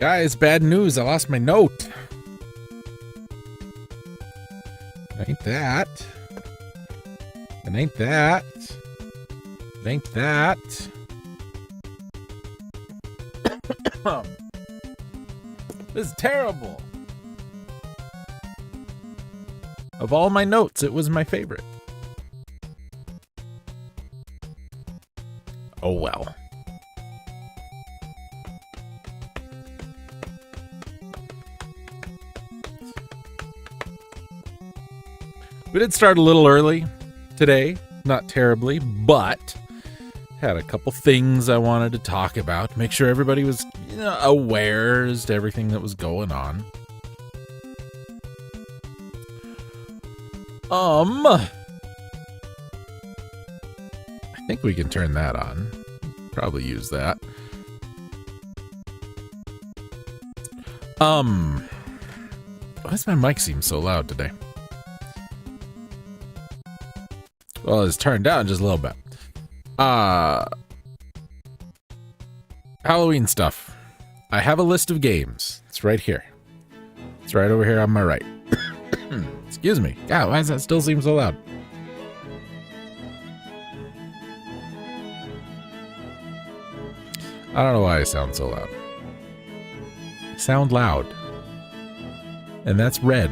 Guys, bad news. I lost my note. It ain't that. It ain't that. It ain't that. This is terrible. Of all my notes, it was my favorite. Oh well. We did start a little early today, not terribly, but had a couple things I wanted to talk about. Make sure everybody was, aware as to everything that was going on. I think we can turn that on. Probably use that. Why does my mic seem so loud today? Well, it's turned down just a little bit. Halloween stuff. I have a list of games. It's right here. It's right over here on my right. Excuse me. God, why does that still seem so loud? I don't know why I sound so loud. I sound loud. And that's red.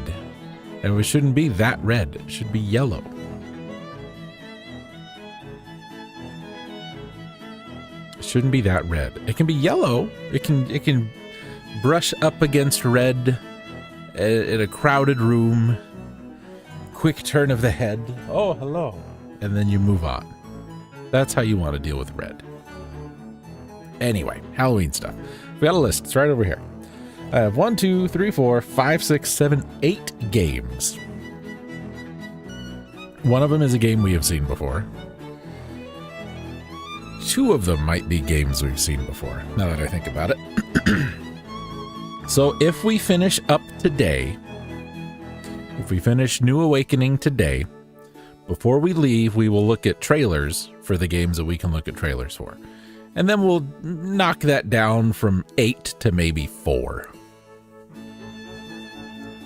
And it shouldn't be that red. It should be yellow. Shouldn't be that red. It can be yellow. It can brush up against red in a crowded room. Quick turn of the head. Oh, hello. And then you move on. That's how you want to deal with red. Anyway, Halloween stuff. We got a list. It's right over here. I have 1, 2, 3, 4, 5, 6, 7, 8 games. One of them is a game we have seen before. 2 of them might be games we've seen before, now that I think about it. So if we finish up today, if we finish New Awakening today, before we leave, we will look at trailers for the games that we can look at trailers for. And then we'll knock that down from 8 to maybe 4.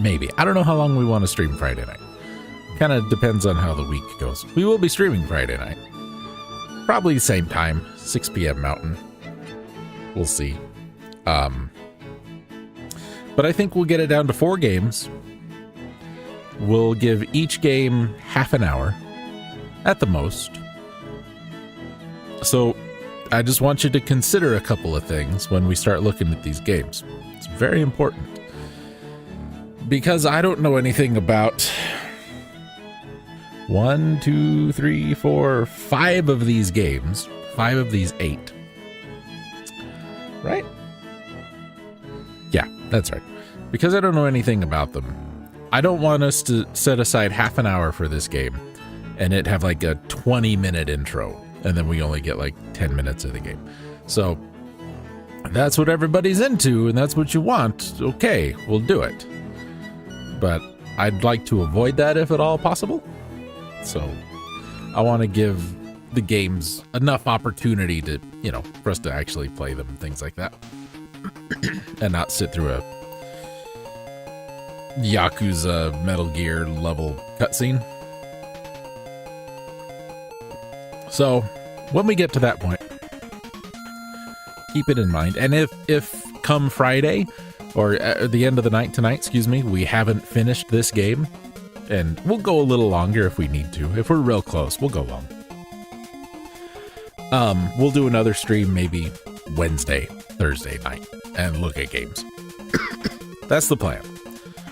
Maybe. I don't know how long we want to stream Friday night. Kind of depends on how the week goes. We will be streaming Friday night. Probably same time, 6 p.m. Mountain. We'll see. But I think we'll get it down to 4 games. We'll give each game half an hour at the most. So I just want you to consider a couple of things when we start looking at these games. It's very important. Because I don't know anything about 1, 2, 3, 4, 5 of these games. 5 of these 8. Right? Yeah, that's right. Because I don't know anything about them, I don't want us to set aside half an hour for this game and it have like a 20-minute intro, and then we only get like 10 minutes of the game. So that's what everybody's into, and that's what you want. Okay, we'll do it. But I'd like to avoid that if at all possible. So I want to give the games enough opportunity to, for us to actually play them and things like that. And not sit through a Yakuza Metal Gear level cutscene. So when we get to that point, keep it in mind. And if come Friday or at the end of the night tonight, we haven't finished this game, and we'll go a little longer if we need to. If we're real close, we'll go long. We'll do another stream maybe Wednesday, Thursday night, and look at games. That's the plan.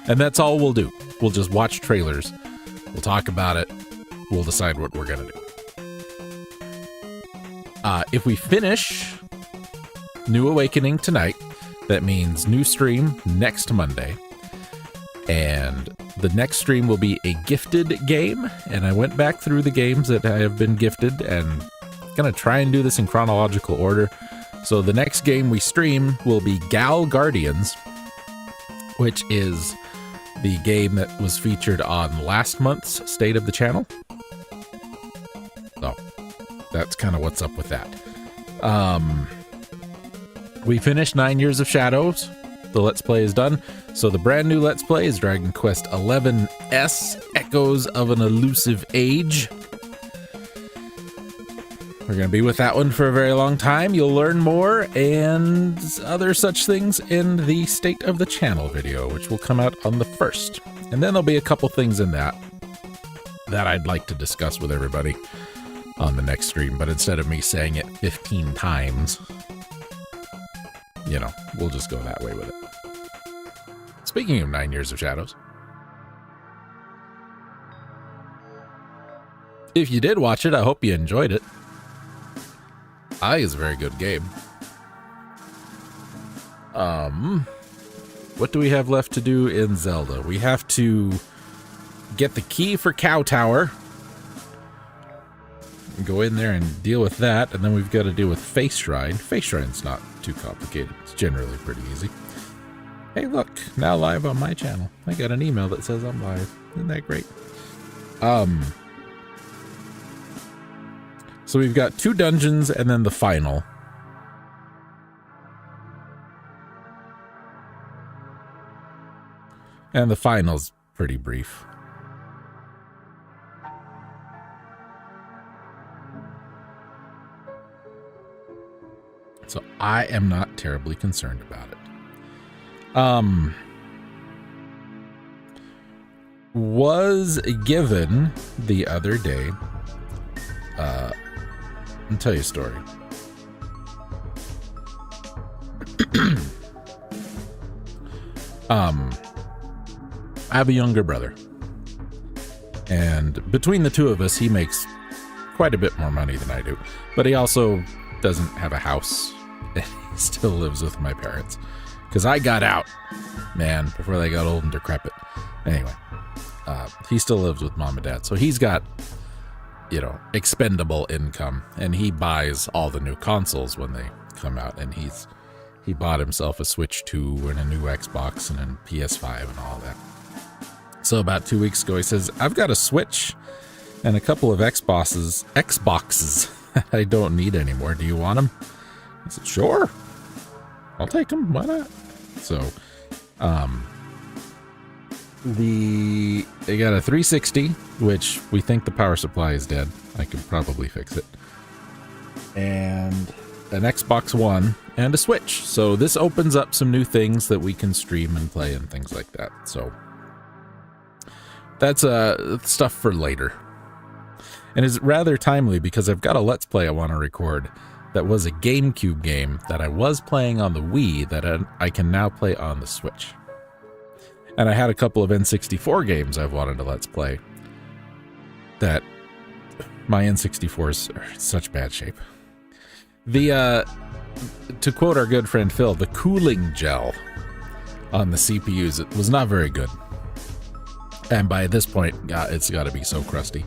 And that's all we'll do. We'll just watch trailers. We'll talk about it. We'll decide what we're going to do. If we finish New Awakening tonight, that means new stream next Monday. And the next stream will be a gifted game. And I went back through the games that I have been gifted and going to try and do this in chronological order. So the next game we stream will be Gal Guardians, which is the game that was featured on last month's State of the Channel. So that's kind of what's up with that. We finished 9 Years of Shadows. The Let's Play is done. So the brand new Let's Play is Dragon Quest XI-S, Echoes of an Elusive Age. We're going to be with that one for a very long time. You'll learn more and other such things in the State of the Channel video, which will come out on the 1st. And then there'll be a couple things in that I'd like to discuss with everybody on the next stream. But instead of me saying it 15 times, you know, we'll just go that way with it. Speaking of 9 Years of Shadows, if you did watch it, I hope you enjoyed it. I think it's a very good game. What do we have left to do in Zelda? We have to get the key for Cow Tower. Go in there and deal with that, and then we've got to deal with Face Shrine. Face Shrine's not too complicated. It's generally pretty easy. Hey, look, now live on my channel. I got an email that says I'm live. Isn't that great? So we've got 2 dungeons and then the final. And the final's pretty brief. So I am not terribly concerned about it. Was given the other day, I'll tell you a story. I have a younger brother, and between the two of us, he makes quite a bit more money than I do, but he also doesn't have a house, and he still lives with my parents, because I got out, man, before they got old and decrepit. Anyway, he still lives with mom and dad, so he's got, you know, expendable income, and he buys all the new consoles when they come out, and he bought himself a Switch 2 and a new Xbox and a PS5 and all that. So about 2 weeks ago, he says, I've got a Switch and a couple of Xboxes I don't need anymore. Do you want them? I said, sure. I'll take them. Why not? So, they got a 360, which we think the power supply is dead. I could probably fix it. And an Xbox One and a Switch. So this opens up some new things that we can stream and play and things like that. So that's stuff for later. And it's rather timely because I've got a Let's Play I want to record that was a GameCube game that I was playing on the Wii that I can now play on the Switch. And I had a couple of N64 games I've wanted to Let's Play that my N64s are in such bad shape. To quote our good friend Phil, the cooling gel on the CPUs, it was not very good. And by this point, it's got to be so crusty.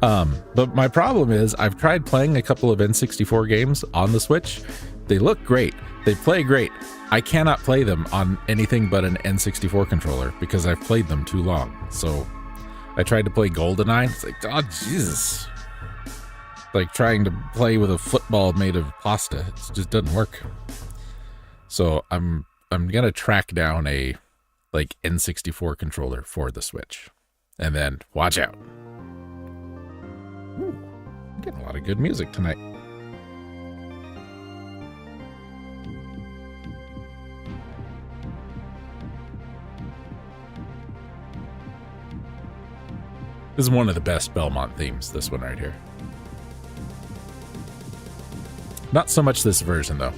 But my problem is I've tried playing a couple of N64 games on the Switch. They look great. They play great. I cannot play them on anything but an N64 controller because I've played them too long. So I tried to play GoldenEye. It's like, oh, Jesus. Like trying to play with a football made of pasta. It just doesn't work. So I'm gonna track down a like N64 controller for the Switch. And then watch out. Ooh, I'm getting a lot of good music tonight. This is one of the best Belmont themes, this one right here. Not so much this version, though.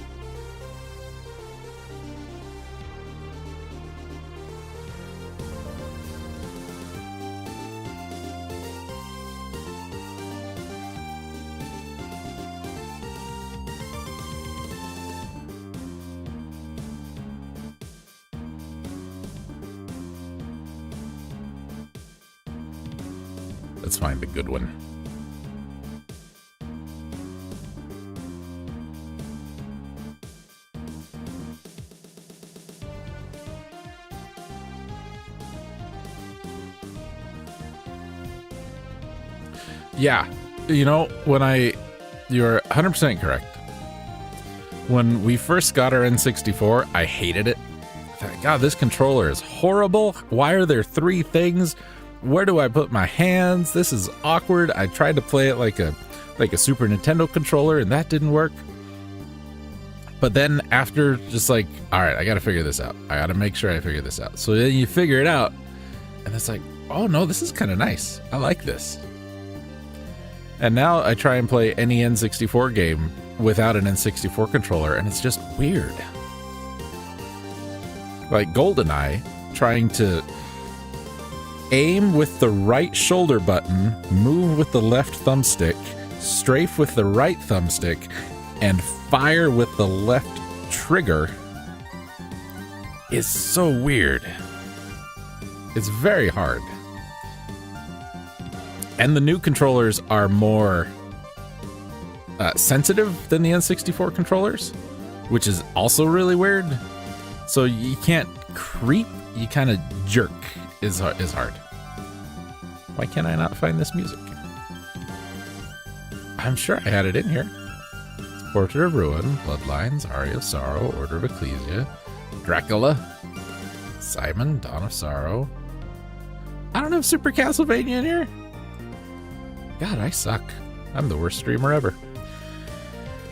Let's find a good one. Yeah, you know, you're 100% correct. When we first got our N64, I hated it. I thought, God, this controller is horrible. Why are there 3 things? Where do I put my hands? This is awkward. I tried to play it like a Super Nintendo controller, and that didn't work. But then after, just like, all right, I got to figure this out. I got to make sure I figure this out. So then you figure it out, and it's like, oh no, this is kind of nice. I like this. And now I try and play any N64 game without an N64 controller, and it's just weird. Like GoldenEye, trying to aim with the right shoulder button, move with the left thumbstick, strafe with the right thumbstick, and fire with the left trigger is so weird. It's very hard. And the new controllers are more sensitive than the N64 controllers, which is also really weird. So you can't creep, you kind of jerk is hard. Why can't I not find this music? I'm sure I had it in here. Portrait of Ruin, Bloodlines, Aria of Sorrow, Order of Ecclesia, Dracula, Simon, Dawn of Sorrow. I don't have Super Castlevania in here. God, I suck. I'm the worst streamer ever.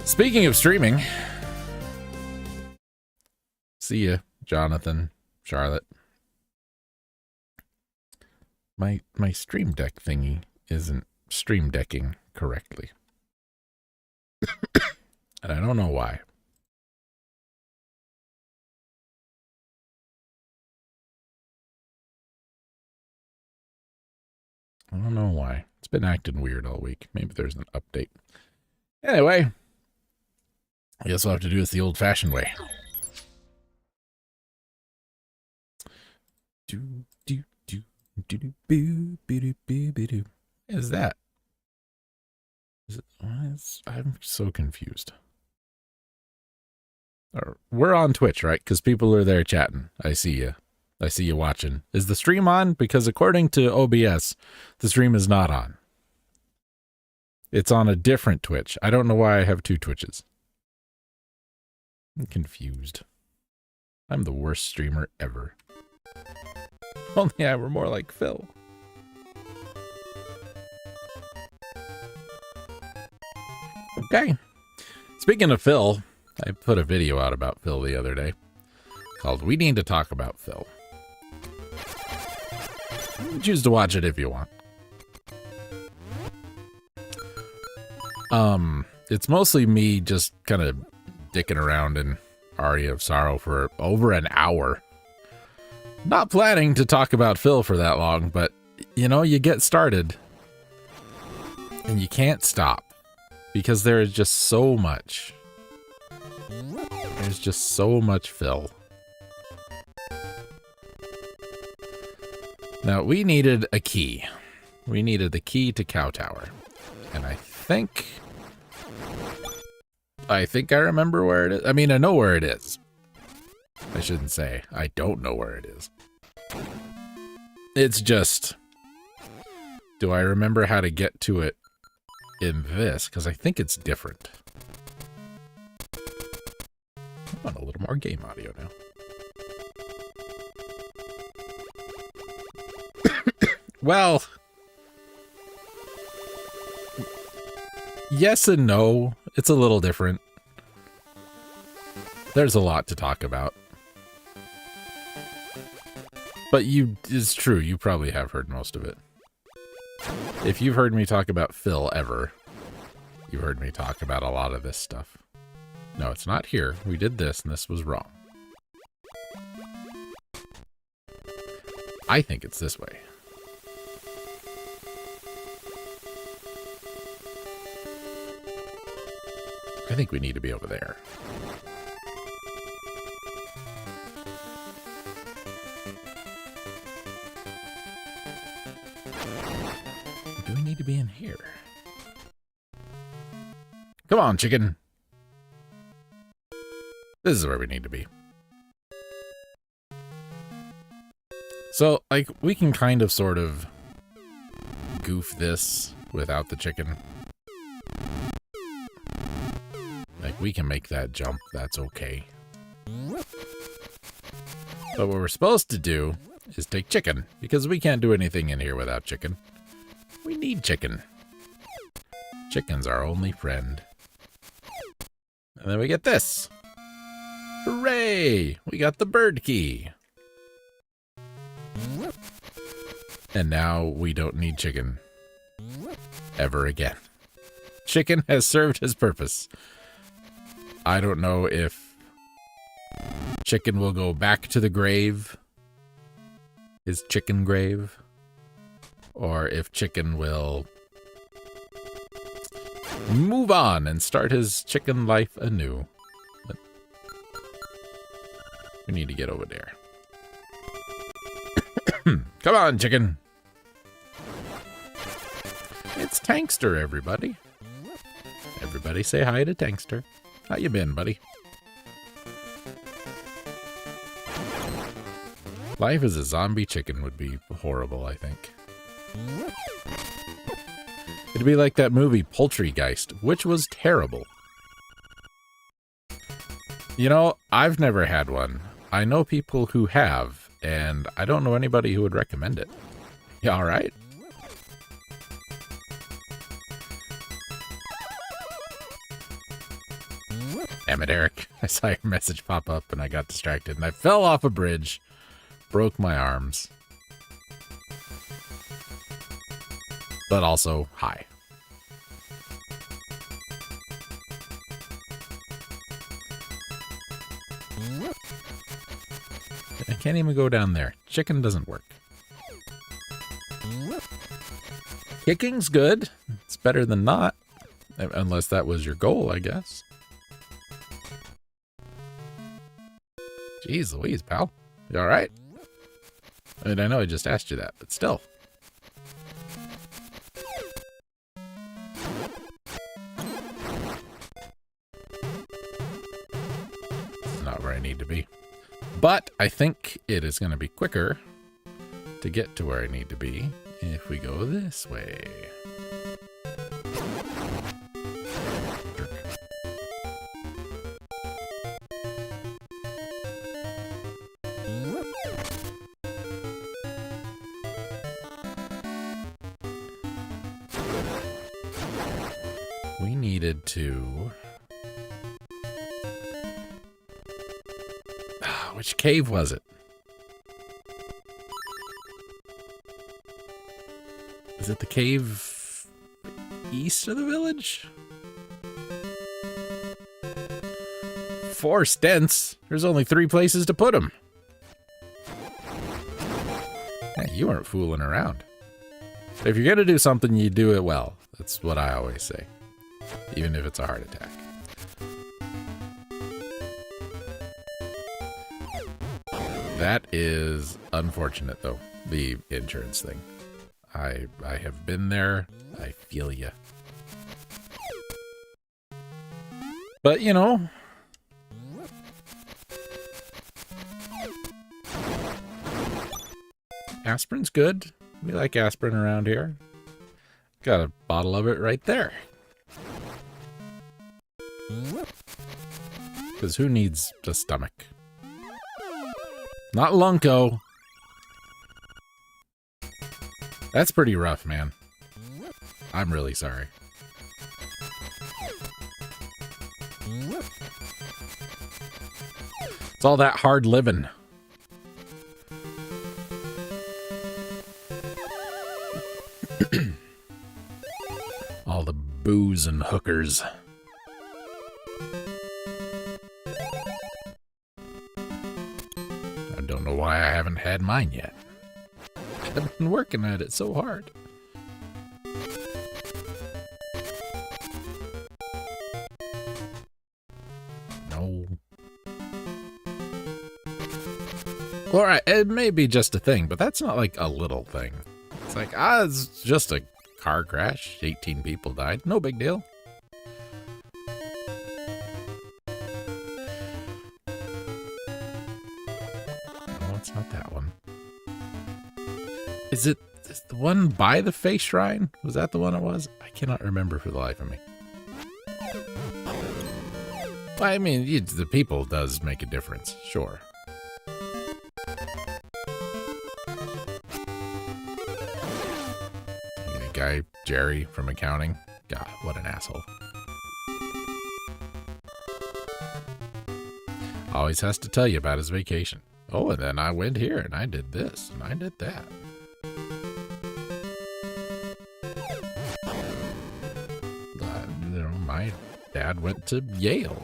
Speaking of streaming, see ya, Jonathan, Charlotte. My Stream Deck thingy isn't stream decking correctly. And I don't know why. I don't know why. It's been acting weird all week. Maybe there's an update. Anyway, I guess we'll have to do this the old-fashioned way. What is that? Is it, I'm so confused. We're on Twitch, right? Because people are there chatting. I see you. I see you watching. Is the stream on? Because according to OBS, the stream is not on. It's on a different Twitch. I don't know why I have 2 Twitches. I'm confused. I'm the worst streamer ever. Only I were more like Phil. Okay. Speaking of Phil, I put a video out about Phil the other day called We Need to Talk About Phil. You choose to watch it if you want. It's mostly me just kind of dicking around in Aria of Sorrow for over an hour. Not planning to talk about Phil for that long, but, you know, you get started and you can't stop because there is just so much. There's just so much Phil. Now, we needed a key. We needed the key to Cow Tower. And I think I remember where it is. I mean, I know where it is. I shouldn't say I don't know where it is. It's just, do I remember how to get to it in this? Because I think it's different. I want a little more game audio now. Well, yes and no. It's a little different. There's a lot to talk about. But it's true, you probably have heard most of it. If you've heard me talk about Phil ever, you've heard me talk about a lot of this stuff. No, it's not here. We did this, and this was wrong. I think it's this way. I think we need to be over there. Do we need to be in here? Come on, chicken. This is where we need to be. So, like, we can kind of sort of goof this without the chicken. Like, we can make that jump. That's okay. But what we're supposed to do is take chicken, because we can't do anything in here without chicken. We need chicken. Chicken's our only friend. And then we get this. Hooray! We got the bird key. And now we don't need chicken. Ever again. Chicken has served his purpose. I don't know if chicken will go back to the grave. His chicken grave. Or if chicken will move on and start his chicken life anew. But we need to get over there. Come on, chicken. It's Tankster, everybody. Everybody say hi to Tankster. How you been, buddy? Life as a zombie chicken would be horrible, I think. It'd be like that movie Poultrygeist, which was terrible. You know, I've never had one. I know people who have, and I don't know anybody who would recommend it. You all right? Damn it, Eric. I saw your message pop up and I got distracted and I fell off a bridge. Broke my arms. But also, hi. I can't even go down there. Chicken doesn't work. Kicking's good. It's better than not. Unless that was your goal, I guess. Jeez Louise, pal. You alright? I mean, I know I just asked you that, but still. This is not where I need to be. But I think it is going to be quicker to get to where I need to be if we go this way. We needed to... Which cave was it? Is it the cave east of the village? 4 stents. There's only 3 places to put them. Hey, you weren't fooling around. If you're gonna do something, you do it well. That's what I always say. Even if it's a heart attack. That is unfortunate, though, the insurance thing. I have been there. I feel ya. But, you know... aspirin's good. We like aspirin around here. Got a bottle of it right there. Because who needs a stomach? Not Lunko. That's pretty rough, man. I'm really sorry. It's all that hard living. All the booze and hookers. I don't know why I haven't had mine yet. I've been working at it so hard. No. Alright, it may be just a thing, but that's not like a little thing. It's like, it's just a car crash. 18 people died. No big deal. No, it's not that one. Is it the one by the face shrine? Was that the one it was? I cannot remember for the life of me. Well, I mean, the people does make a difference, sure. The guy, Jerry, from accounting. God, what an asshole. Always has to tell you about his vacation. Oh, and then I went here, and I did this, and I did that. You know, my dad went to Yale.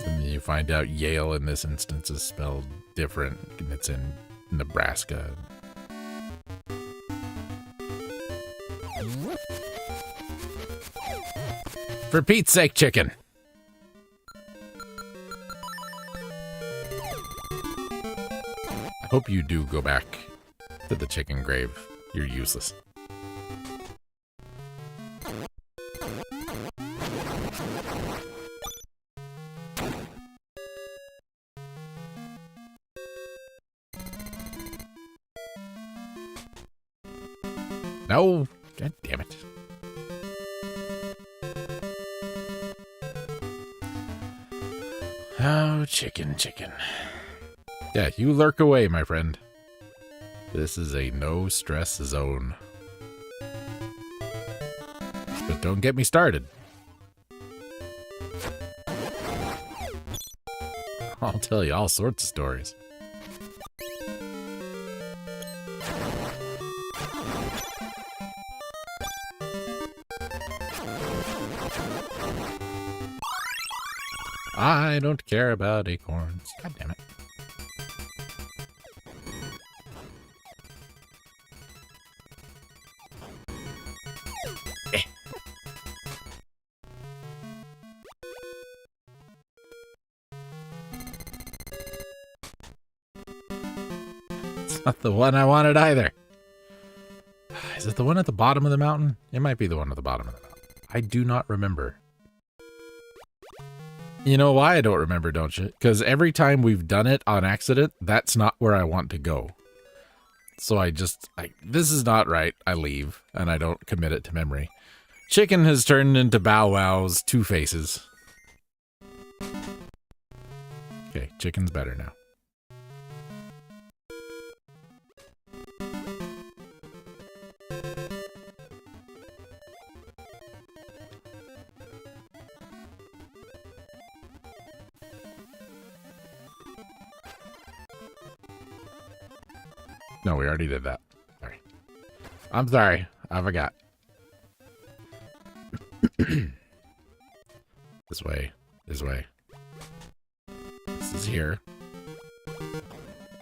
And you find out Yale in this instance is spelled different, and it's in Nebraska. For Pete's sake, chicken! I hope you do go back to the chicken grave. You're useless. No! God damn it. Oh, chicken, chicken. Yeah, you lurk away, my friend. This is a no-stress zone. But don't get me started. I'll tell you all sorts of stories. I don't care about acorns. God damn it. It's not the one I wanted either. Is it the one at the bottom of the mountain? It might be the one at the bottom of the mountain. I do not remember. You know why I don't remember, don't you? Because every time we've done it on accident, that's not where I want to go. So this is not right. I leave, and I don't commit it to memory. Chicken has turned into Bow Wow's Two Faces. Okay, chicken's better now. No, we already did that. Sorry. I'm sorry. I forgot. This way. This way. This is here.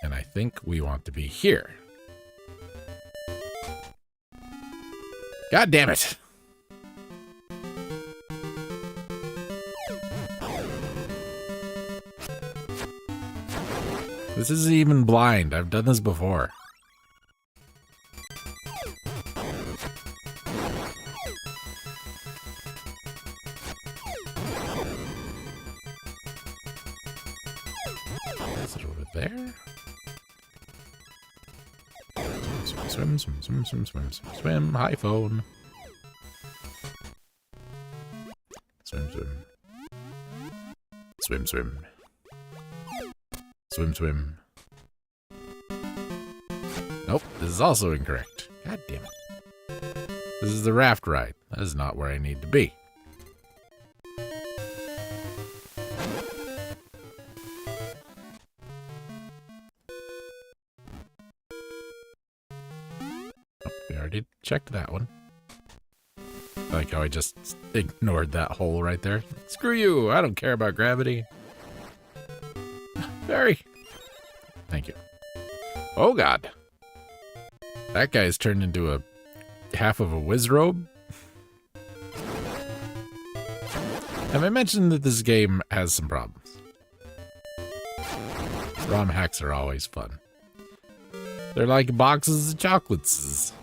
And I think we want to be here. God damn it. This isn't even blind. I've done this before. Is it over there? Swim, swim, swim, swim, swim, swim, swim. Hi, phone. Swim, swim. Swim, swim. Swim, swim. Nope, this is also incorrect. God damn it. This is the raft ride. That is not where I need to be. Oh, we already checked that one. I like how I just ignored that hole right there. Screw you, I don't care about gravity. Barry. Thank you. Oh god. That guy's turned into a half of a whiz robe. Have I mentioned that this game has some problems? ROM hacks are always fun. They're like boxes of chocolates.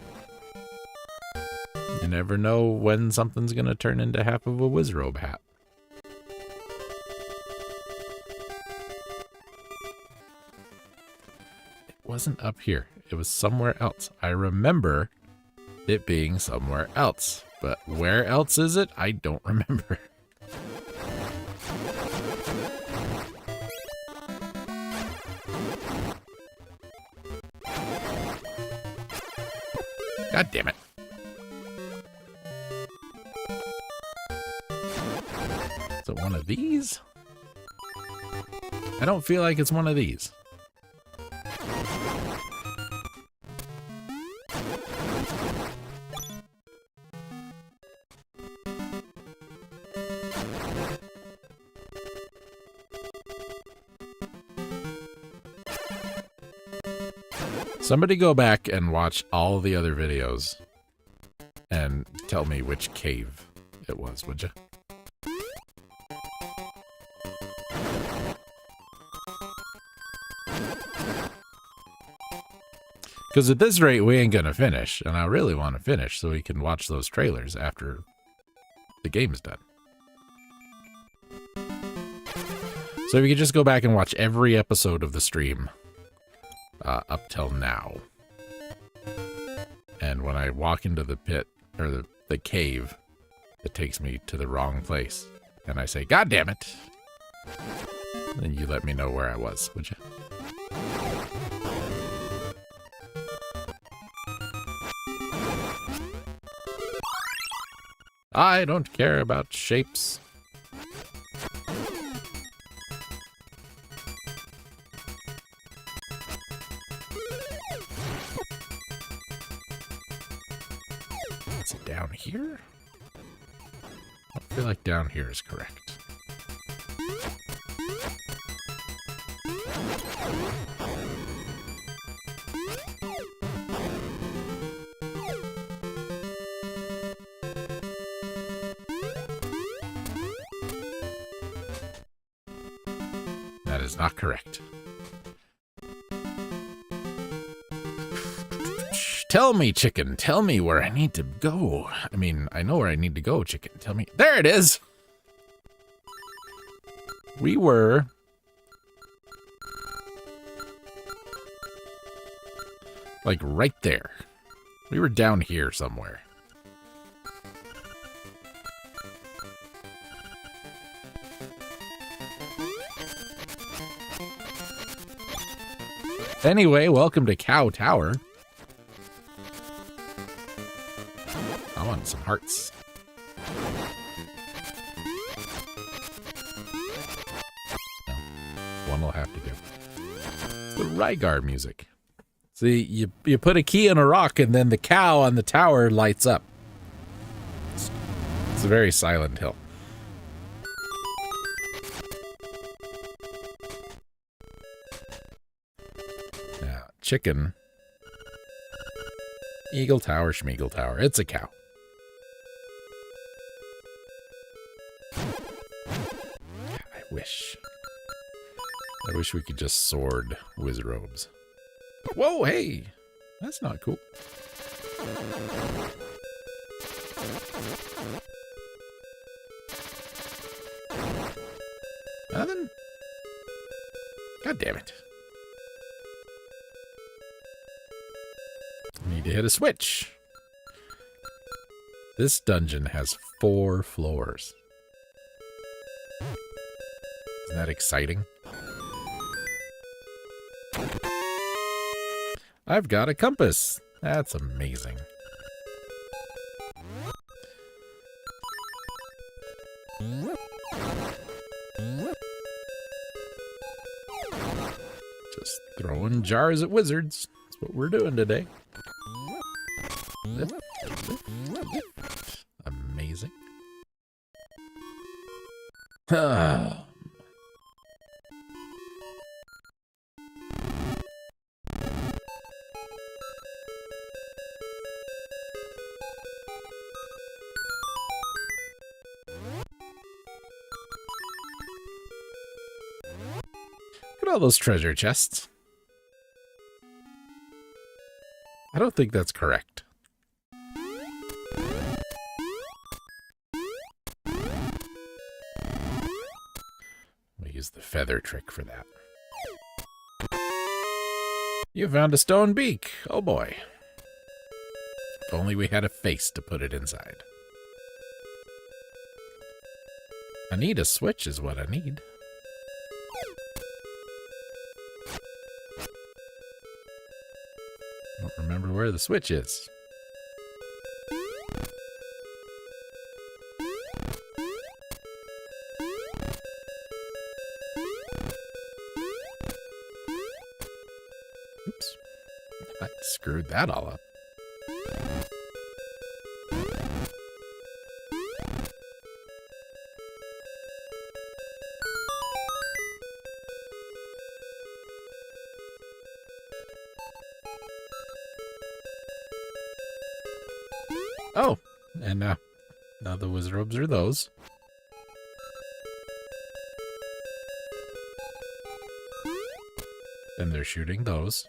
You never know when something's gonna turn into half of a whiz robe hat. Wasn't up here. It was somewhere else. I remember it being somewhere else, but where else is it? I don't remember. God damn it. Is it one of these? I don't feel like it's one of these. Somebody go back and watch all the other videos and tell me which cave it was, would you? Because at this rate, we ain't gonna finish, and I really want to finish so we can watch those trailers after the game's done. So if you could just go back and watch every episode of the stream up till now. And when I walk into the pit, or the cave, it takes me to the wrong place. And I say, God damn it! Then you let me know where I was, would you? I don't care about shapes. Is it down here? I feel like down here is correct. That is not correct. Tell me, chicken. Tell me where I need to go. I mean, I know where I need to go, chicken. Tell me. There it is! We were... like right there. We were down here somewhere. Anyway, welcome to Cow Tower. I want some hearts. No, one will have to do. It's the Rygar music. See, you put a key in a rock and then the cow on the tower lights up. It's a very Silent Hill. Now, chicken. Eagle Tower, Schmeagle Tower. It's a cow. I wish we could just sword Wizrobes. Whoa, hey! That's not cool. Nothing? God damn it. Need to hit a switch. This dungeon has 4 floors. Isn't that exciting? I've got a compass. That's amazing. Just throwing jars at wizards. That's what we're doing today. Lift, lift, lift. Amazing. Look at all those treasure chests. I don't think that's correct. We use the feather trick for that. You found a stone beak. Oh boy. If only we had a face to put it inside. I need a switch is what I need. I don't remember where the switch is. screwed that all up. Oh, and now the wizards are those. And they're shooting those.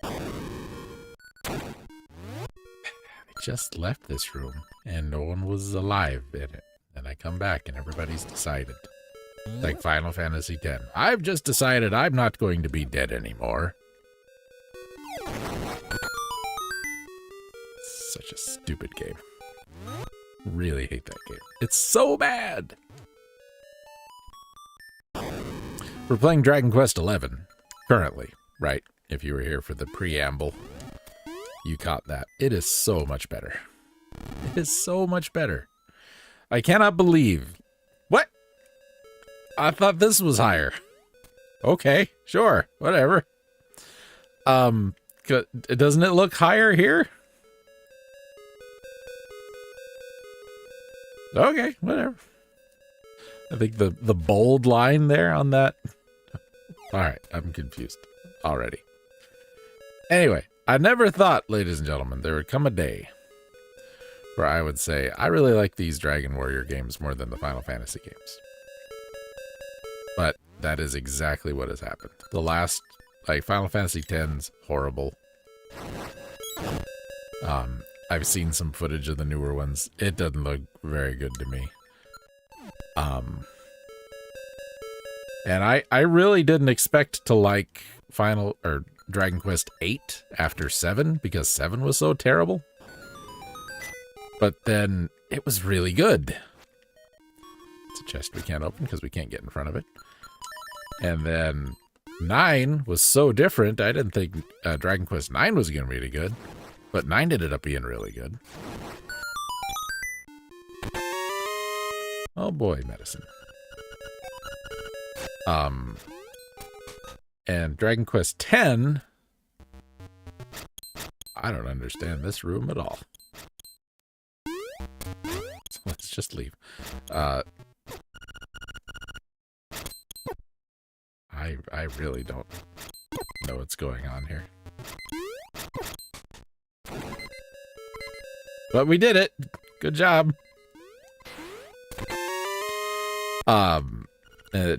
I just left this room and no one was alive in it. And I come back and everybody's decided. Like Final Fantasy X. I've just decided I'm not going to be dead anymore. Such a stupid game. Really hate that game. It's so bad! We're playing Dragon Quest XI currently, right? If you were here for the preamble, you caught that. It is so much better. It is so much better. I cannot believe... What? I thought this was higher. Okay, sure, whatever. Doesn't it look higher here? Okay, whatever. I think the bold line there on that... Alright, I'm confused already. Anyway, I never thought, ladies and gentlemen, there would come a day where I would say, I really like these Dragon Warrior games more than the Final Fantasy games. But that is exactly what has happened. The last, like, Final Fantasy X's horrible. I've seen some footage of the newer ones. It doesn't look very good to me. And I really didn't expect to like Dragon Quest VIII after 7 because 7 was so terrible. But then it was really good. It's a chest we can't open because we can't get in front of it. And then 9 was so different. I didn't think Dragon Quest 9 was going to be really good. But 9 ended up being really good. Oh boy, medicine. And Dragon Quest X, I don't understand this room at all. So let's just leave. I really don't know what's going on here. But we did it. Good job.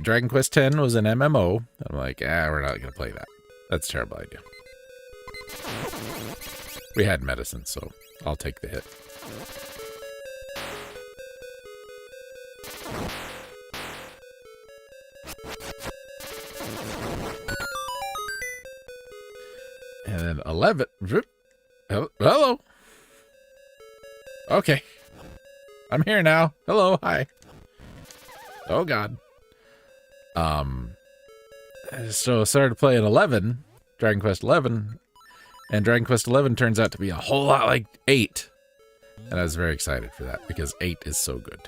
Dragon Quest X was an MMO. I'm like, we're not going to play that. That's a terrible idea. We had medicine, so I'll take the hit. And then 11. Hello. Okay. I'm here now. Hello. Hi. Oh, God. So I started playing 11, Dragon Quest 11, and Dragon Quest 11 turns out to be a whole lot like 8. And I was very excited for that because 8 is so good.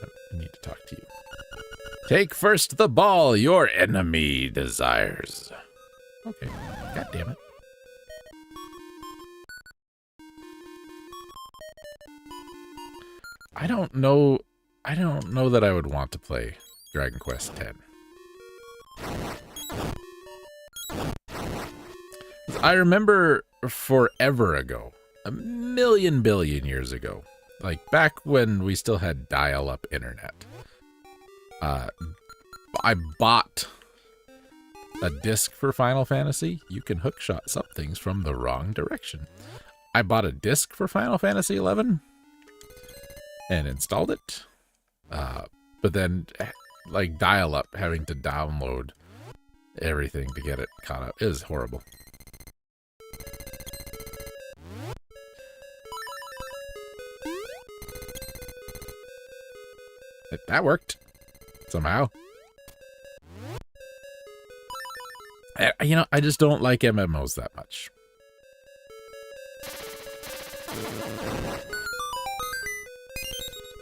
I need to talk to you. Take first the ball your enemy desires. Okay. God damn it. I don't know that I would want to play Dragon Quest X. I remember forever ago, a million billion years ago, like back when we still had dial-up internet, I bought a disc for Final Fantasy. You can hookshot some things from the wrong direction. I bought a disc for Final Fantasy 11 and installed it. But then, like, dial-up, having to download everything to get it caught up is horrible. That worked. Somehow. You know, I just don't like MMOs that much.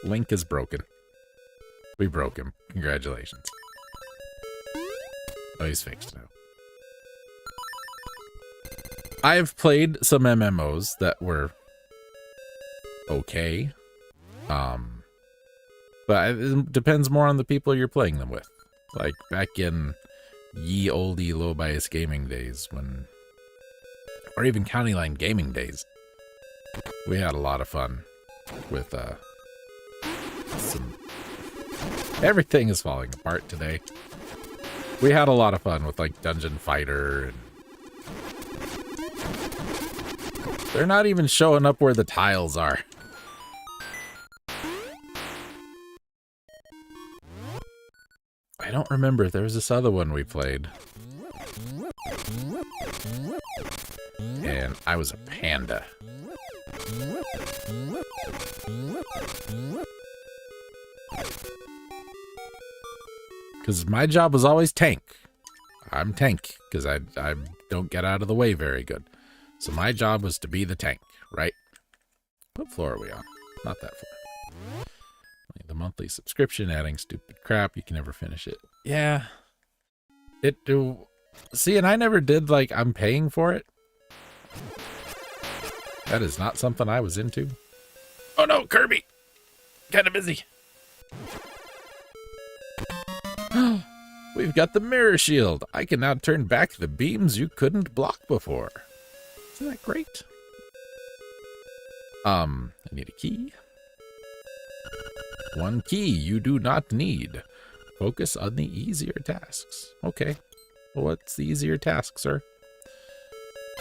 Link is broken. We broke him. Congratulations. Oh, he's fixed now. I've played some MMOs that were okay. But it depends more on the people you're playing them with. Like back in ye olde low bias gaming days when, or even County Line gaming days, we had a lot of fun with some, everything is falling apart today. We had a lot of fun with like Dungeon Fighter, and they're not even showing up where the tiles are. I don't remember. There was this other one we played. And I was a panda. Because my job was always tank. I'm tank, because I don't get out of the way very good. So my job was to be the tank, right? What floor are we on? Not that floor. The monthly subscription, adding stupid crap, you can never finish it. Yeah. See, and I never did, like, I'm paying for it. That is not something I was into. Oh no, Kirby! Kinda busy. We've got the mirror shield. I can now turn back the beams you couldn't block before. Isn't that great? I need a key. One key you do not need. Focus on the easier tasks. Okay. Well, what's the easier task, sir?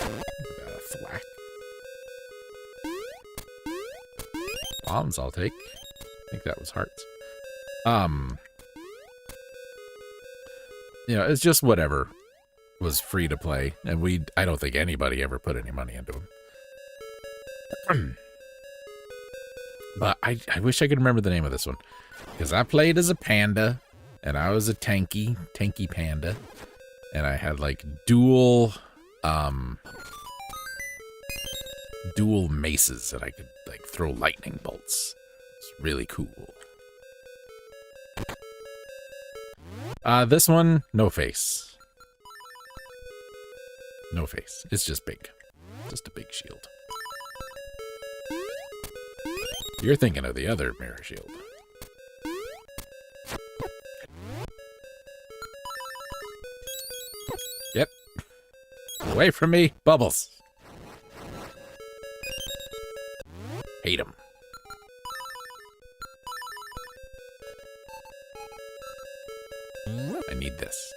Got a thwack. Bombs I'll take. I think that was hearts. You know, it's just whatever was free to play. And I don't think anybody ever put any money into them. But I wish I could remember the name of this one. Because I played as a panda, and I was a tanky panda. And I had like dual maces that I could like throw lightning bolts. It's really cool. This one, no face. No face. It's just big. Just a big shield. You're thinking of the other mirror shield. Yep. Away from me, Bubbles. Hate him. I need this.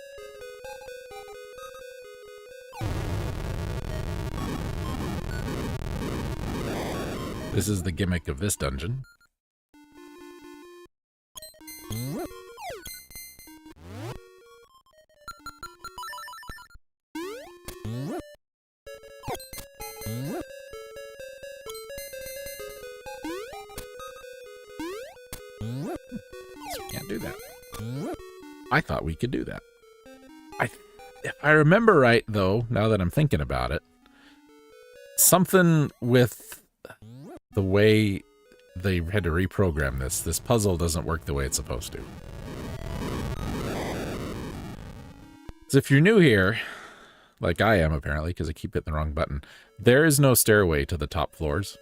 This is the gimmick of this dungeon. So we can't do that. I thought we could do that. If I remember right, though, now that I'm thinking about it, something with the way they had to reprogram this puzzle doesn't work the way it's supposed to. So if you're new here, like I am apparently, because I keep hitting the wrong button, there is no stairway to the top floors.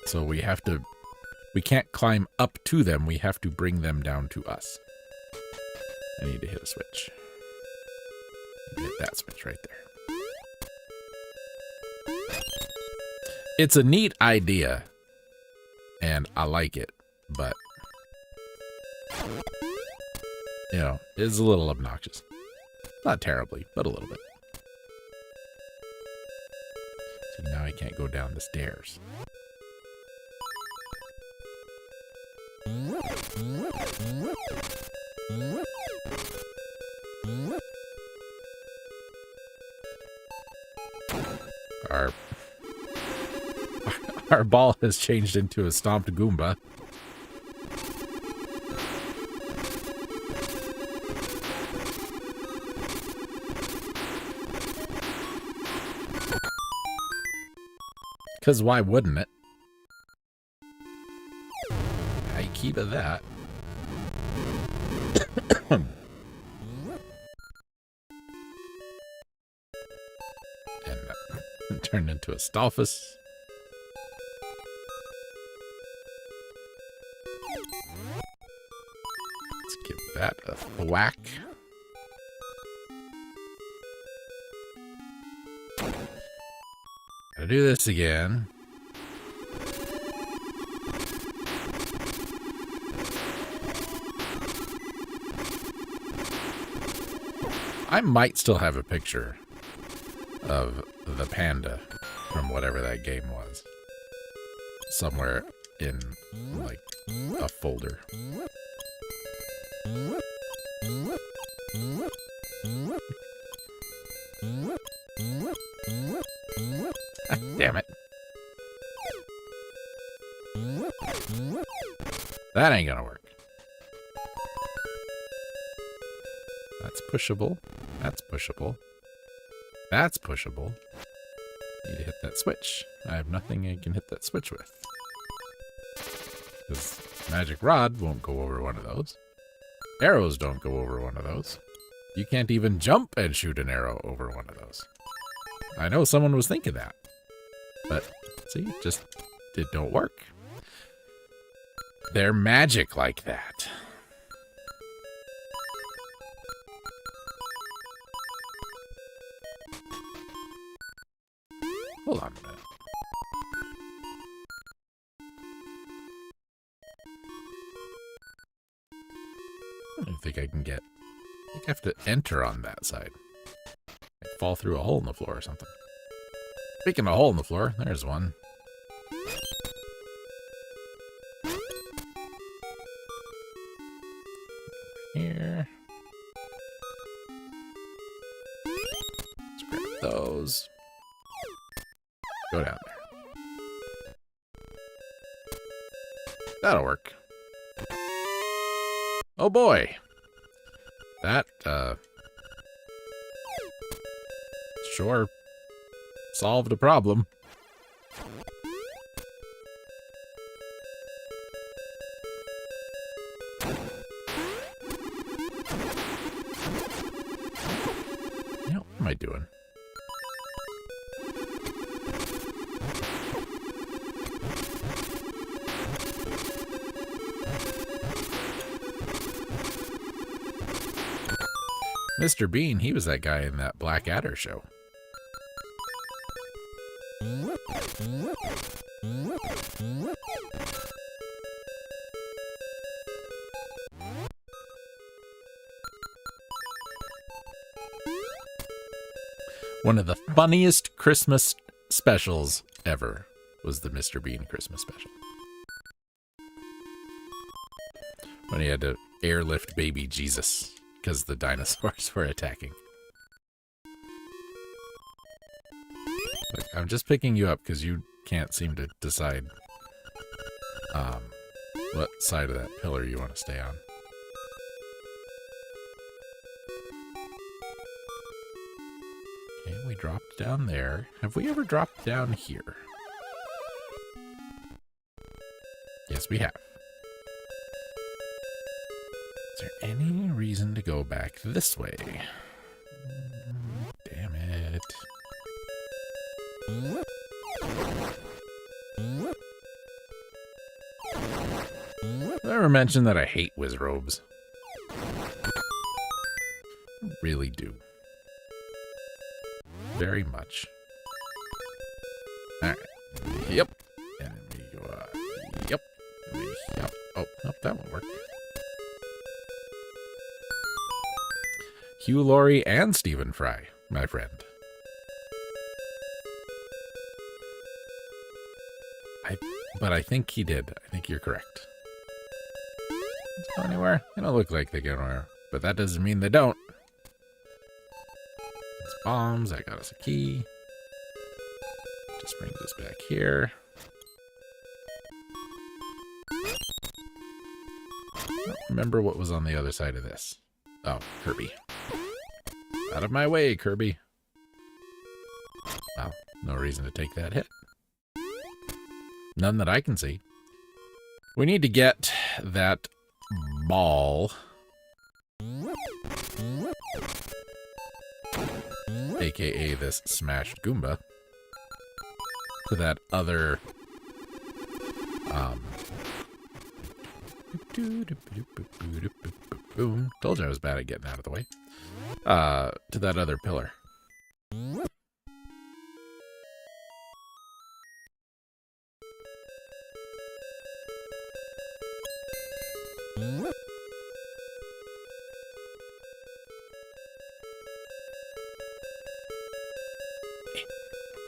So we can't climb up to them, we have to bring them down to us. I need to hit a switch. Hit that switch right there. It's a neat idea, and I like it, but, you know, it's a little obnoxious. Not terribly, but a little bit. So now I can't go down the stairs. Our ball has changed into a stomped Goomba. Because why wouldn't it? I keep it that. And turned into a Stalfus. Let's give that a thwack. Gotta do this again. I might still have a picture of the panda from whatever that game was. Somewhere in, like, a folder. Damn it. That ain't gonna work. That's pushable. That's pushable. That's pushable. Need to hit that switch. I have nothing I can hit that switch with. Because magic rod won't go over one of those. Arrows don't go over one of those. You can't even jump and shoot an arrow over one of those. I know someone was thinking that. But, see, it don't work. They're magic like that. Hold on a minute. I don't think I can get... I think I have to enter on that side. Like fall through a hole in the floor or something. Speaking of a hole in the floor, there's one. Here. Let's grab those. Go down there. That'll work. Oh boy. That, sure solved a problem. You know, what am I doing? Mr. Bean, he was that guy in that Black Adder show. One of the funniest Christmas specials ever was the Mr. Bean Christmas special. When he had to airlift baby Jesus because the dinosaurs were attacking. Look, I'm just picking you up because you can't seem to decide what side of that pillar you want to stay on. Okay, we dropped down there. Have we ever dropped down here? Yes, we have. Is there any reason to go back this way? Damn it. Did I ever mention that I hate whiz robes? I really do. Very much. Alright. Yep. And then we go, yep. Yep. Oh, nope, that won't work. Hugh Laurie and Stephen Fry, my friend. But I think he did. I think you're correct. Let's go anywhere. They don't look like they go anywhere, but that doesn't mean they don't. It's bombs. I got us a key. Just brings us back here. I don't remember what was on the other side of this. Oh, Kirby. Out of my way, Kirby. Wow, no reason to take that hit. None that I can see. We need to get that ball aka this smashed Goomba, to that other boom. Told you I was bad at getting out of the way. To that other pillar.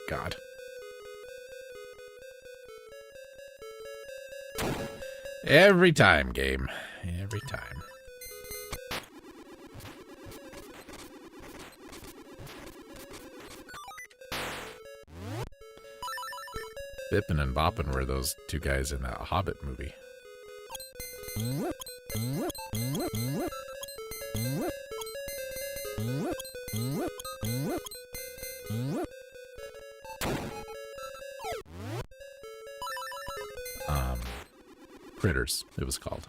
God. Every time, game. Every time. Bippin' and Boppin' were those two guys in that Hobbit movie. Critters, it was called.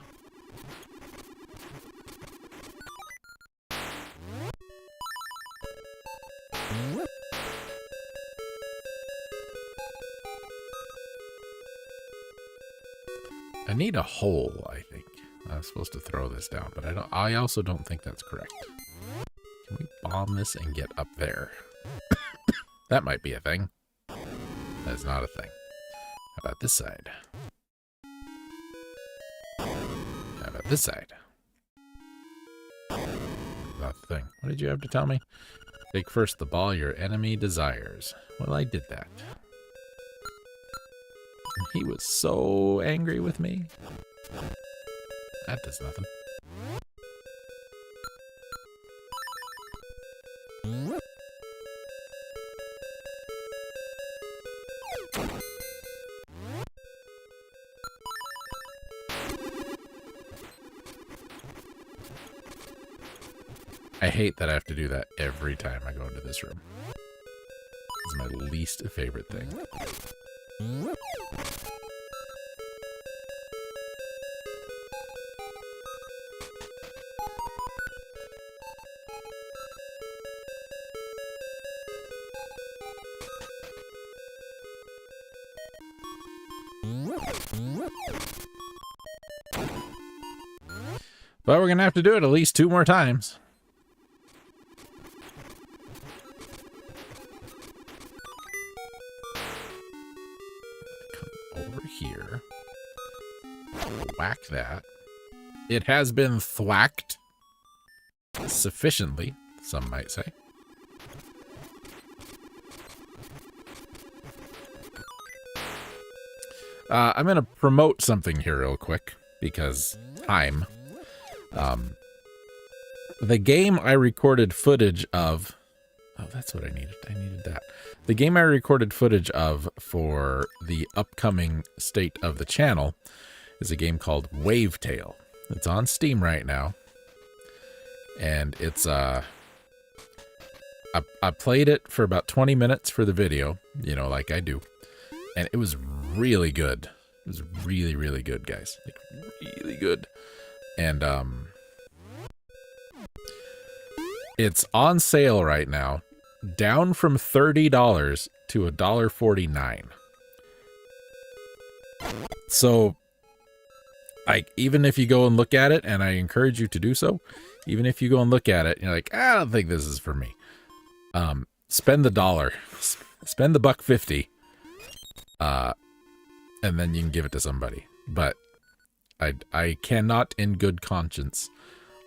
I need a hole, I think. I was supposed to throw this down, but I also don't think that's correct. Can we bomb this and get up there? That might be a thing. That's not a thing. How about this side? How about this side? Not the thing. What did you have to tell me? Take first the ball your enemy desires. Well, I did that. And he was so angry with me. That does nothing. I hate that I have to do that every time I go into this room. It's my least favorite thing. But we're going to have to do it at least 2 more times. Here. Whack that. It has been thwacked sufficiently, some might say. I'm going to promote something here real quick because time. The game I recorded footage of. Oh, that's what I needed. I needed that. The game I recorded footage of for the upcoming state of the channel is a game called Wavetale. It's on Steam right now. And it's, I played it for about 20 minutes for the video, you know, like I do. And it was really good. It was really, really good, guys. Like, really good. And, it's on sale right now. Down from $30 to $1.49. So, like, even if you go and look at it, and I encourage you to do so, even if you go and look at it, and you're like, I don't think this is for me. Spend the $1. Spend the $1.50. And then you can give it to somebody. But I cannot in good conscience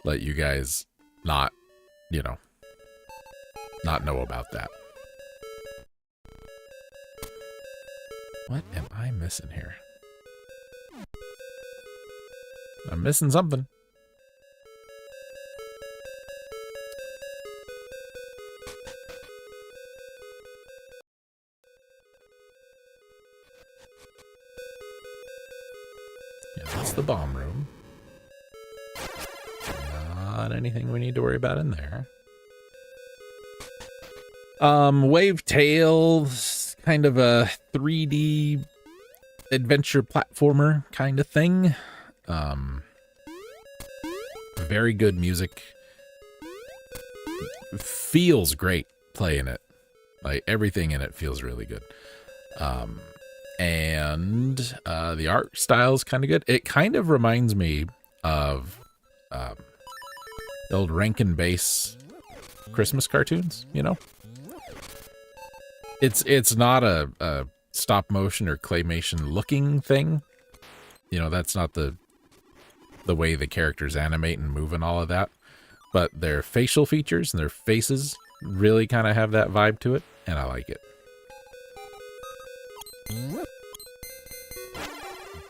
let you guys not, you know, not know about that. What am I missing here? I'm missing something. Yeah, that's the bomb room. Not anything we need to worry about in there. Wavetale, kind of a 3D adventure platformer kind of thing. Very good music. Feels great. play in it. Like, everything in it feels really good. And the art style is kind of good. It kind of reminds me of the old Rankin Bass Christmas cartoons, you know? It's not a stop motion or claymation looking thing. You know, that's not the way the characters animate and move and all of that. But their facial features and their faces really kind of have that vibe to it, and I like it.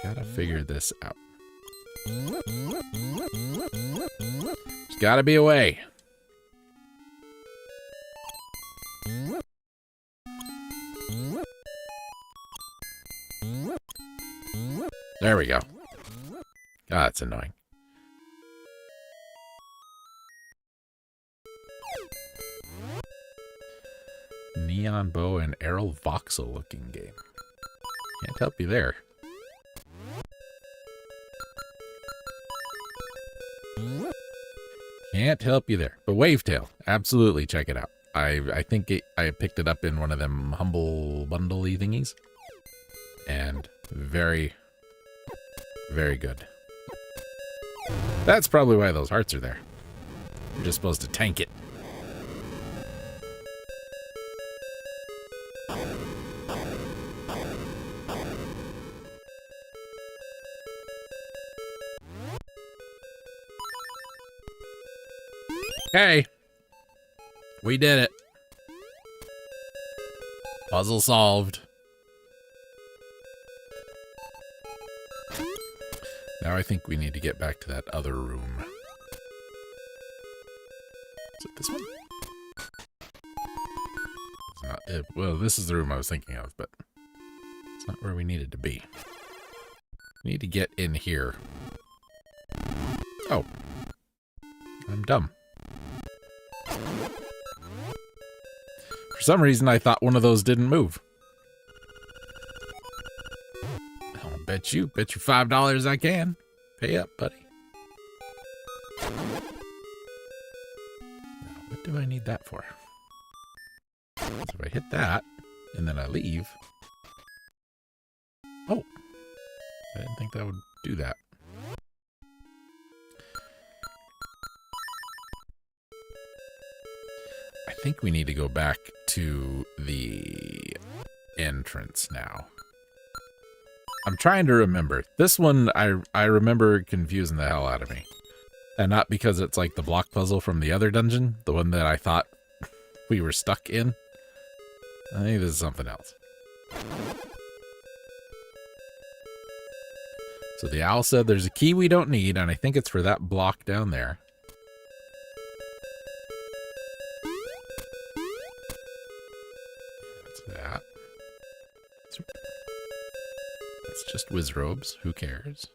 Gotta figure this out. There's gotta be a way. There we go. Ah, that's annoying. Neon Bow and Errol Voxel looking game. Can't help you there. Can't help you there. But Wavetail, absolutely check it out. I think I picked it up in one of them Humble Bundle-y thingies. And very, very good. That's probably why those hearts are there. You're just supposed to tank it. Okay. We did it. Puzzle solved. Now I think we need to get back to that other room. Is it this one? It's not it. Well, this is the room I was thinking of, but it's not where we needed to be. We need to get in here. Oh. I'm dumb. For some reason, I thought one of those didn't move. I'll bet you $5 I can. Pay up, buddy. Now, what do I need that for? So if I hit that, and then I leave... Oh! I didn't think that would do that. I think we need to go back to the entrance now. I'm trying to remember. This one, I remember confusing the hell out of me. And not because it's like the block puzzle from the other dungeon, the one that I thought we were stuck in. I think this is something else. So the owl said there's a key we don't need, and I think it's for that block down there. That. It's just Wizrobes. Who cares?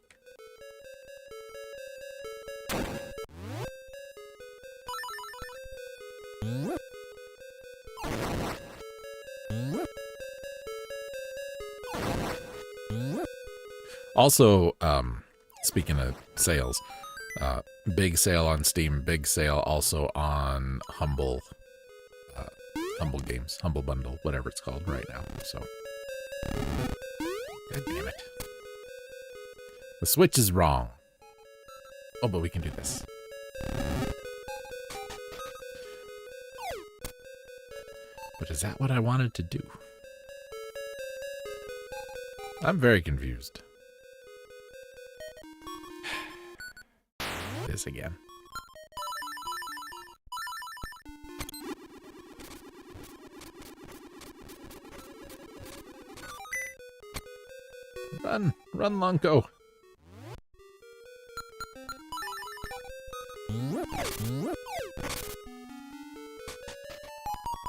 Also, speaking of sales, big sale on Steam, big sale also on Humble Games, Humble Bundle, whatever it's called right now. So, God damn it. The Switch is wrong. Oh, but we can do this. But is that what I wanted to do? I'm very confused. This again. Run! Run, Lonko!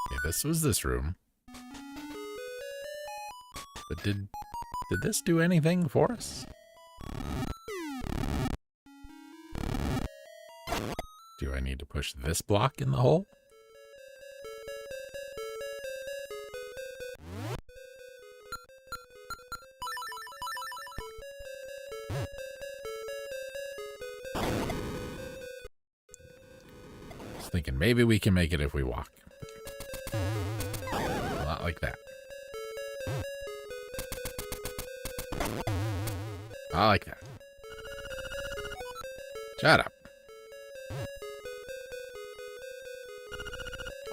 Okay, this was this room. But did this do anything for us? Do I need to push this block in the hole? Thinking maybe we can make it if we walk. like that. I like that. Shut up.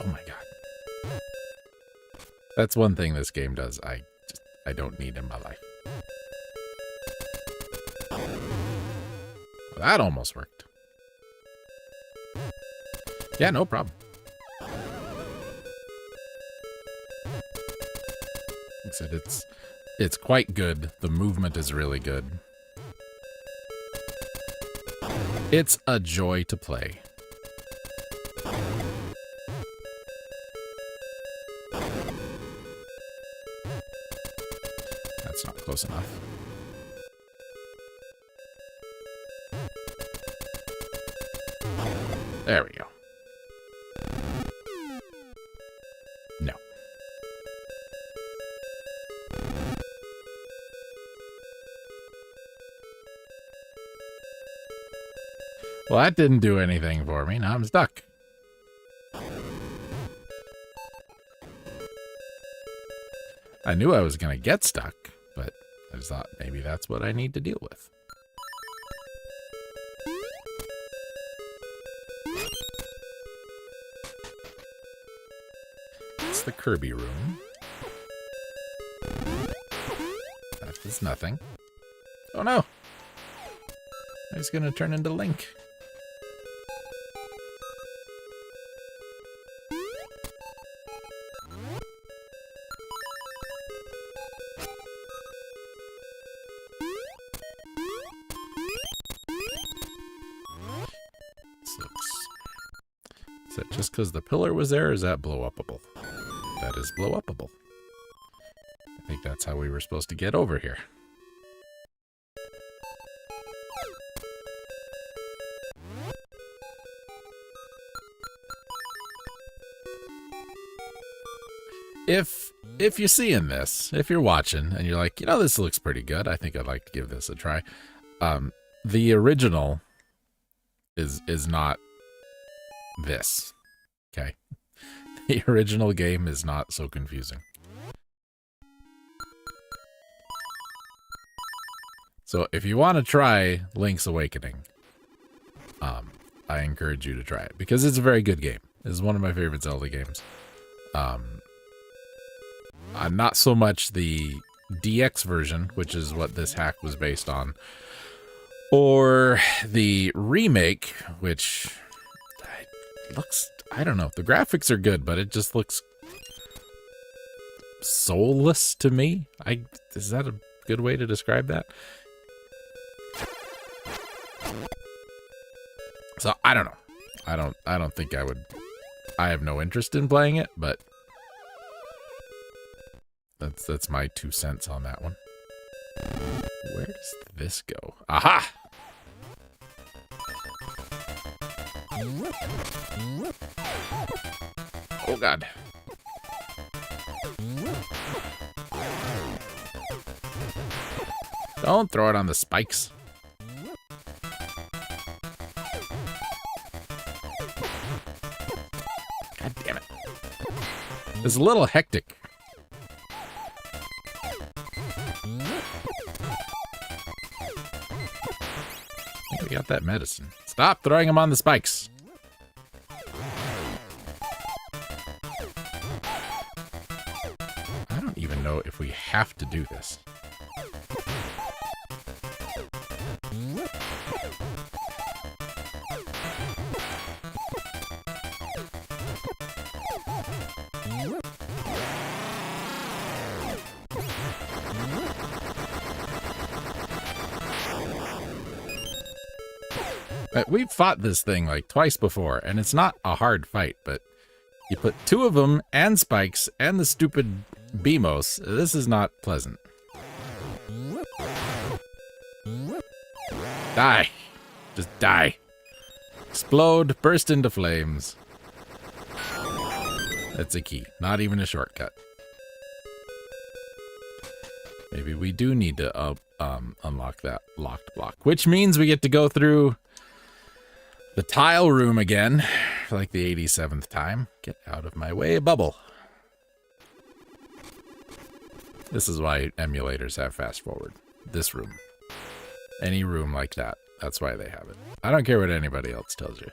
Oh my god. That's one thing this game does I don't need in my life. Well, that almost worked. Yeah, no problem. Like I said, it's quite good. The movement is really good. It's a joy to play. That's not close enough. There we go. No. Well, that didn't do anything for me. Now I'm stuck. I knew I was going to get stuck, but I just thought maybe that's what I need to deal with. It's the Kirby room. That is nothing. Oh no! He's going to turn into Link. Is that just because the pillar was there, or is that blow-upable? That is blow-upable. I think that's how we were supposed to get over here. If you're seeing this, if you're watching, and you're like, you know, this looks pretty good, I think I'd like to give this a try. The original is not this. Okay. The original game is not so confusing. So if you want to try Link's Awakening, I encourage you to try it because it's a very good game. It's one of my favorite Zelda games. Not so much the DX version, which is what this hack was based on, or the remake, which looks, I don't know, the graphics are good, but it just looks soulless to me. Is that a good way to describe that? So I don't know. I don't think I would. I have no interest in playing it, but that's my 2 cents on that one. Where does this go? Aha! Oh god. Don't throw it on the spikes. God damn it. It's a little hectic. I think we got that medicine. Stop throwing them on the spikes. I don't even know if we have to do this. We've fought this thing like twice before, and it's not a hard fight, but you put 2 of them and spikes and the stupid Beamos. This is not pleasant. Die. Just die. Explode, burst into flames. That's a key, not even a shortcut. Maybe we do need to unlock that locked block, which means we get to go through the tile room again for like the 87th time. Get out of my way, bubble. This is why emulators have fast forward. This room. Any room like that. That's why they have it. I don't care what anybody else tells you.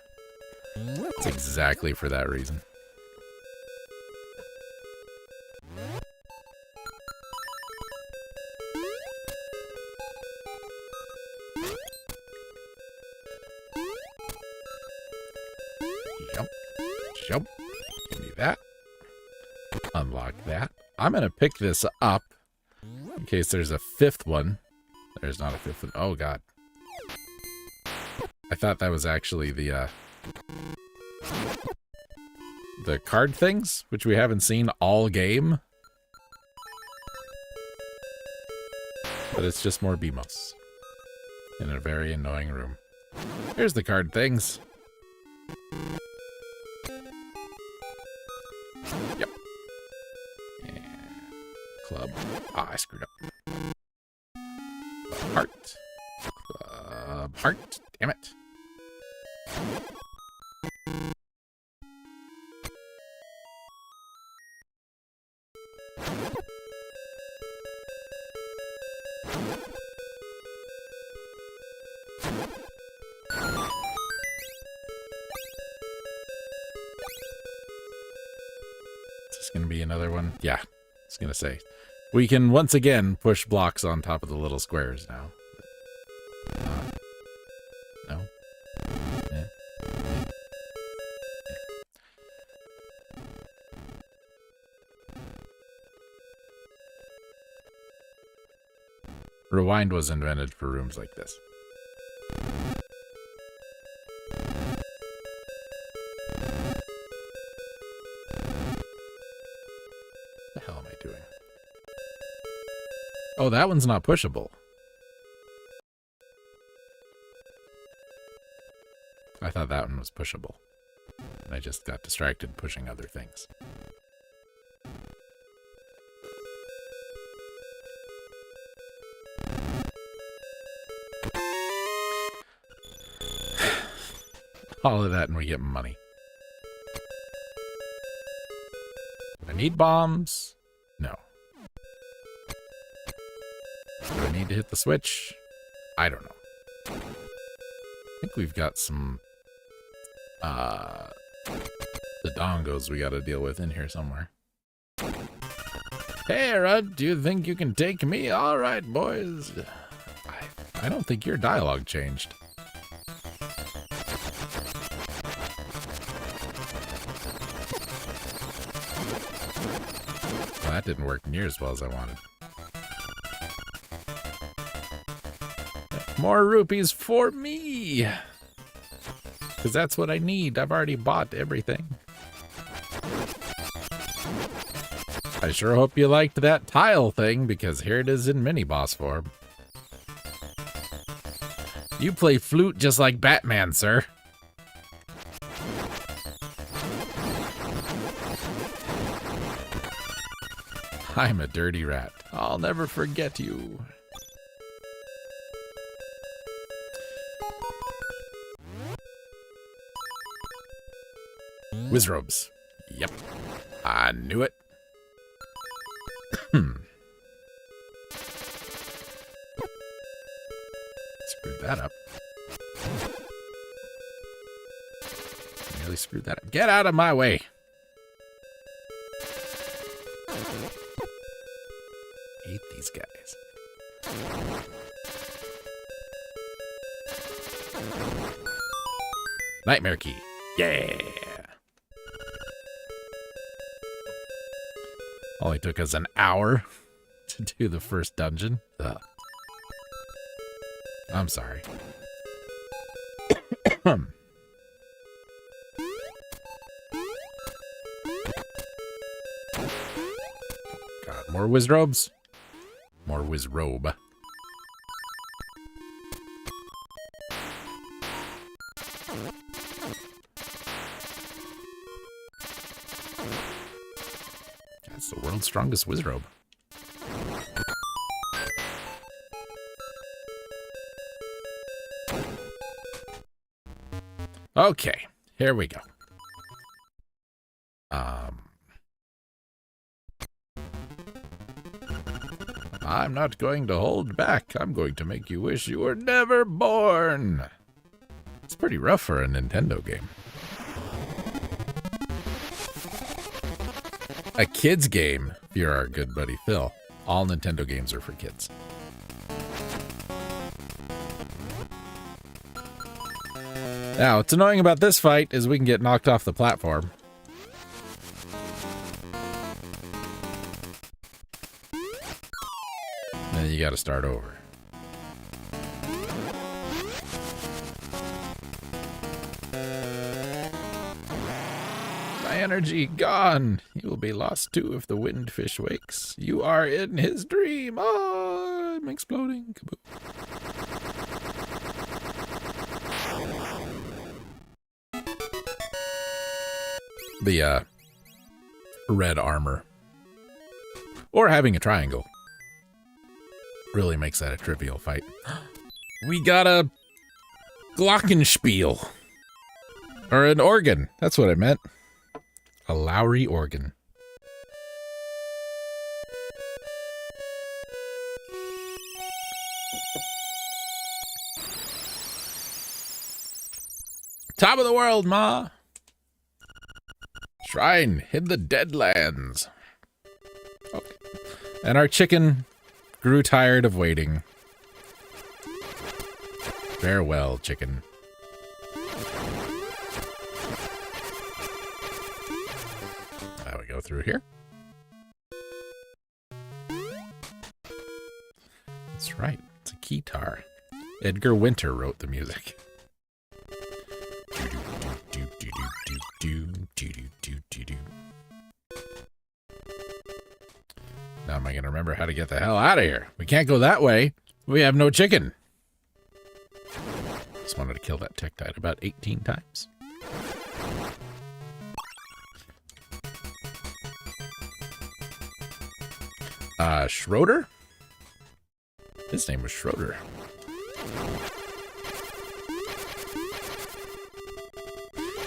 It's exactly for that reason. Jump. Jump. Give me that. Unlock that. I'm going to pick this up in case there's a fifth one. There's not a fifth one. Oh, God. I thought that was actually the card things, which we haven't seen all game. But it's just more BMOS in a very annoying room. Here's the card things. Yep. And club. Ah, I screwed up. Heart. Club heart. Damn it. Is this going to be another one? Yeah, I was going to say. We can once again push blocks on top of the little squares now. No? Yeah. Rewind was invented for rooms like this. What the hell am I doing? Oh, that one's not pushable. I thought that one was pushable. And I just got distracted pushing other things. All of that and we get money. Do I need bombs? No. Do I need to hit the switch? I don't know. I think we've got some the dongos we gotta deal with in here somewhere. Hey, Rudd, do you think you can take me? All right, boys. I don't think your dialogue changed. Well, that didn't work near as well as I wanted. More rupees for me! Because that's what I need. I've already bought everything. I sure hope you liked that tile thing, because here it is in mini-boss form. You play flute just like Batman, sir. I'm a dirty rat. I'll never forget you. Wizrobes. Yep. I knew it. Screwed that up. Nearly screwed that up. Get out of my way. Hate these guys. Nightmare key. Yeah. Only took us an hour to do the first dungeon. Ugh. I'm sorry. God, more wizrobes? More wizrobe. That's the world's strongest wizrobe. Okay, here we go. I'm not going to hold back. I'm going to make you wish you were never born. It's pretty rough for a Nintendo game. A kid's game, if you're our good buddy Phil. All Nintendo games are for kids. Now, what's annoying about this fight is we can get knocked off the platform. And then you gotta start over. My energy gone. You will be lost too if the windfish wakes. You are in his dream. Oh, I'm exploding. Kaboom. The red armor or having a triangle really makes that a trivial fight. We got a glockenspiel or an organ. That's what I meant. A Lowry organ. Top of the world, Ma. Shrine in the Deadlands. Okay. And our chicken grew tired of waiting. Farewell, chicken. Now we go through here. That's right. It's a keytar. Edgar Winter wrote the music. Now am I going to remember how to get the hell out of here? We can't go that way. We have no chicken. Just wanted to kill that Tektite about 18 times. Schroeder? His name was Schroeder.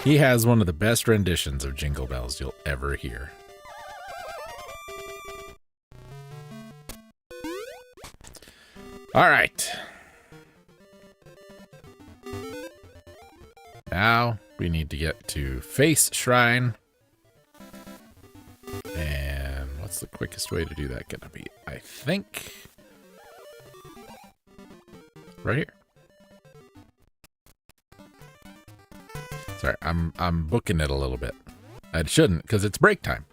He has one of the best renditions of Jingle Bells you'll ever hear. All right. Now we need to get to Face Shrine. And what's the quickest way to do that gonna be? I think right here. Sorry, I'm booking it a little bit. I shouldn't, because it's break time.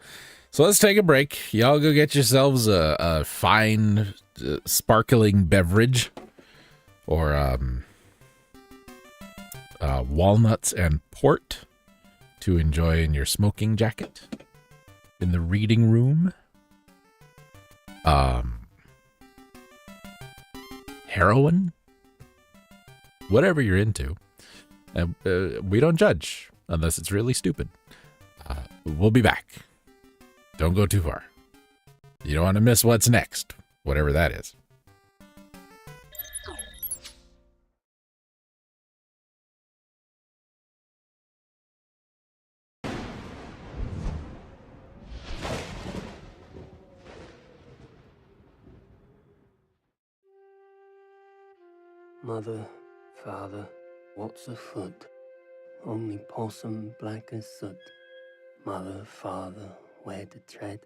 So let's take a break. Y'all go get yourselves a fine, sparkling beverage, or walnuts and port to enjoy in your smoking jacket in the reading room. Heroin, whatever you're into. We don't judge unless it's really stupid. We'll be back. Don't go too far. You don't want to miss what's next, whatever that is. Mother, father, what's afoot? Only possum black as soot. Mother, father, where to tread?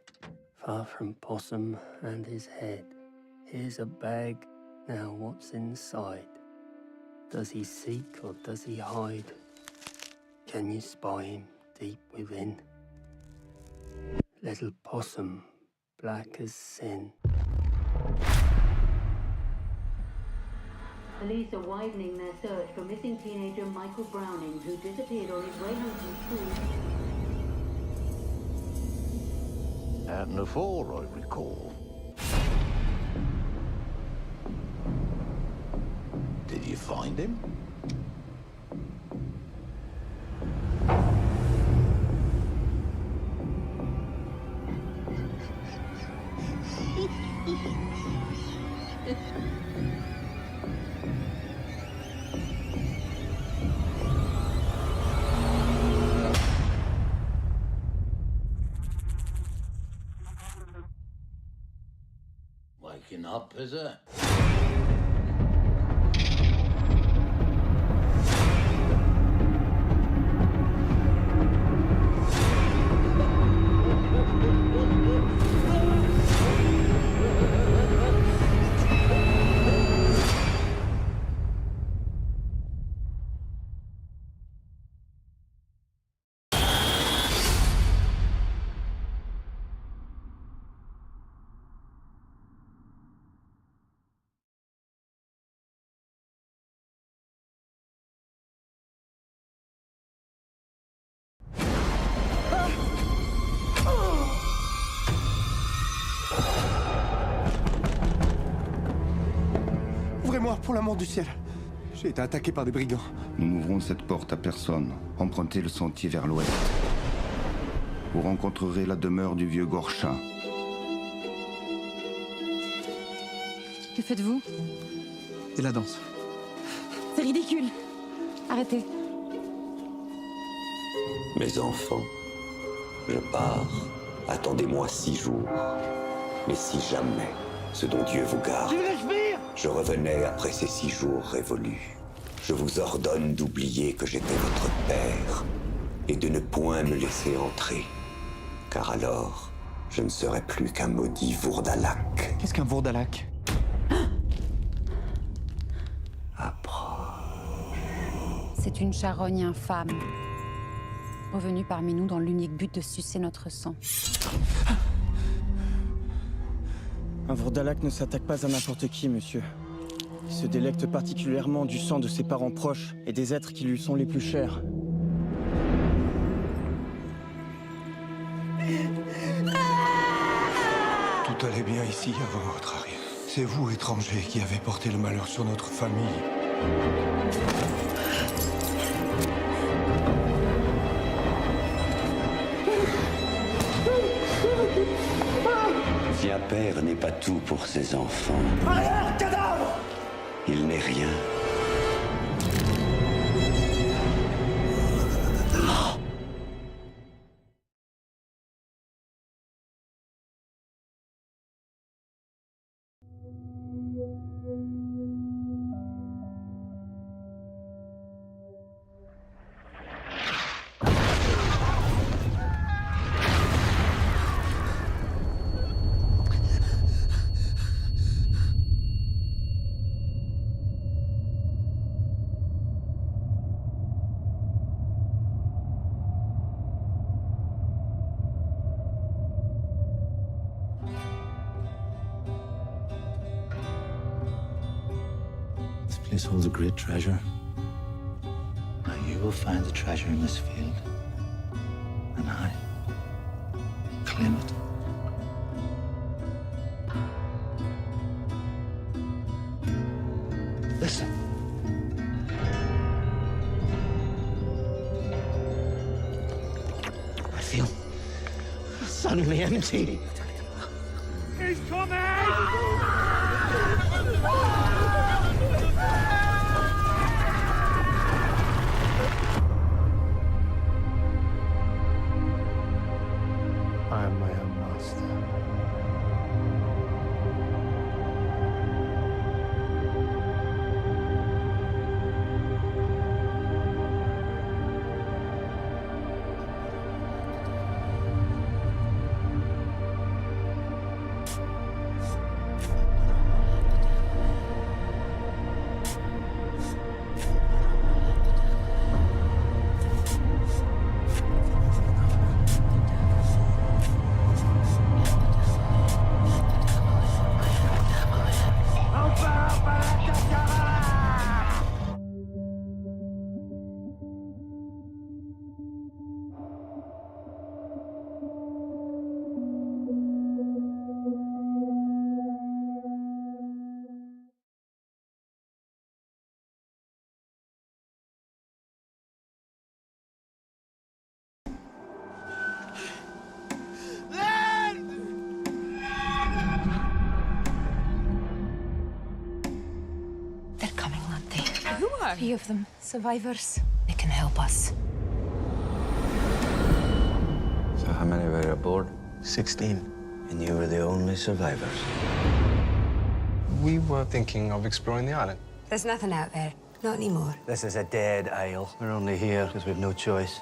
Far from possum and his head. Here's a bag, now what's inside? Does he seek or does he hide? Can you spy him deep within? Little possum, black as sin. Police are widening their search for missing teenager Michael Browning, who disappeared on his way home from school. Happened before, I recall. Did you find him? breaking up, is it? Ouvrez-moi, pour l'amour du ciel. J'ai été attaqué par des brigands. Nous n'ouvrons cette porte à personne. Empruntez le sentier vers l'ouest. Vous rencontrerez la demeure du vieux Gorchin. Que faites-vous? Et la danse. C'est ridicule. Arrêtez. Mes enfants, je pars. Attendez-moi 6 jours. Mais si jamais, ce dont Dieu vous garde, je revenais après ces 6 jours révolus, je vous ordonne d'oublier que j'étais votre père et de ne point me laisser entrer. Car alors, je ne serai plus qu'un maudit Vourdalak. Qu'est-ce qu'un Vourdalak? C'est une charogne infâme. Revenue parmi nous dans l'unique but de sucer notre sang. Un Vourdalak ne s'attaque pas à n'importe qui, monsieur. Il se délecte particulièrement du sang de ses parents proches et des êtres qui lui sont les plus chers. Tout allait bien ici avant votre arrivée. C'est vous, étrangers, qui avez porté le malheur sur notre famille. Viens père n'est pas tout pour ses enfants. Arrière, cadavre! Il n'est rien. This place holds a great treasure. Now you will find the treasure in this field, and I claim it. Listen. I feel suddenly empty. He's coming! I am my own master. They're coming, aren't they? Who are? 3 of them. Survivors. They can help us. So how many were aboard? 16. And you were the only survivors. We were thinking of exploring the island. There's nothing out there. Not anymore. This is a dead isle. We're only here because we've no choice.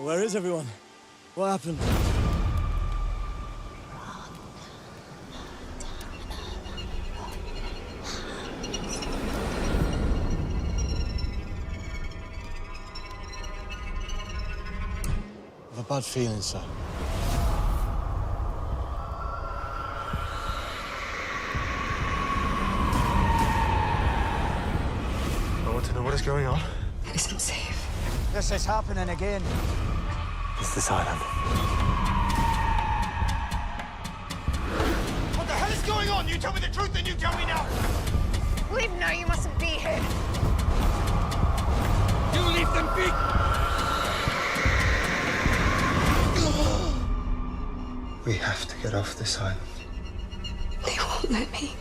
Where is everyone? What happened? I have a bad feeling, sir. I want to know what is going on. It isn't safe. This is happening again. It's this island. What the hell is going on? You tell me the truth, then you tell me now. Leave now, you mustn't be here. You leave them be. We have to get off this island. They won't let me.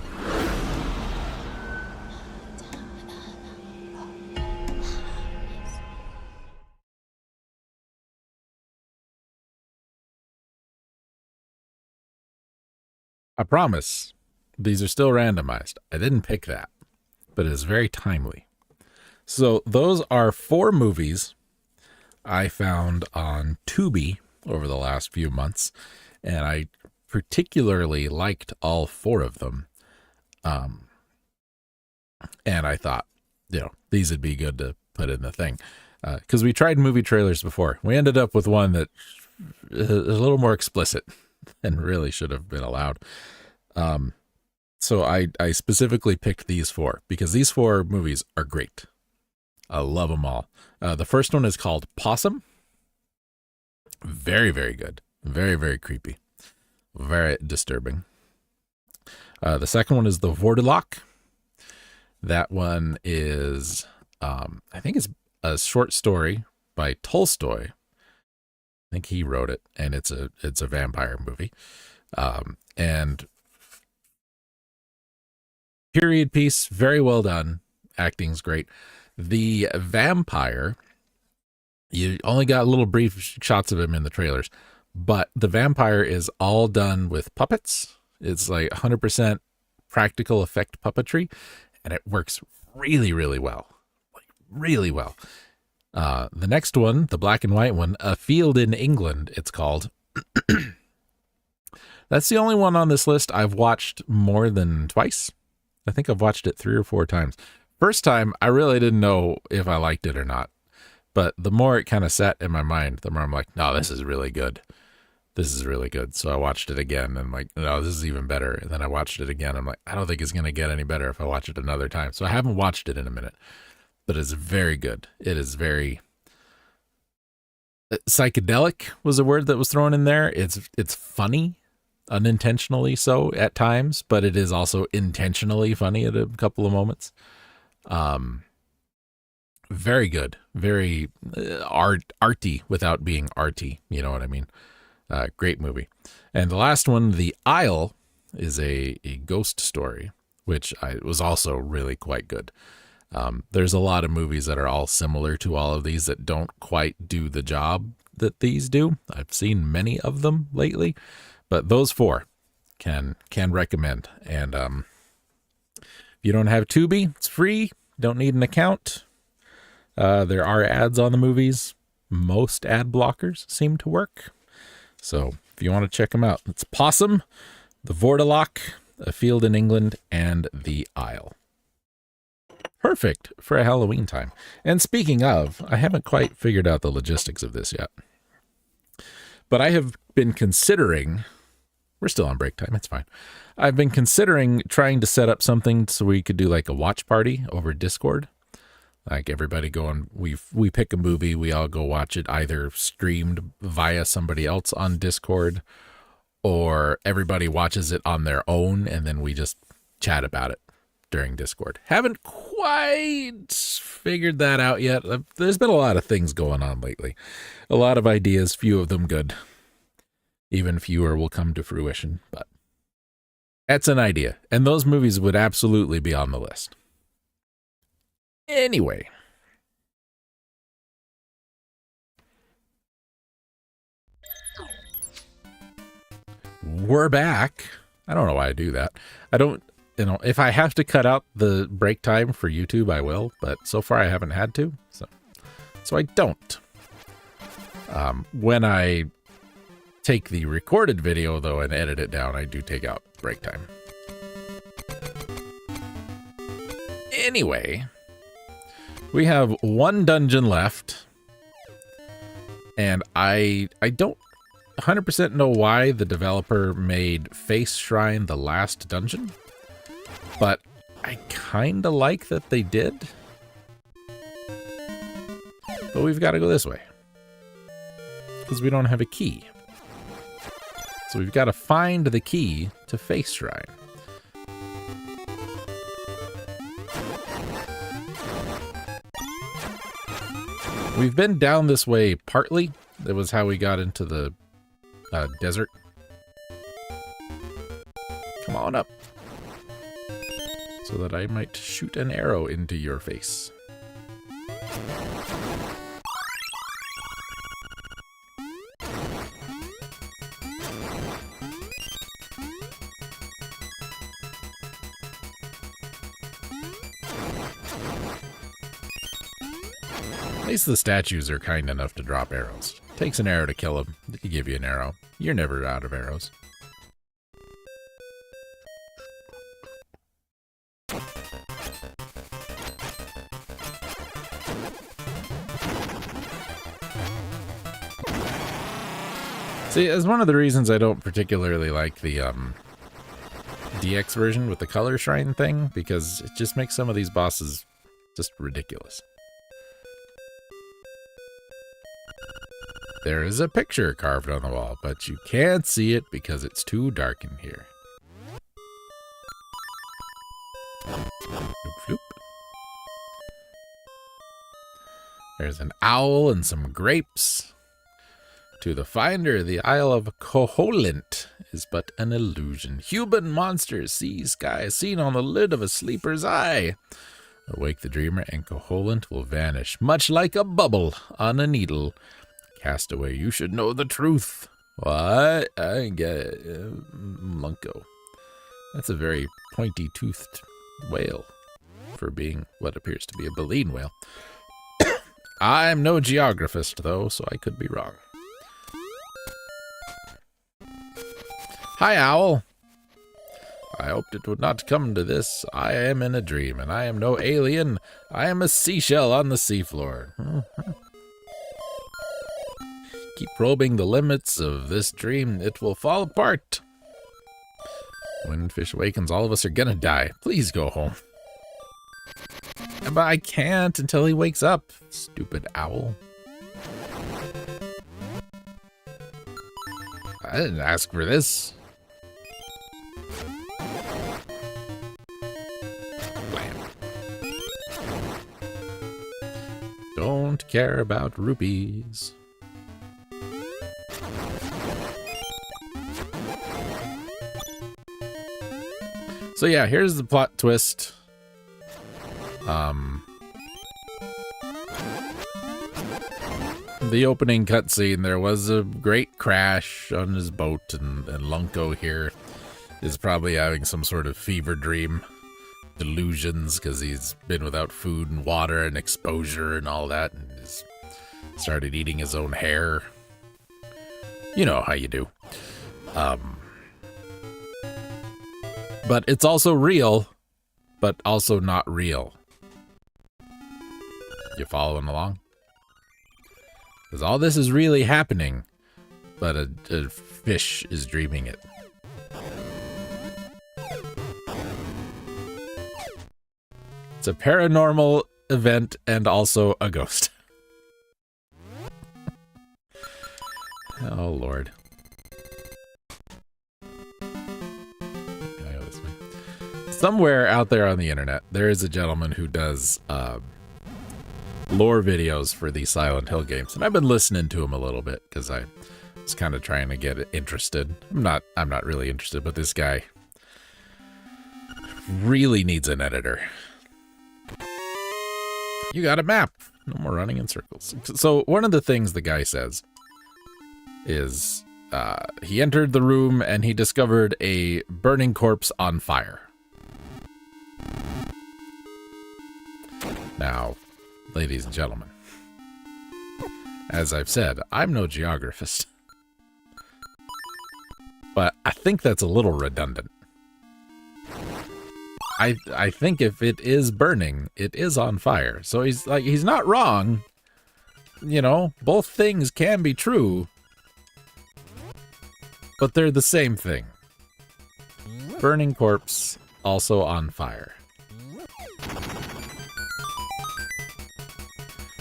I promise these are still randomized. I didn't pick that, but it is very timely. So those are 4 movies I found on Tubi over the last few months, and I particularly liked all 4 of them. And I thought, these would be good to put in the thing. Because we tried movie trailers before. We ended up with one that is a little more explicit than really should have been allowed. So I specifically picked these 4 because these 4 movies are great. I love them all. The first one is called Possum. Very, very good. Very, very creepy. Very disturbing. The second one is The Vordelok. That one is, I think it's a short story by Tolstoy. I think he wrote it, and it's a vampire movie. And period piece, very well done. Acting's great. The vampire, you only got little brief shots of him in the trailers, but the vampire is all done with puppets. It's like 100% practical effect puppetry, and it works really, really well. Like, really well. The next one, the black and white one, A Field in England, it's called. That's the only one on this list I've watched more than twice. I think I've watched it 3 or 4 times. First time, I really didn't know if I liked it or not. But the more it kind of sat in my mind, the more I'm like, no, this is really good. This is really good. So I watched it again and I'm like, no, this is even better. And then I watched it again. I'm like, I don't think it's going to get any better if I watch it another time. So I haven't watched it in a minute, but it's very good. It is very psychedelic was a word that was thrown in there. It's funny, unintentionally so at times, but it is also intentionally funny at a couple of moments. Very good, very arty without being arty. You know what I mean? Great movie. And the last one, The Isle, is a ghost story, which was also really quite good. There's a lot of movies that are all similar to all of these that don't quite do the job that these do. I've seen many of them lately, but those 4 can recommend. And if you don't have Tubi, it's free. Don't need an account. There are ads on the movies. Most ad blockers seem to work. So if you want to check them out, it's Possum, The Vordelok, A Field in England, and The Isle. Perfect for a Halloween time. And speaking of, I haven't quite figured out the logistics of this yet. But I have been considering, we're still on break time, it's fine. I've been considering trying to set up something so we could do like a watch party over Discord. Like everybody going, we pick a movie, we all go watch it either streamed via somebody else on Discord, or everybody watches it on their own and then we just chat about it during Discord. Haven't quite figured that out yet. There's been a lot of things going on lately. A lot of ideas, few of them good. Even fewer will come to fruition, but that's an idea. And those movies would absolutely be on the list. Anyway. We're back. I don't know why I do that. you know, if I have to cut out the break time for YouTube, I will, but so far I haven't had to, so I don't. When I take the recorded video, though, and edit it down, I do take out break time. Anyway, we have one dungeon left, and I don't 100% know why the developer made Face Shrine the last dungeon, but I kind of like that they did. But we've got to go this way, because we don't have a key. So we've got to find the key to Face Shrine. We've been down this way partly. That was how we got into the desert. Come on up, so that I might shoot an arrow into your face. At least the statues are kind enough to drop arrows. Takes an arrow to kill them. They give you an arrow. You're never out of arrows. See, as one of the reasons I don't particularly like the DX version with the color shrine thing, because it just makes some of these bosses just ridiculous. There is a picture carved on the wall, but you can't see it because it's too dark in here. Floop, floop. There's an owl and some grapes. To the finder, the Isle of Koholint is but an illusion. Human monsters see sky seen on the lid of a sleeper's eye. Awake the dreamer and Koholint will vanish, much like a bubble on a needle. Castaway, you should know the truth. What? I get it. Lunko. That's a very pointy-toothed whale for being what appears to be a baleen whale. I'm no geographist, though, so I could be wrong. Hi, owl. I hoped it would not come to this. I am in a dream, and I am no alien. I am a seashell on the seafloor. Keep probing the limits of this dream. It will fall apart. When fish awakens, all of us are gonna die. Please go home. But I can't until he wakes up. Stupid owl. I didn't ask for this. Blam. Don't care about rupees. So yeah, here's the plot twist. The opening cutscene, there was a great crash on his boat, and Lunko here is probably having some sort of fever dream delusions because he's been without food and water and exposure and all that, and has started eating his own hair. You know how you do. But it's also real, but also not real. You following along? Because all this is really happening, but a fish is dreaming it. It's a paranormal event and also a ghost. Oh, Lord. Somewhere out there on the internet, there is a gentleman who does lore videos for the Silent Hill games, and I've been listening to him a little bit because I was kind of trying to get interested. I'm not really interested, but this guy really needs an editor. You got a map. No more running in circles. So one of the things the guy says is he entered the room and he discovered a burning corpse on fire. Now, ladies and gentlemen, as I've said, I'm no geographist. But I think that's a little redundant. I think if it is burning, it is on fire. So he's not wrong. You know, both things can be true. But they're the same thing. Burning corpse, also on fire.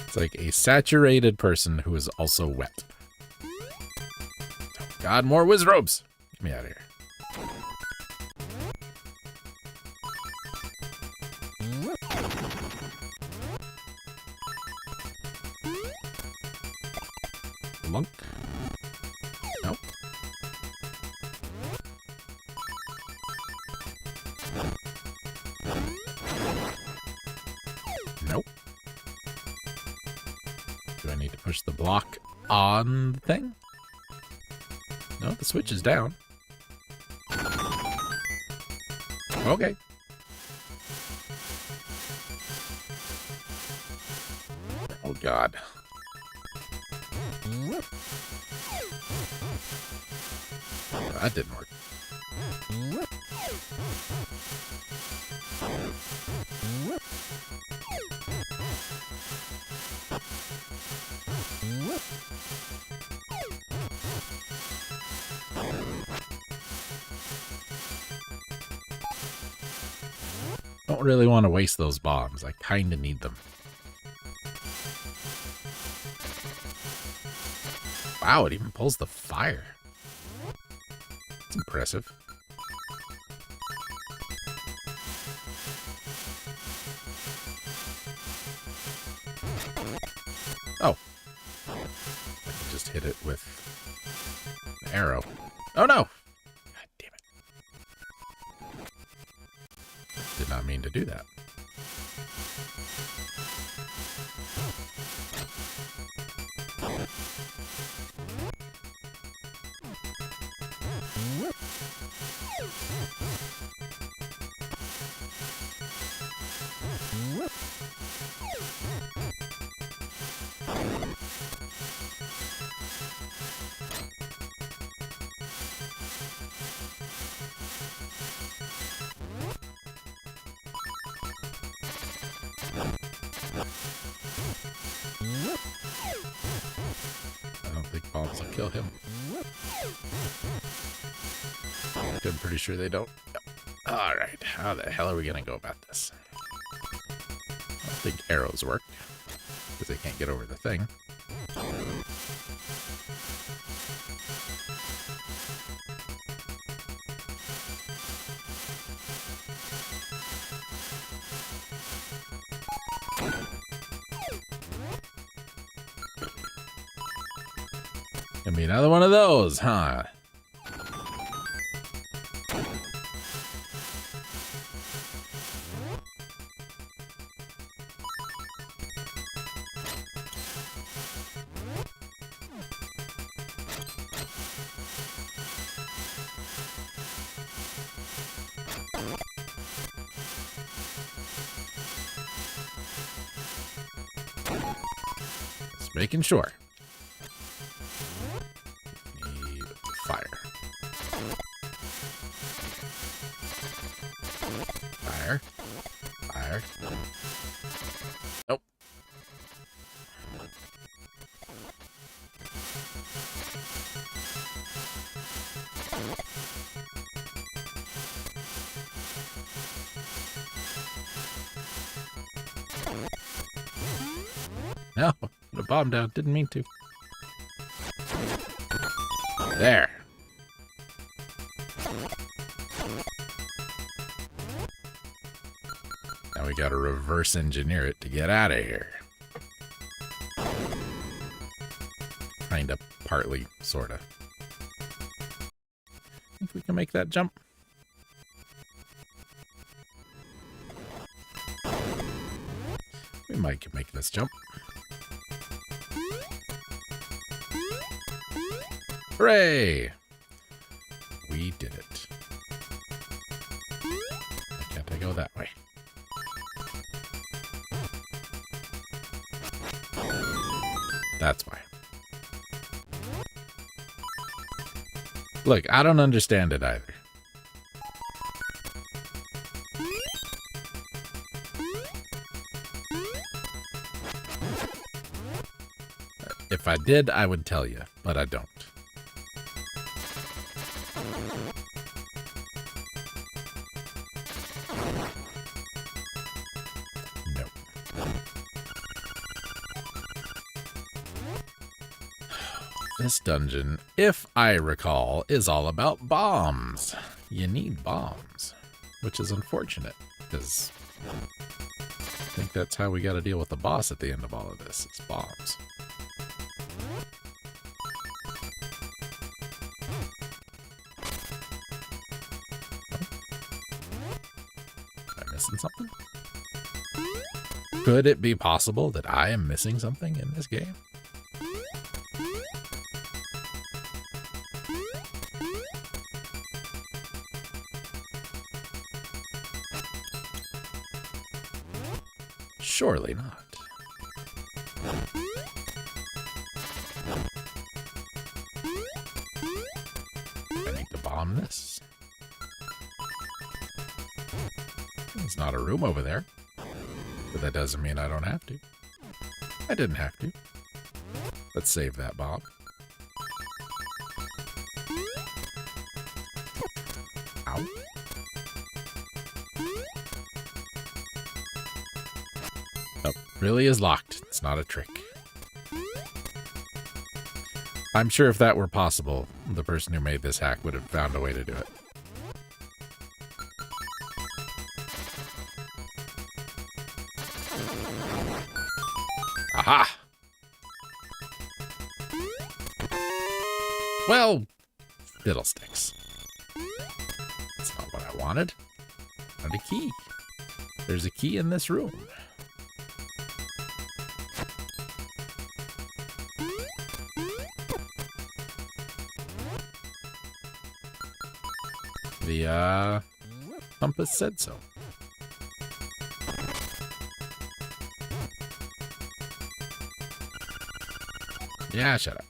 It's like a saturated person who is also wet. Oh God, more whiz robes! Get me out of here. Lunk. Nope. Nope. Do I need to push the block on the thing? No, the switch is down. Okay. Oh God. Oh, that didn't work. Don't really want to waste those bombs. I kind of need them. Wow, it even pulls the fire. That's impressive. Oh. I can just hit it with an arrow. Oh no! God damn it. Did not mean to do that. I don't think bombs will kill him. I'm pretty sure they don't. Alright, how the hell are we gonna go about this? I don't think arrows work, because they can't get over the thing. Gonna be another one of those, huh? Just making sure. Need fire. Fire. Fire. Nope. No, put a bomb down. Didn't mean to. There. Now we gotta reverse engineer it to get out of here. Kinda, partly, sorta. Think we can make that jump? We might can make this jump. Hooray! We did it. Why can't I go that way? That's why. Look, I don't understand it either. If I did, I would tell you, but I don't. Nope. This dungeon, if I recall, is all about bombs. You need bombs, which is unfortunate, because I think that's how we got to deal with the boss at the end of all of this. It's bombs. Am I missing something? Could it be possible that I am missing something in this game? Surely not. I need to bomb this. There's not a room over there. But that doesn't mean I don't have to. I didn't have to. Let's save that bomb. Ow. Oh, really is locked. It's not a trick. I'm sure if that were possible, the person who made this hack would have found a way to do it. Aha! Well, fiddlesticks. That's not what I wanted. I wanted a key. There's a key in this room. The compass said so. Yeah, shut up.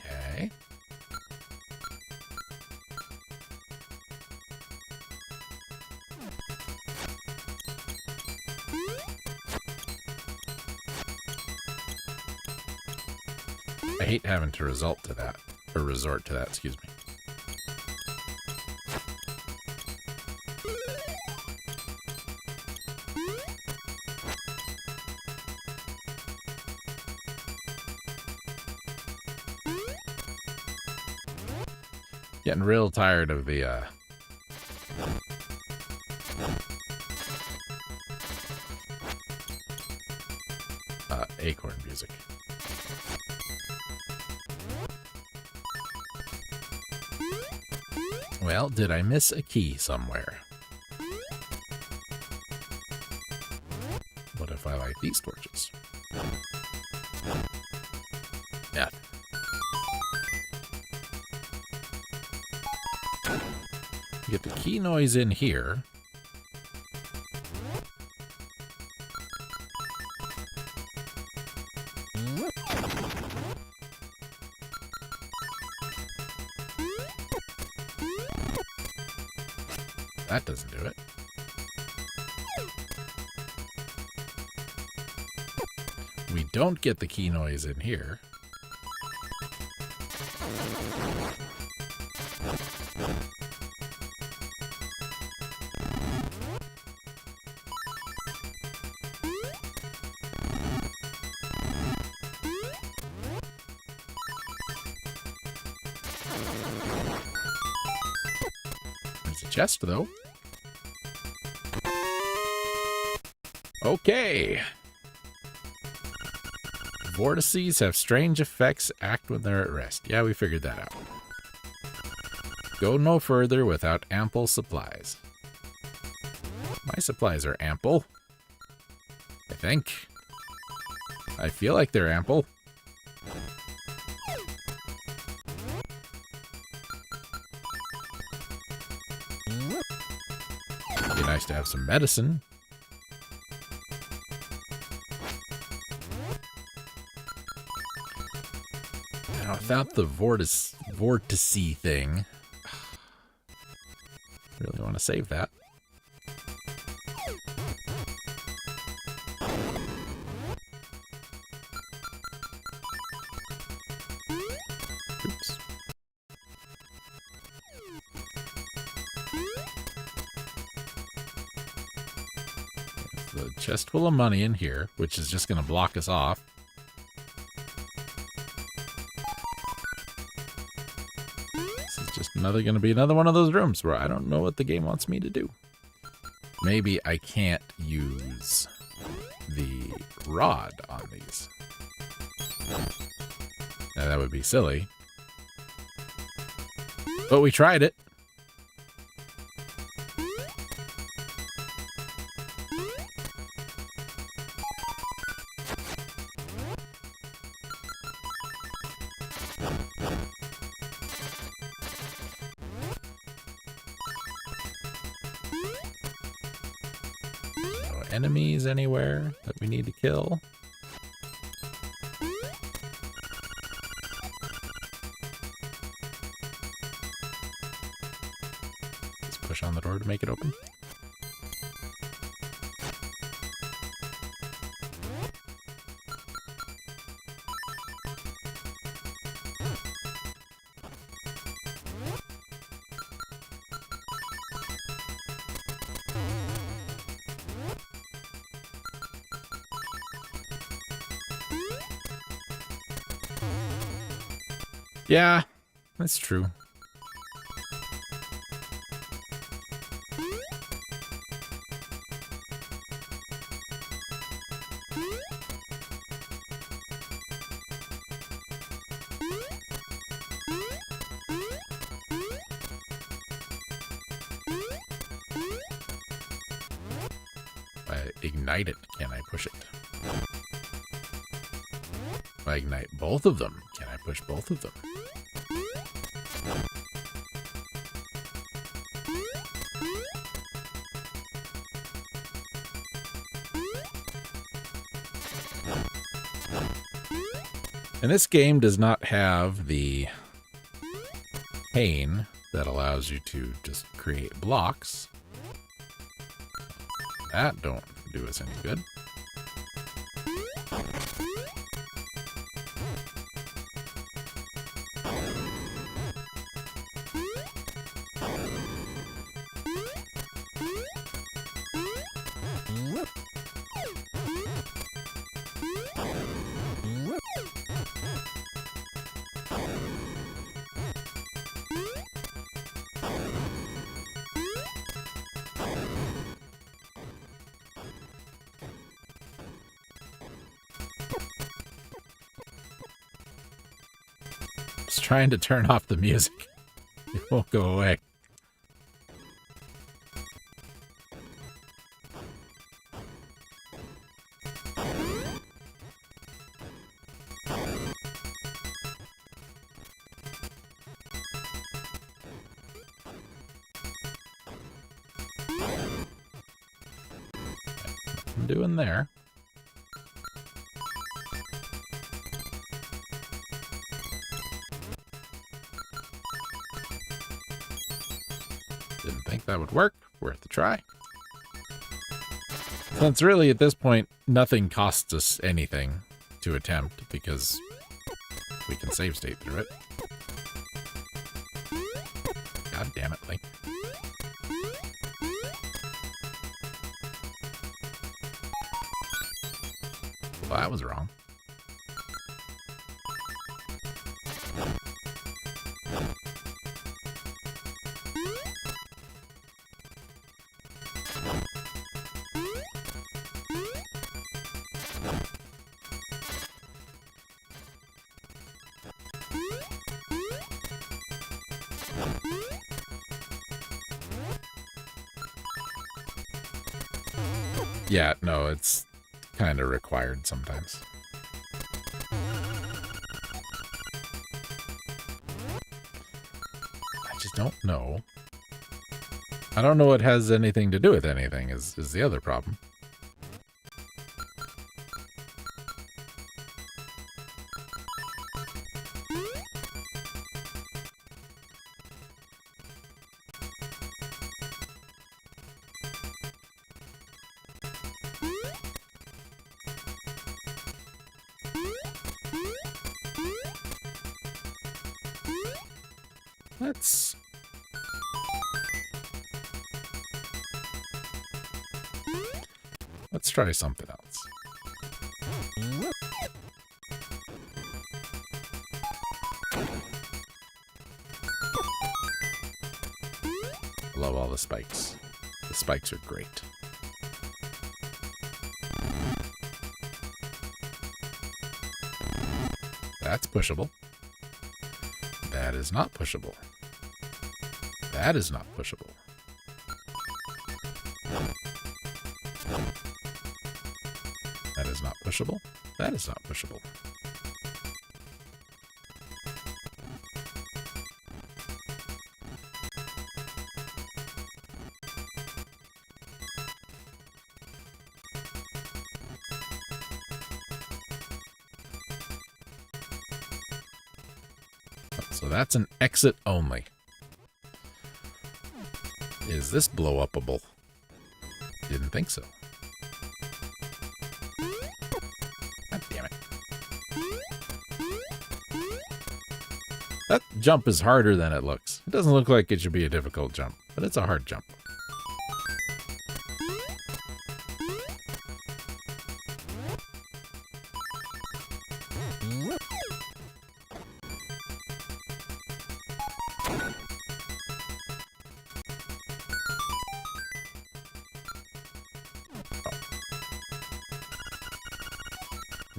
Okay. I hate having to resort to that, excuse me. Getting real tired of the acorn music. Well, did I miss a key somewhere? What if I light these torches? Yeah. Get the key noise in here. That doesn't do it. We don't get the key noise in here. There's a chest, though. Okay. Vortices have strange effects, act when they're at rest. Yeah, we figured that out. Go no further without ample supplies. My supplies are ample. I think. I feel like they're ample. Nice to have some medicine. Now, without the vortice thing, really want to save that. Oops. There's the chest full of money in here, which is just going to block us off. This is just going to be another one of those rooms where I don't know what the game wants me to do. Maybe I can't use the rod on these. Now, that would be silly. But we tried it. No enemies anywhere that we need to kill. Push on the door to make it open. Yeah, that's true. If I ignite it, can I push it? If I ignite both of them, can I push both of them? And this game does not have the pane that allows you to just create blocks. That don't do us any good. Just trying to turn off the music. It won't go away. Nothing doing there. Didn't think that would work. Worth a try. Since really at this point, nothing costs us anything to attempt because we can save state through it. God damn it, Link. Well, that was wrong. Yeah, no, it's kind of required sometimes. I just don't know. I don't know what has anything to do with anything is the other problem. Let's try something else. Love all the spikes. The spikes are great. That's pushable. That is not pushable. That is not pushable. That is not pushable. That is not pushable. So that's an exit only. Is this blow-upable? Didn't think so. God damn it. That jump is harder than it looks. It doesn't look like it should be a difficult jump, but it's a hard jump.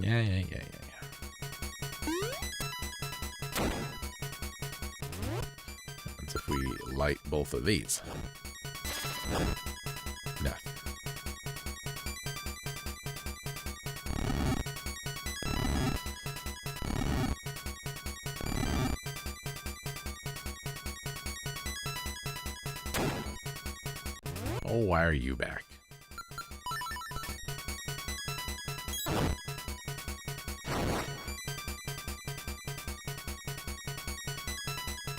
Yeah. What if we light both of these? No. Oh, why are you back?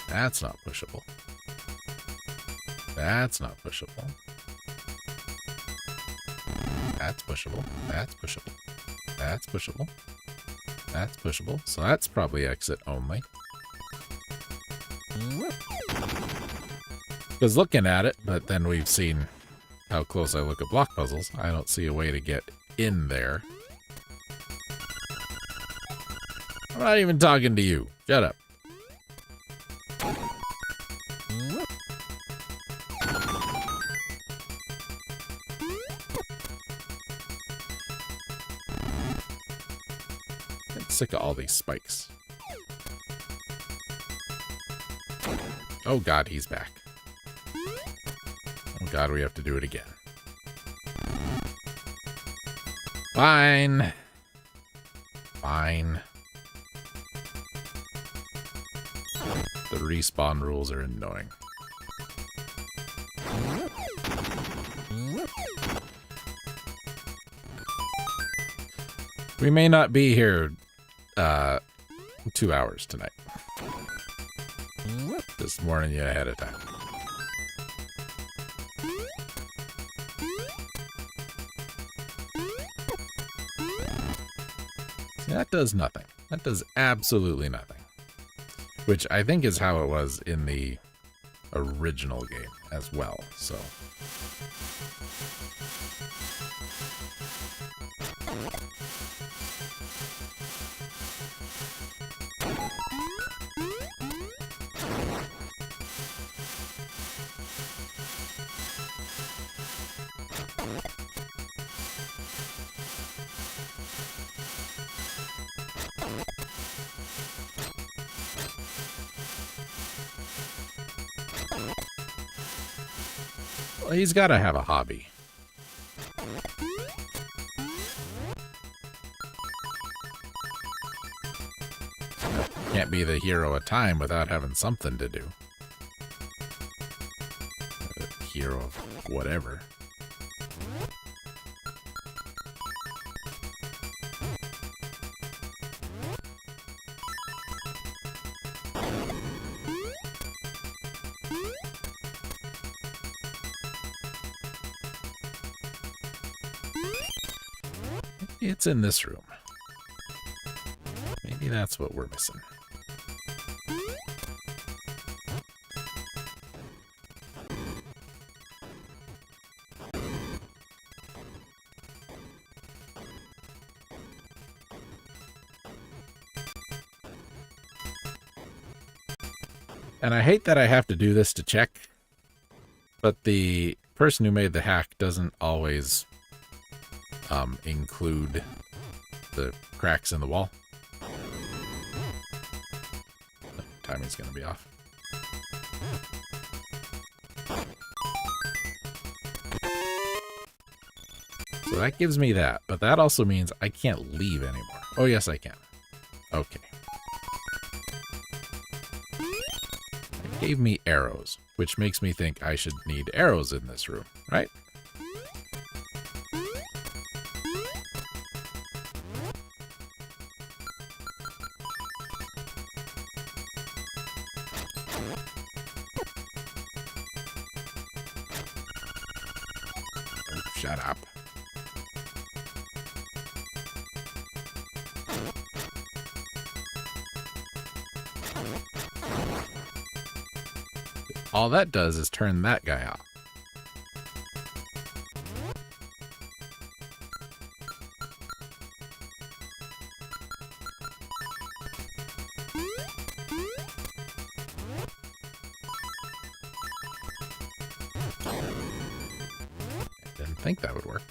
That's not pushable. That's not pushable. That's pushable. That's pushable. That's pushable. That's pushable. So that's probably exit only. Because looking at it, but then we've seen how close I look at block puzzles, I don't see a way to get in there. I'm not even talking to you. Shut up. Sick of all these spikes. Oh god, he's back. Oh god, we have to do it again. Fine. Fine. The respawn rules are annoying. We may not be here 2 hours tonight. Just warning you ahead of time. See, that does nothing. That does absolutely nothing. Which I think is how it was in the original game as well, so. Well, he's got to have a hobby. Can't be the hero of time without having something to do. hero of whatever. It's in this room. Maybe that's what we're missing. And I hate that I have to do this to check, but the person who made the hack doesn't always include the cracks in the wall. The timing's going to be off. So that gives me that, but that also means I can't leave anymore. Oh, yes, I can. Okay. It gave me arrows, which makes me think I should need arrows in this room, right? Shut up. All that does is turn that guy off. Didn't think that would work.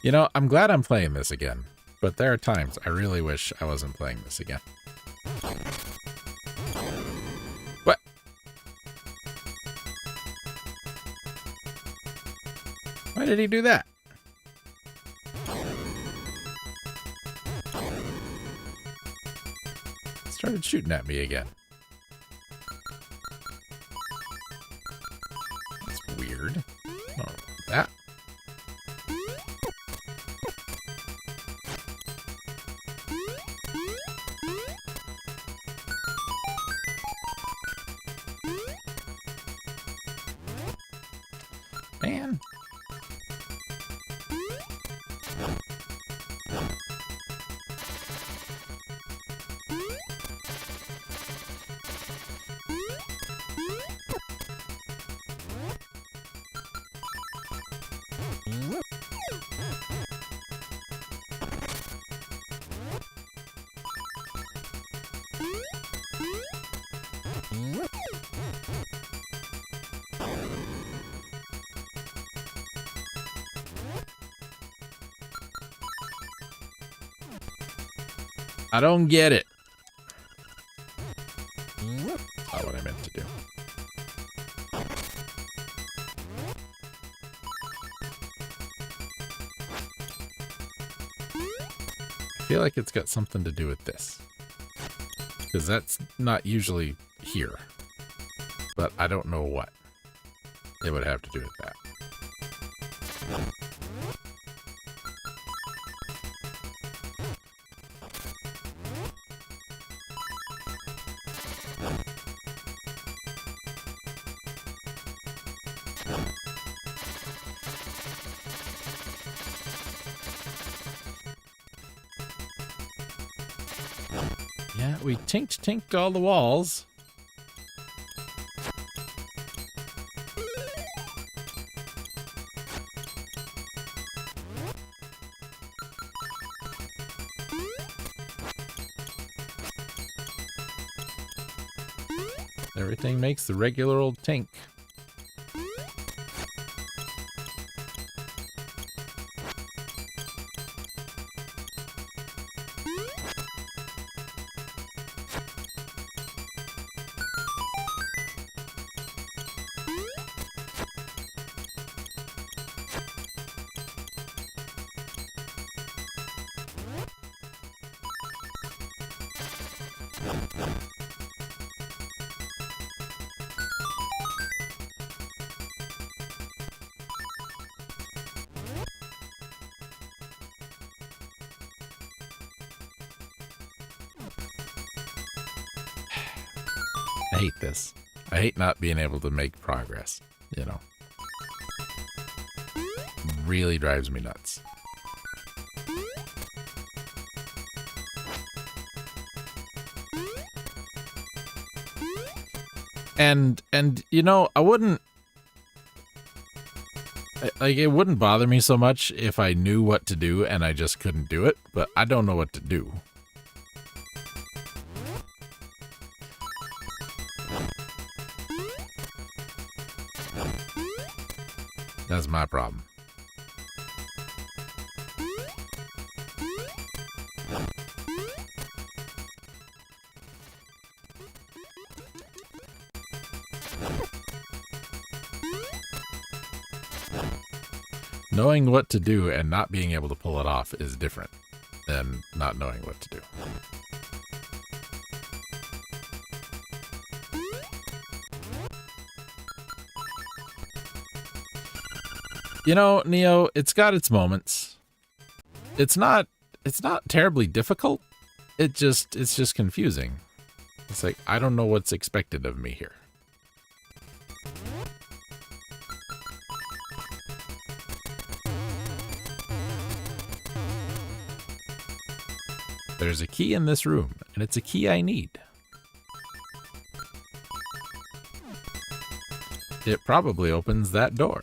You know, I'm glad I'm playing this again, but there are times I really wish I wasn't playing this again. What? Why did he do that? Started shooting at me again. That's weird. Oh, that. Man. I don't get it. That's not what I meant to do. I feel like it's got something to do with this. Because that's not usually here. But I don't know what it would have to do with that. Yeah, we tinked all the walls. Everything makes the regular old tink. I hate this. I hate not being able to make progress, you know. Really drives me nuts. And you know, I wouldn't like it wouldn't bother me so much if I knew what to do and I just couldn't do it, but I don't know what to do. That's my problem. Knowing what to do and not being able to pull it off is different than not knowing what to do. You know, Neo, it's got its moments. It's not terribly difficult. It's just confusing. It's like I don't know what's expected of me here. There's a key in this room, and it's a key I need. It probably opens that door.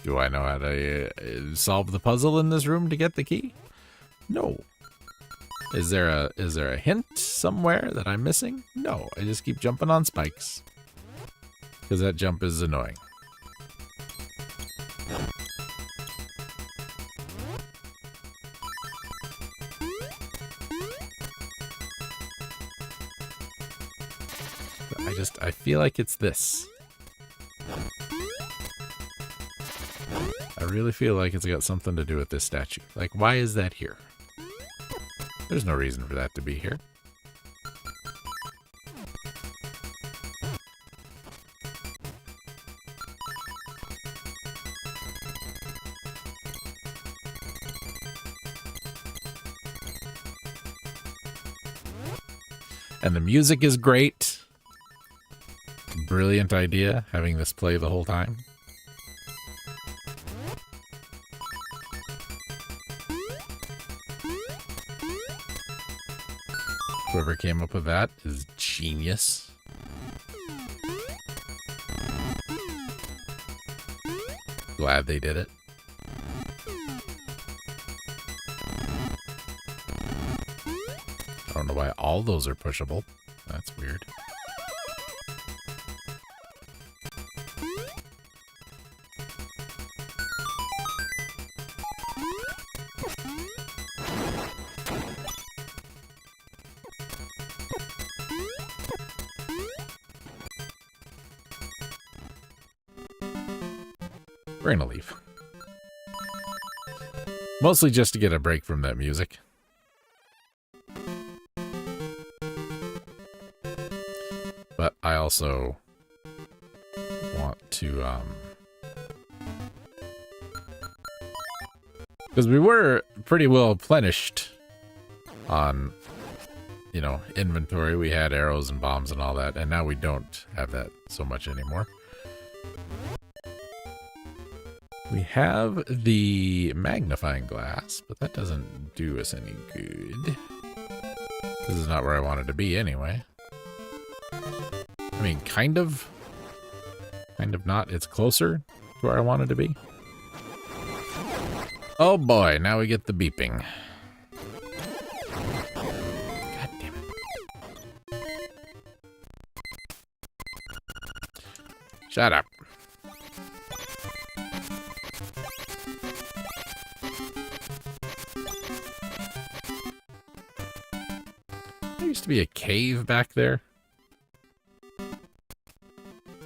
Do I know how to solve the puzzle in this room to get the key? No. Is there a hint somewhere that I'm missing? No, I just keep jumping on spikes. Because that jump is annoying. I feel like it's this. I really feel like it's got something to do with this statue. Like, why is that here? There's no reason for that to be here. And the music is great. Brilliant idea, having this play the whole time. Whoever came up with that is genius. Glad they did it. I don't know why all those are pushable. That's weird. We're gonna leave. Mostly just to get a break from that music. But I also want to, because we were pretty well replenished on, you know, inventory. We had arrows and bombs and all that, and now we don't have that so much anymore. We have the magnifying glass, but that doesn't do us any good. This is not where I wanted to be anyway. I mean, kind of not. It's closer to where I wanted to be. Oh boy, now we get the beeping. God damn it. Shut up. There used to be a cave back there.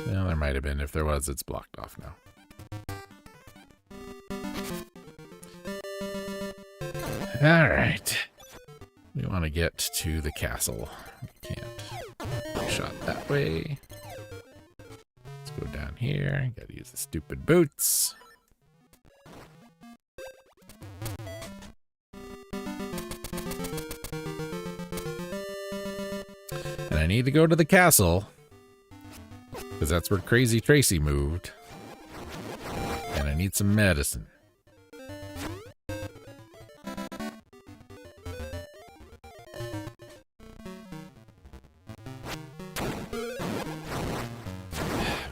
Well, there might have been. If there was, it's blocked off now. All right. We want to get to the castle. Can't. Shot that way. Let's go down here. Gotta use the stupid boots. And I need to go to the castle, because that's where Crazy Tracy moved. And I need some medicine.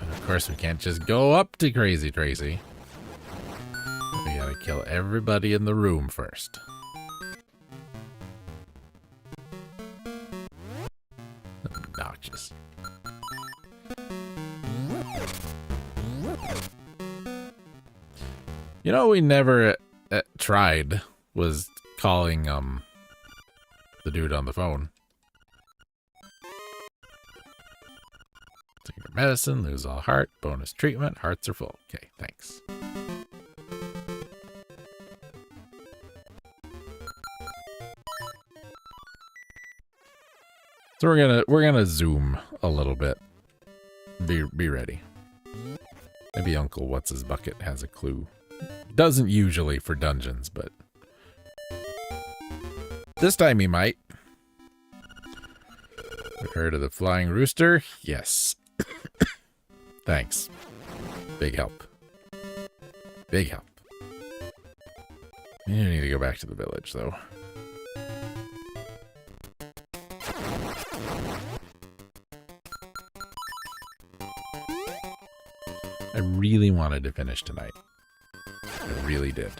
Of course, we can't just go up to Crazy Tracy. We gotta kill everybody in the room first. Obnoxious. You know, we never tried was calling the dude on the phone. Take your medicine, lose all heart, bonus treatment, hearts are full. Okay, thanks. So we're gonna zoom a little bit. Be ready. Maybe Uncle What's His Bucket has a clue. Doesn't usually for dungeons, but this time he might. Heard of the flying rooster? Yes. Thanks. Big help. Big help. You need to go back to the village, though. I really wanted to finish tonight. I really did.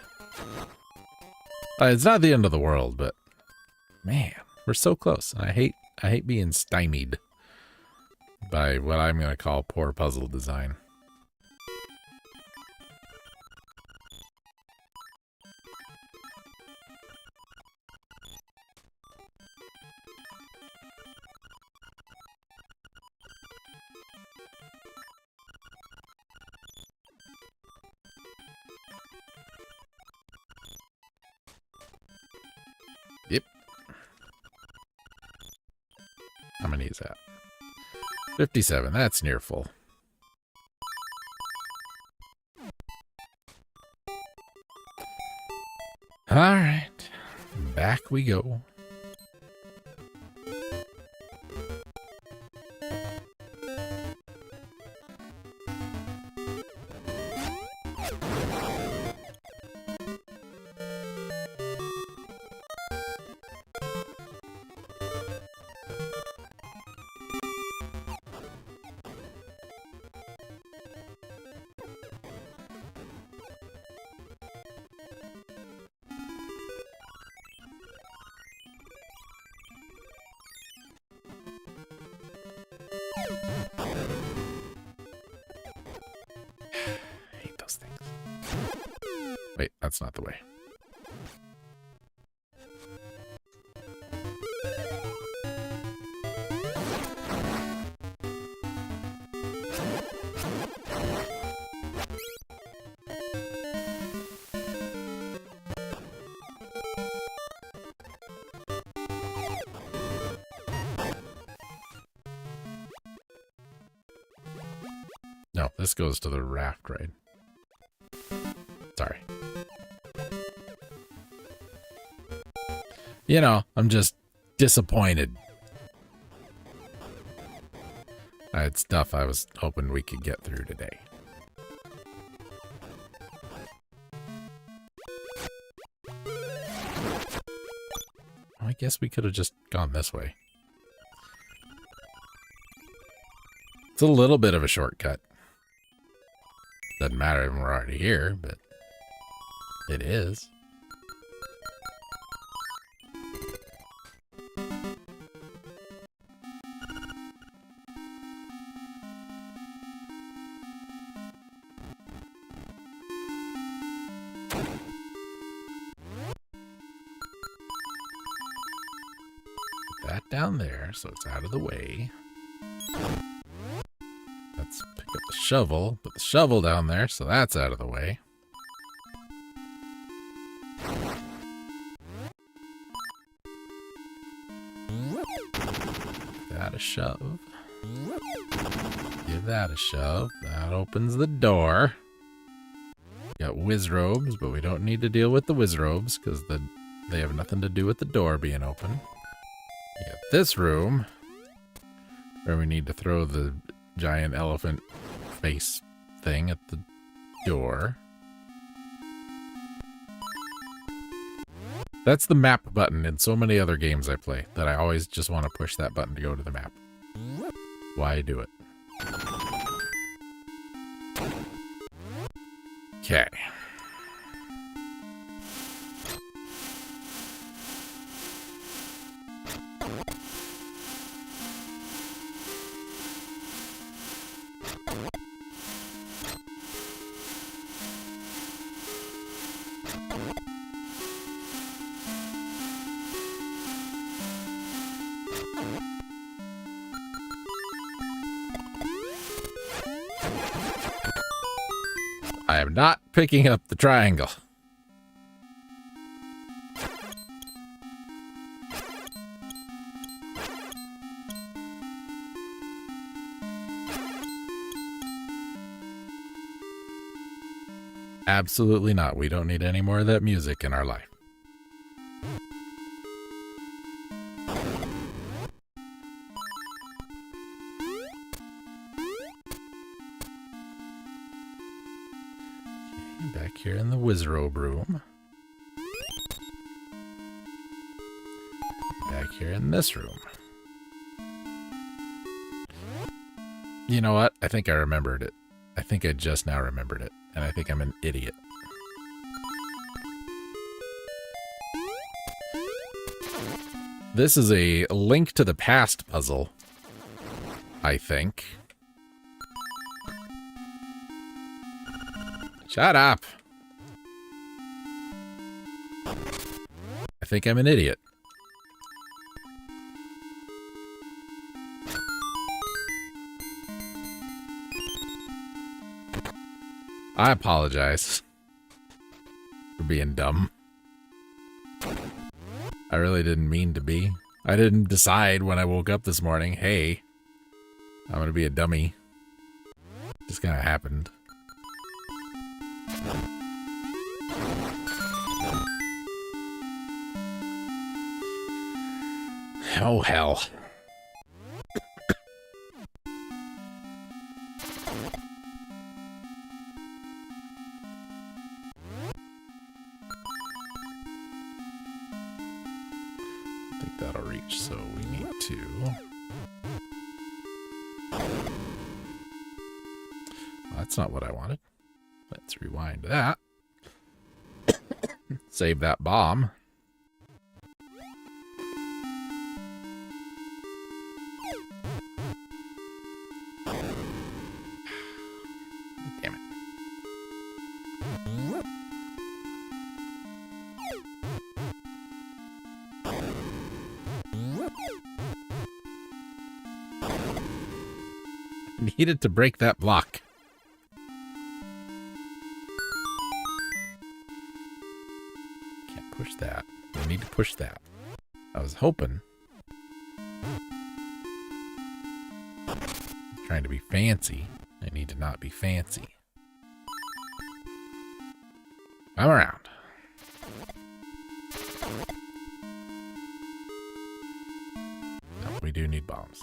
It's not the end of the world, but man, we're so close. I hate being stymied by what I'm going to call poor puzzle design. Yep. How many is that? 57. That's near full. All right. Back we go. Hate those things. Wait, that's not the way. No, this goes to the raft ride. Sorry. You know, I'm just disappointed. I had stuff I was hoping we could get through today. I guess we could have just gone this way. It's a little bit of a shortcut. Doesn't matter when we're already here, but it is. Put that down there so it's out of the way. Let's pick up the shovel, put the shovel down there so that's out of the way. shove. Give that a shove. That opens the door. Got Wizrobes, but we don't need to deal with the Wizrobes because they have nothing to do with the door being open. You got this room where we need to throw the giant elephant face thing at the door. That's the map button in so many other games I play that I always just want to push that button to go to the map. Why do it? Okay. I am not picking up the triangle. Absolutely not. We don't need any more of that music in our life. Back here in the Wizrobe room. Back here in this room. You know what? I think I remembered it. I think I just now remembered it. And I think I'm an idiot. This is a Link to the Past puzzle, I think. Shut up. I think I'm an idiot. I apologize for being dumb. I really didn't mean to be. I didn't decide when I woke up this morning, hey, I'm gonna be a dummy. It just kind of happened. Oh, hell. I think that'll reach, so we need to... Well, that's not what I wanted. Let's rewind that. Save that bomb. Damn it. Needed to break that block. Can't push that. We need to push that. I was hoping. Trying to be fancy. I need to not be fancy. I'm around. No, we do need bombs.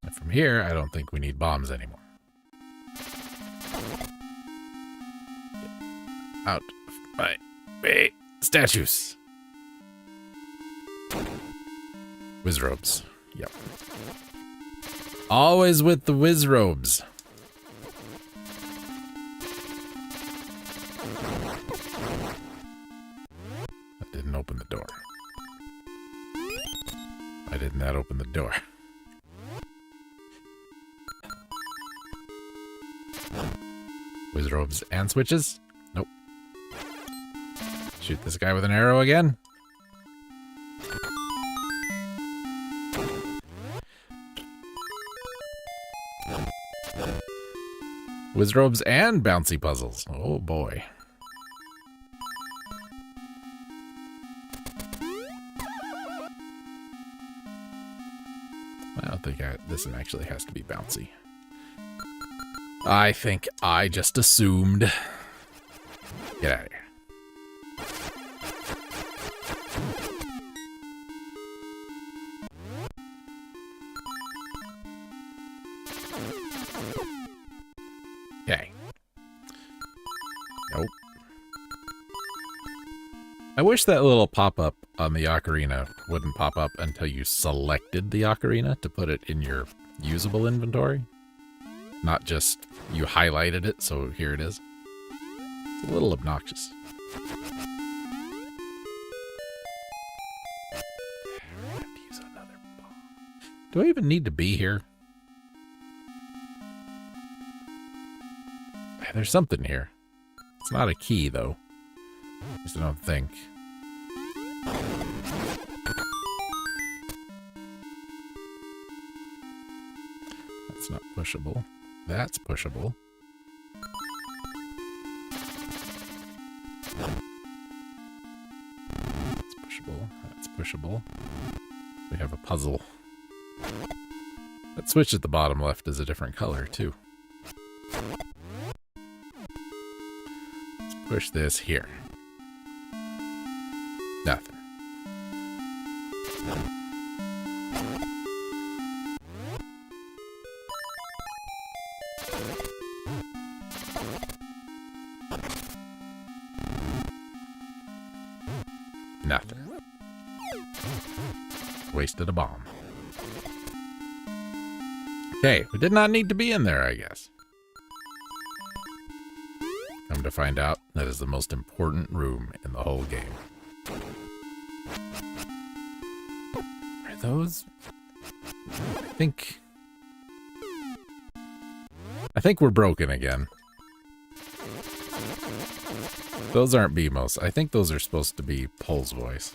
And from here, I don't think we need bombs anymore. Get out of my way. Statues. Wizrobes. Yep. Always with the Wizrobes. That didn't open the door. Why didn't that open the door? Wizrobes and switches? Nope. Shoot this guy with an arrow again? Wizrobes and bouncy puzzles. Oh boy. I don't think this one actually has to be bouncy. I think I just assumed. Get out of here. Okay. Nope. I wish that little pop-up on the ocarina wouldn't pop up until you selected the ocarina to put it in your usable inventory. Not just you highlighted it, so here it is. It's a little obnoxious. I have to use another bomb. Do I even need to be here? There's something here. It's not a key, though. At least I don't think. That's not pushable. That's pushable. That's pushable. That's pushable. We have a puzzle. That switch at the bottom left is a different color, too. Let's push this here. Nothing. Nothing. Wasted a bomb. Okay, we did not need to be in there, I guess. Come to find out, that is the most important room in the whole game. Are those... I think we're broken again. Those aren't BMOs. I think those are supposed to be Pole's voice.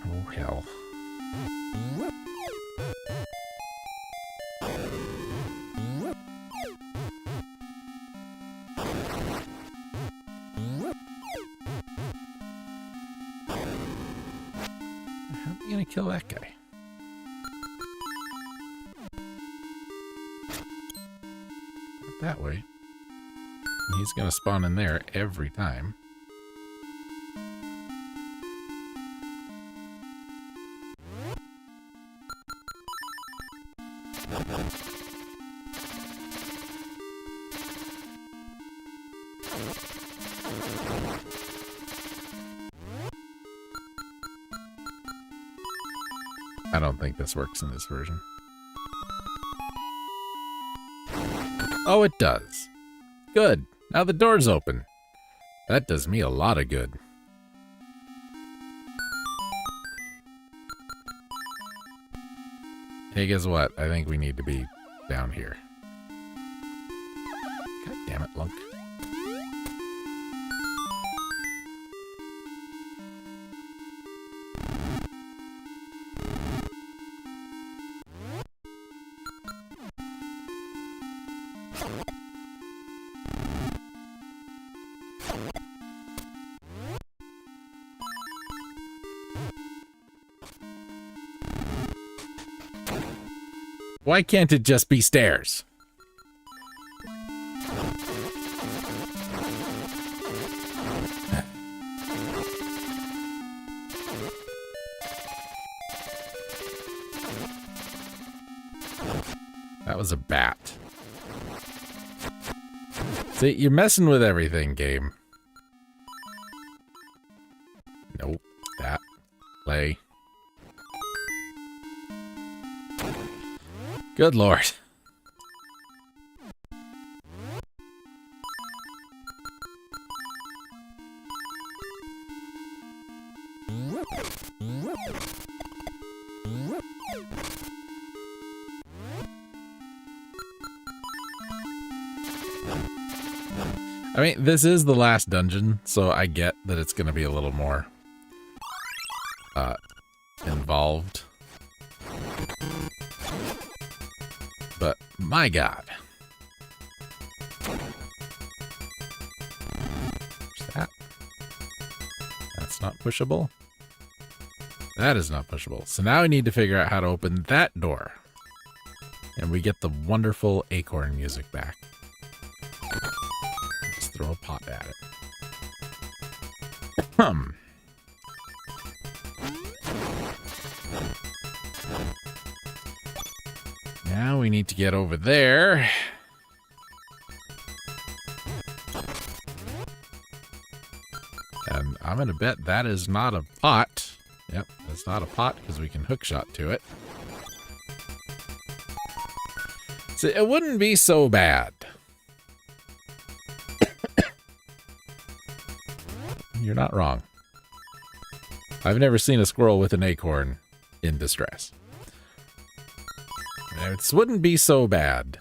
Oh hell. How am I gonna kill that guy? Not that way. He's gonna spawn in there every time. I don't think this works in this version. Oh, it does. Good. Now the door's open. That does me a lot of good. Hey, guess what? I think we need to be down here. God damn it, Lunk. Why can't it just be stairs? That was a bat. See, you're messing with everything, game. Nope. That. Play. Good lord. I mean, this is the last dungeon, so I get that it's going to be a little more involved. But my God. What's that? That's not pushable. That is not pushable. So now we need to figure out how to open that door. And we get the wonderful acorn music back. Just throw a pot at it. Now we need to get over there. And I'm going to bet that is not a pot. Yep, that's not a pot because we can hookshot to it. So it wouldn't be so bad. You're not wrong. I've never seen a squirrel with an acorn in distress. It wouldn't be so bad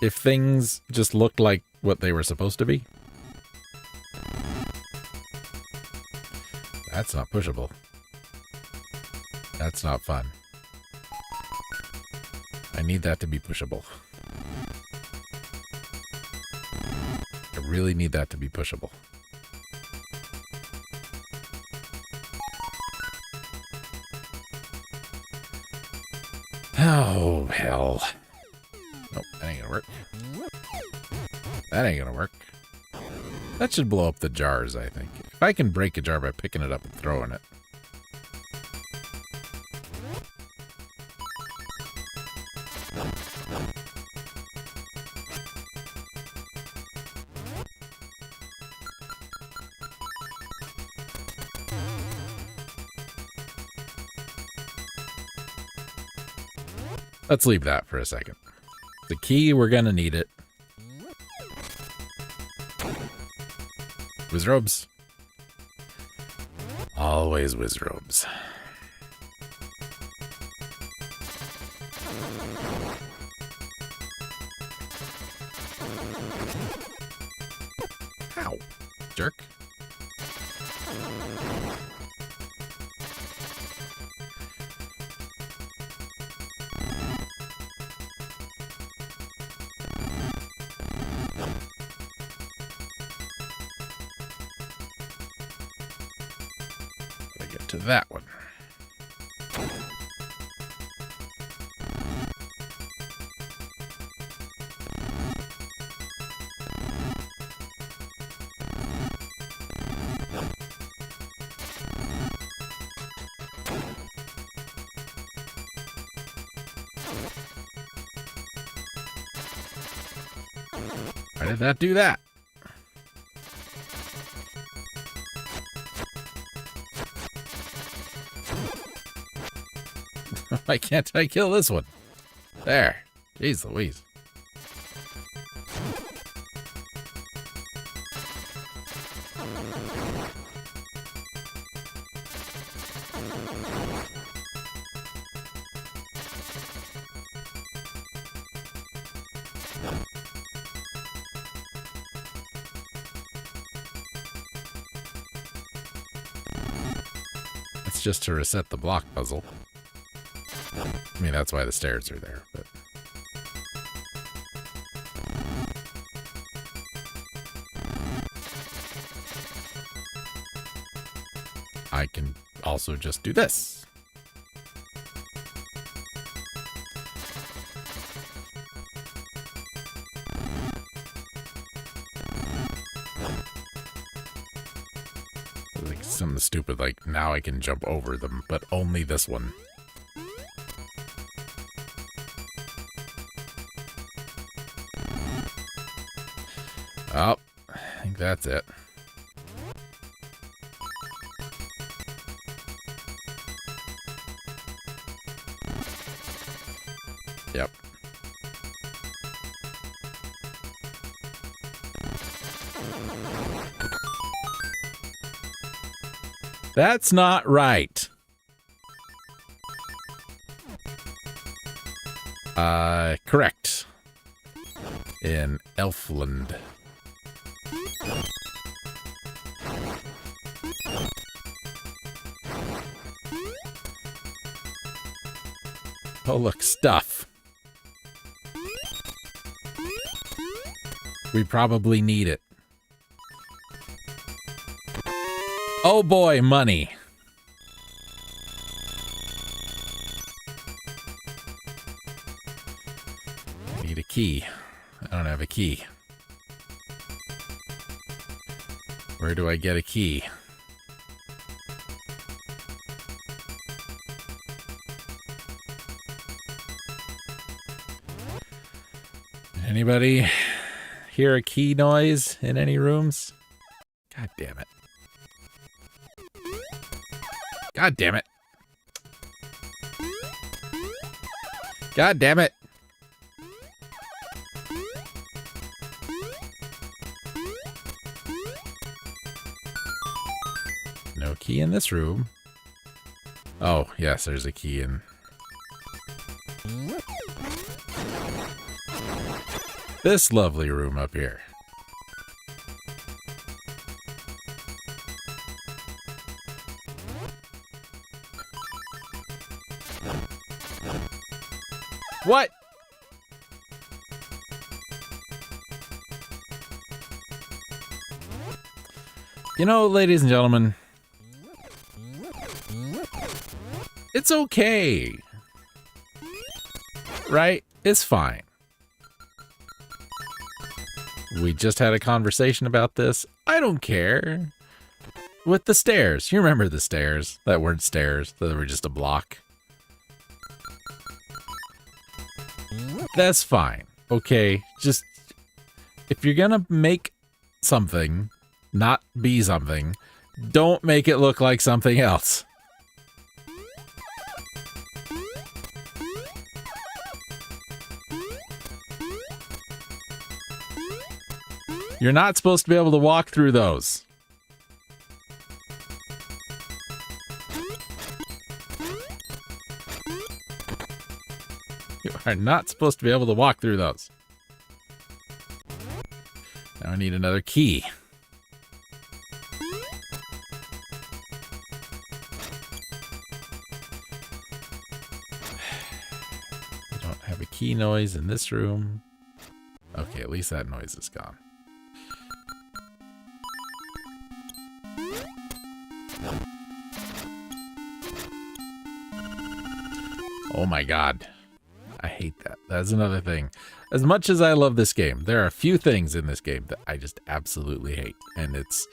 if things just looked like what they were supposed to be. That's not pushable. That's not fun. I need that to be pushable. I really need that to be pushable. Oh, hell. Nope, that ain't gonna work. That ain't gonna work. That should blow up the jars, I think. If I can break a jar by picking it up and throwing it. Let's leave that for a second. The key, we're gonna need it. Wizrobes. Always wizrobes. Ow, jerk. To that one. Why did that do that? Why can't I kill this one? There. Jeez Louise. It's just to reset the block puzzle. I mean, that's why the stairs are there, but... I can also just do this. Like something stupid like, now I can jump over them, but only this one. Oh, I think that's it. Yep. That's not right. Correct. In Elfland. Oh, look, stuff. We probably need it. Oh boy, money. I need a key. I don't have a key. Where do I get a key? Anybody hear a key noise in any rooms? God damn it. God damn it. God damn it. No key in this room. Oh, yes, there's a key in. This lovely room up here. What? You know, ladies and gentlemen, it's okay. Right? It's fine. We just had a conversation about this. I don't care. With the stairs. You remember the stairs that weren't stairs, that were just a block? That's fine. Okay, just if you're gonna make something not be something, don't make it look like something else. You're not supposed to be able to walk through those. You are not supposed to be able to walk through those. Now I need another key. I don't have a key noise in this room. Okay, at least that noise is gone. Oh my god. I hate that. That's another thing. As much as I love this game, there are a few things in this game that I just absolutely hate. And it's,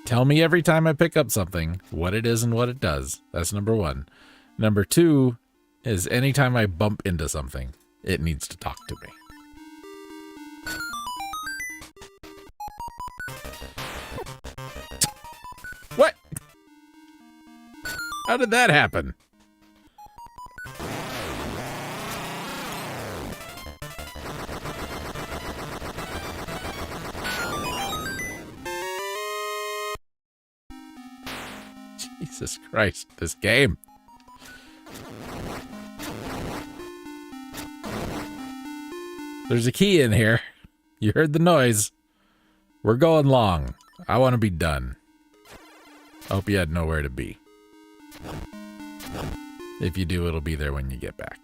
tell me every time I pick up something what it is and what it does. That's number one. Number two is anytime I bump into something, it needs to talk to me. What? How did that happen? Jesus Christ, this game. There's a key in here. You heard the noise. We're going long. I want to be done. I hope you had nowhere to be. If you do, it'll be there when you get back.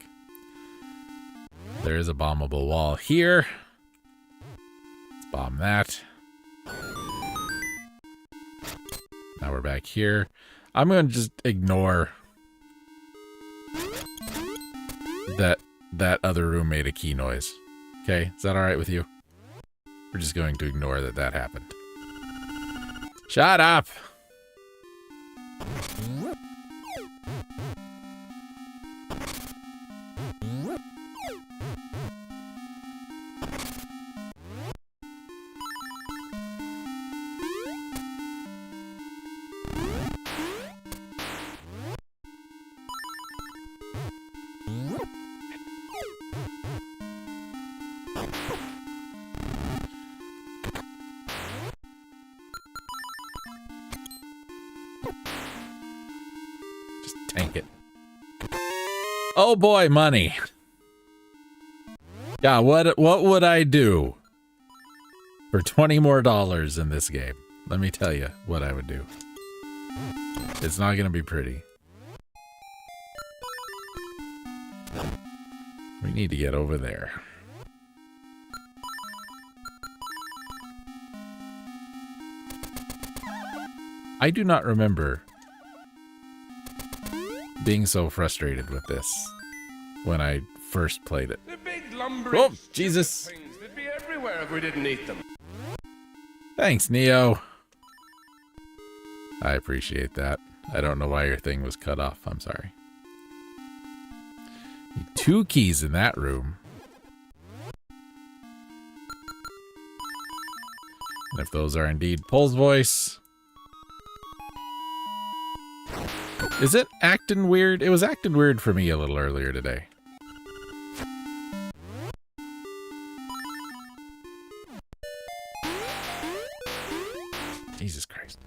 There is a bombable wall here. Let's bomb that. Now we're back here. I'm going to just ignore that other room made a key noise. Okay, is that all right with you? We're just going to ignore that happened. Shut up! Tank it. Oh boy, money. Yeah, what would I do for $20 more in this game? Let me tell you what I would do. It's not gonna be pretty. We need to get over there. I do not remember being so frustrated with this when I first played it. The big lumbering Oh, Jesus. things. They'd be everywhere if we didn't eat them. Thanks, Neo. I appreciate that. I don't know why your thing was cut off. I'm sorry. Need 2 keys in that room. And if those are indeed Pole's voice... Is it acting weird? It was acting weird for me a little earlier today. Jesus Christ.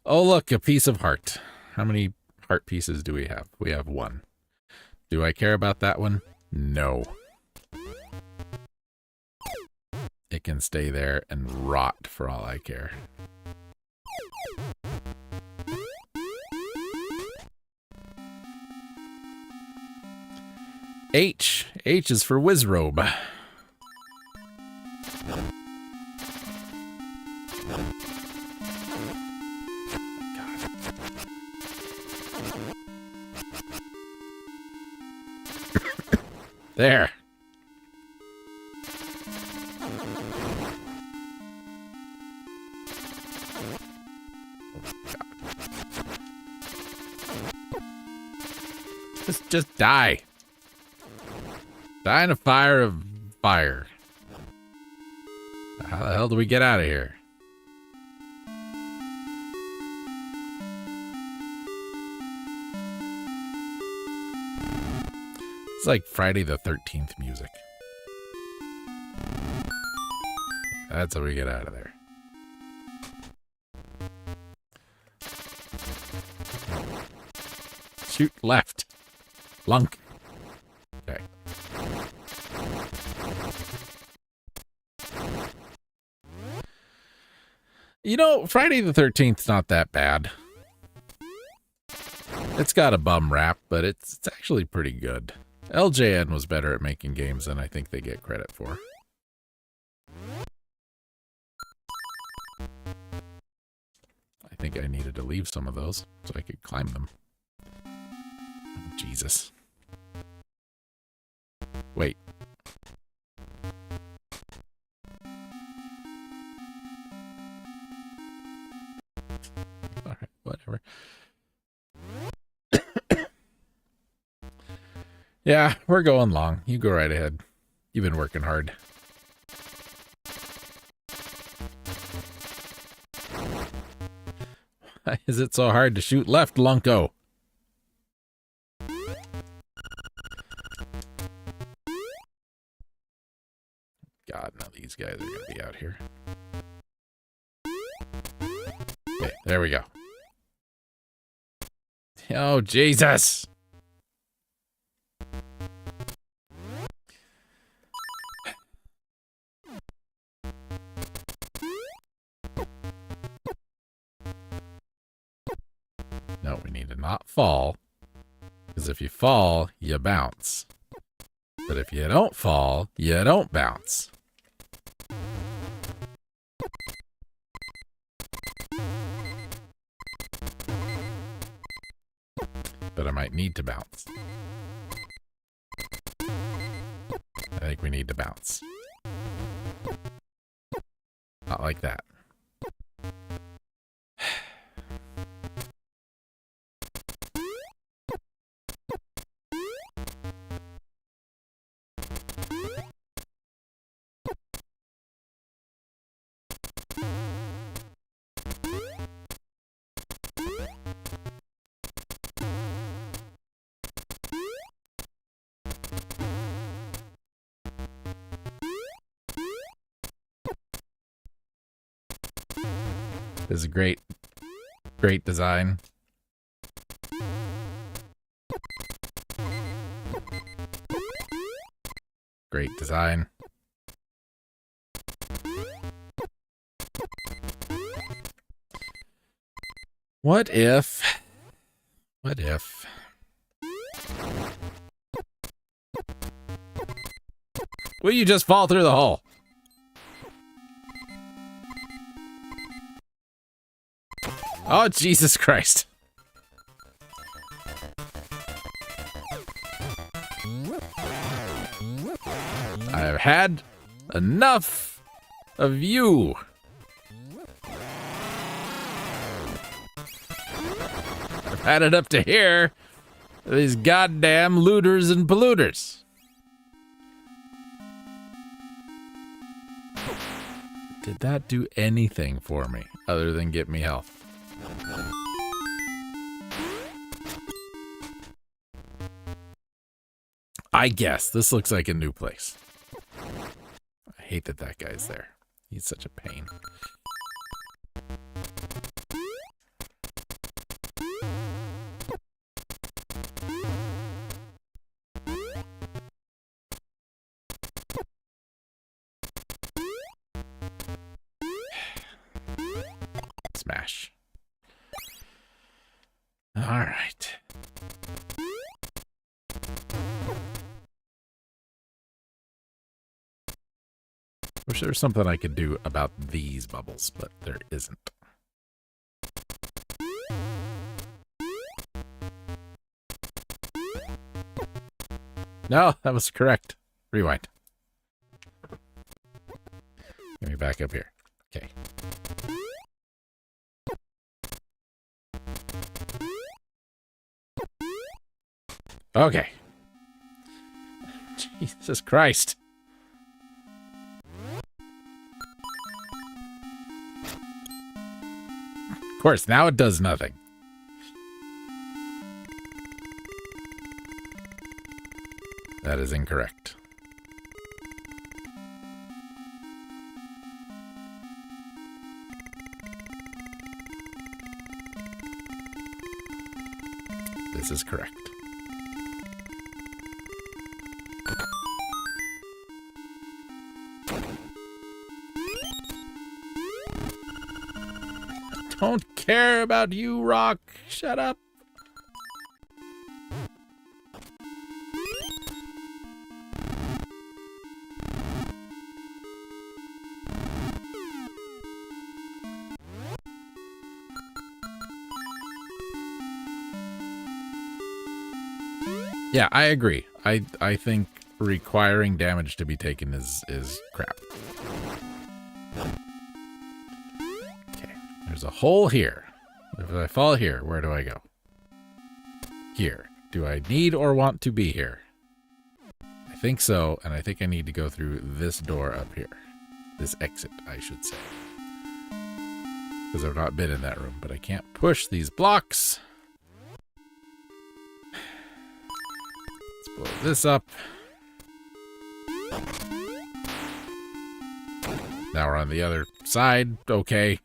Oh, look, a piece of heart. How many heart pieces do we have? We have 1. Do I care about that one? No. It can stay there and rot for all I care. H. H is for Wizrobe. There. Just die. Die in a fire of fire. How the hell do we get out of here? It's like Friday the 13th music. That's how we get out of there. Shoot left. Lunk. Okay. You know, Friday the 13th's not that bad. It's got a bum rap, but it's actually pretty good. LJN was better at making games than I think they get credit for. I think I needed to leave some of those so I could climb them. Oh, Jesus. Wait. Alright, whatever. Yeah, we're going long. You go right ahead. You've been working hard. Why is it so hard to shoot left, Lunko? God, now these guys are going to be out here. Okay, there we go. Oh, Jesus! No, we need to not fall. Because if you fall, you bounce. But if you don't fall, you don't bounce. But I might need to bounce. I think we need to bounce. Not like that. This is a great design. Great design. What if Will you just fall through the hole? Oh, Jesus Christ. I have had enough of you. I've had it up to here. These goddamn looters and polluters. Did that do anything for me other than get me health? I guess this looks like a new place. I hate that that guy's there. He's such a pain. Smash. All right. Wish there was something I could do about these bubbles, but there isn't. No, that was correct. Rewind. Get me back up here. Okay. Okay. Jesus Christ. Of course, now it does nothing. That is incorrect. This is correct. Don't care about you, Rock. Shut up. Yeah, I agree. I think requiring damage to be taken is crap. Okay, there's a hole here. If I fall here, where do I go? Here. Do I need or want to be here? I think so, and I think I need to go through this door up here. This exit, I should say. Because I've not been in that room, but I can't push these blocks. Let's blow this up. Now we're on the other side. Okay.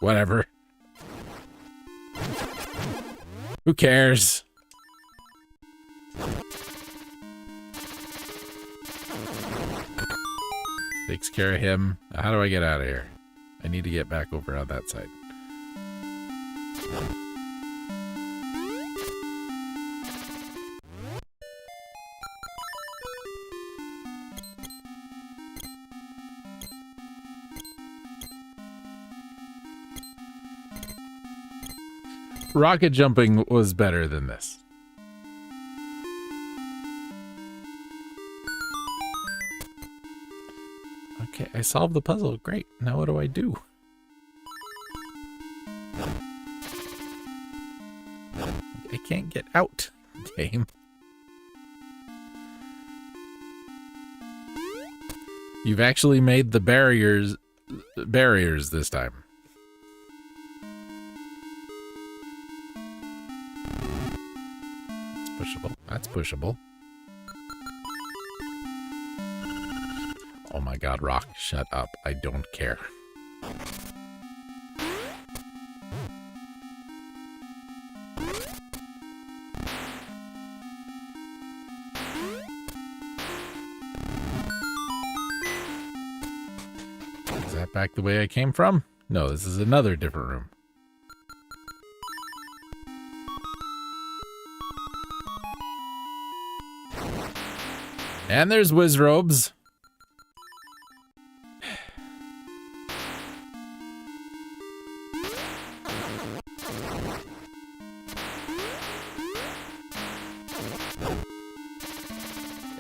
Whatever. Who cares? Takes care of him. How do I get out of here? I need to get back over on that side. Rocket jumping was better than this. Okay, I solved the puzzle. Great. Now what do I do? I can't get out, game. You've actually made the barriers this time. Pushable. That's pushable. Oh my god, Rock, shut up. I don't care. Is that back the way I came from? No, this is another different room. And there's Wizrobes.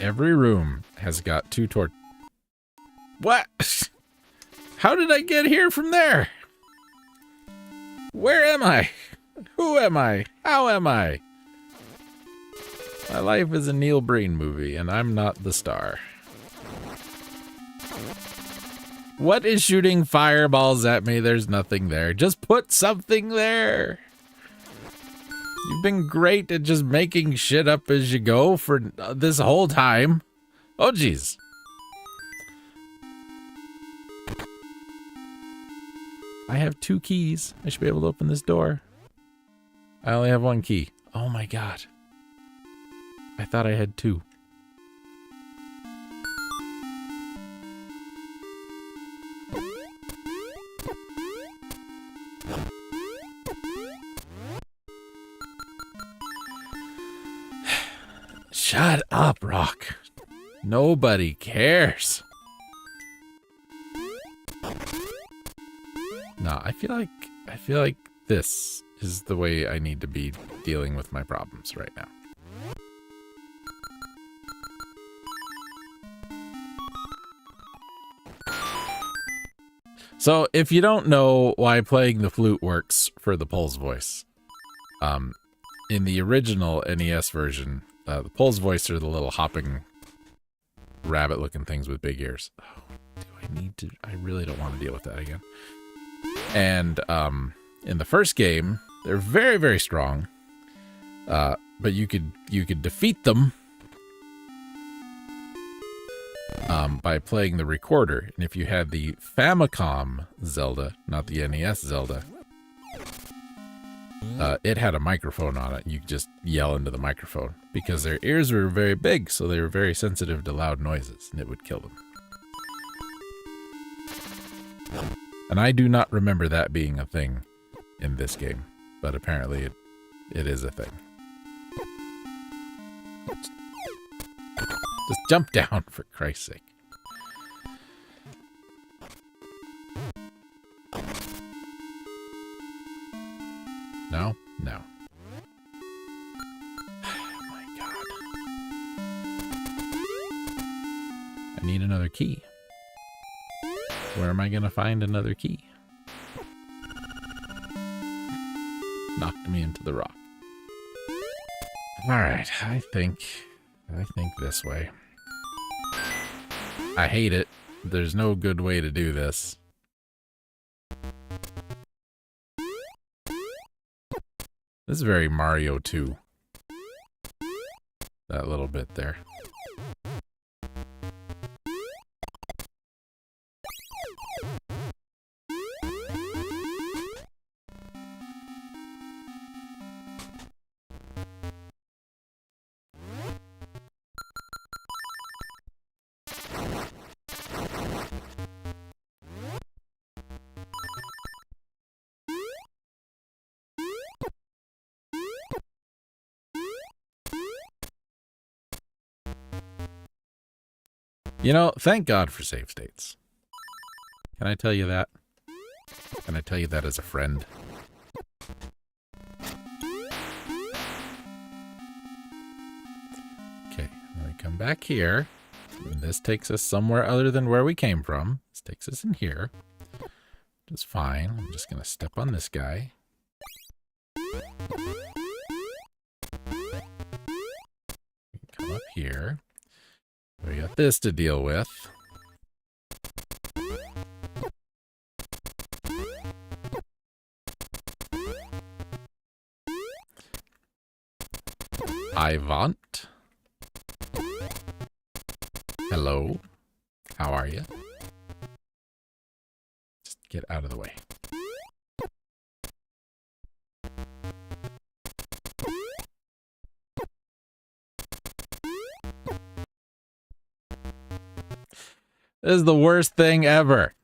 Every room has got 2 torch. What? How did I get here from there? Where am I? Who am I? How am I? My life is a Neil Breen movie, and I'm not the star. What is shooting fireballs at me? There's nothing there. Just put something there. You've been great at just making shit up as you go for this whole time. Oh, jeez. I have 2 keys. I should be able to open this door. I only have 1 key. Oh my god. I thought I had 2. Shut up, Rock. Nobody cares. No, I feel like this is the way I need to be dealing with my problems right now. So, if you don't know why playing the flute works for the Pole's voice, in the original NES version, the Pole's voice are the little hopping rabbit-looking things with big ears. Oh, do I need to? I really don't want to deal with that again. And in the first game, they're very, very strong, but you could defeat them by playing the recorder. And if you had the Famicom Zelda, not the NES Zelda, it had a microphone on it. You could just yell into the microphone because their ears were very big, so they were very sensitive to loud noises, and it would kill them. And I do not remember that being a thing in this game, but apparently it is a thing. Just jump down, for Christ's sake. No? No. Oh my god. I need another key. Where am I gonna find another key? Knocked me into the rock. Alright, I think this way. I hate it. There's no good way to do this. This is very Mario 2. That little bit there. You know, thank God for save states. Can I tell you that? Can I tell you that as a friend? Okay, then we come back here. And this takes us somewhere other than where we came from. This takes us in here. Which is fine. I'm just going to step on this guy. Come up here. We got this to deal with. I want. Hello. How are you? Just get out of the way. This is the worst thing ever.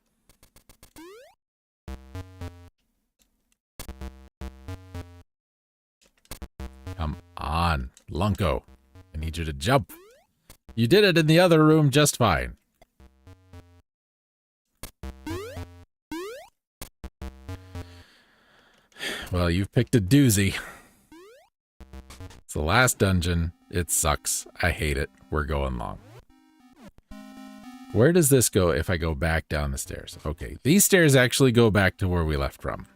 Come on, Lunko. I need you to jump. You did it in the other room just fine. Well, you've picked a doozy. It's the last dungeon. It sucks. I hate it. We're going long. Where does this go if I go back down the stairs? Okay, these stairs actually go back to where we left from.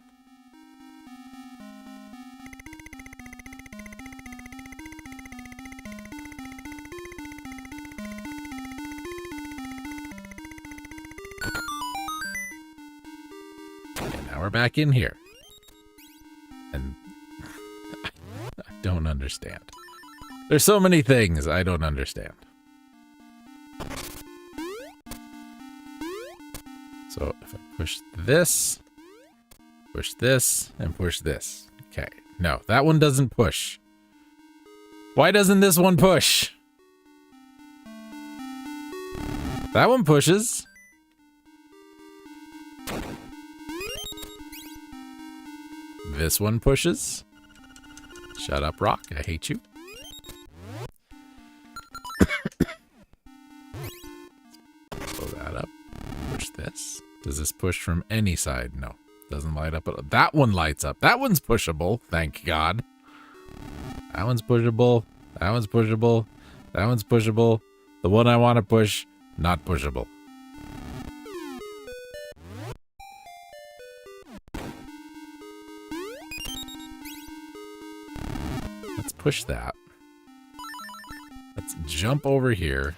Okay, now we're back in here. And I don't understand. There's so many things I don't understand. So if I push this, and push this. Okay. No, that one doesn't push. Why doesn't this one push? That one pushes. This one pushes. Shut up, Rock. I hate you. Pull that up. Push this. Does this push from any side? No. Doesn't light up. That one lights up. That one's pushable. Thank God. That one's pushable. That one's pushable. That one's pushable. The one I want to push, not pushable. Let's push that. Let's jump over here.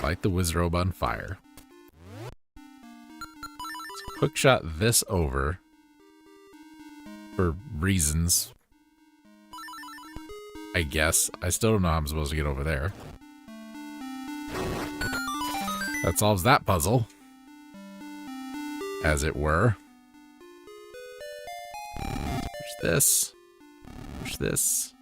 Light the Wizrobe on fire. Hookshot this over for reasons, I guess. I still don't know how I'm supposed to get over there. That solves that puzzle, as it were. Push this. Push this.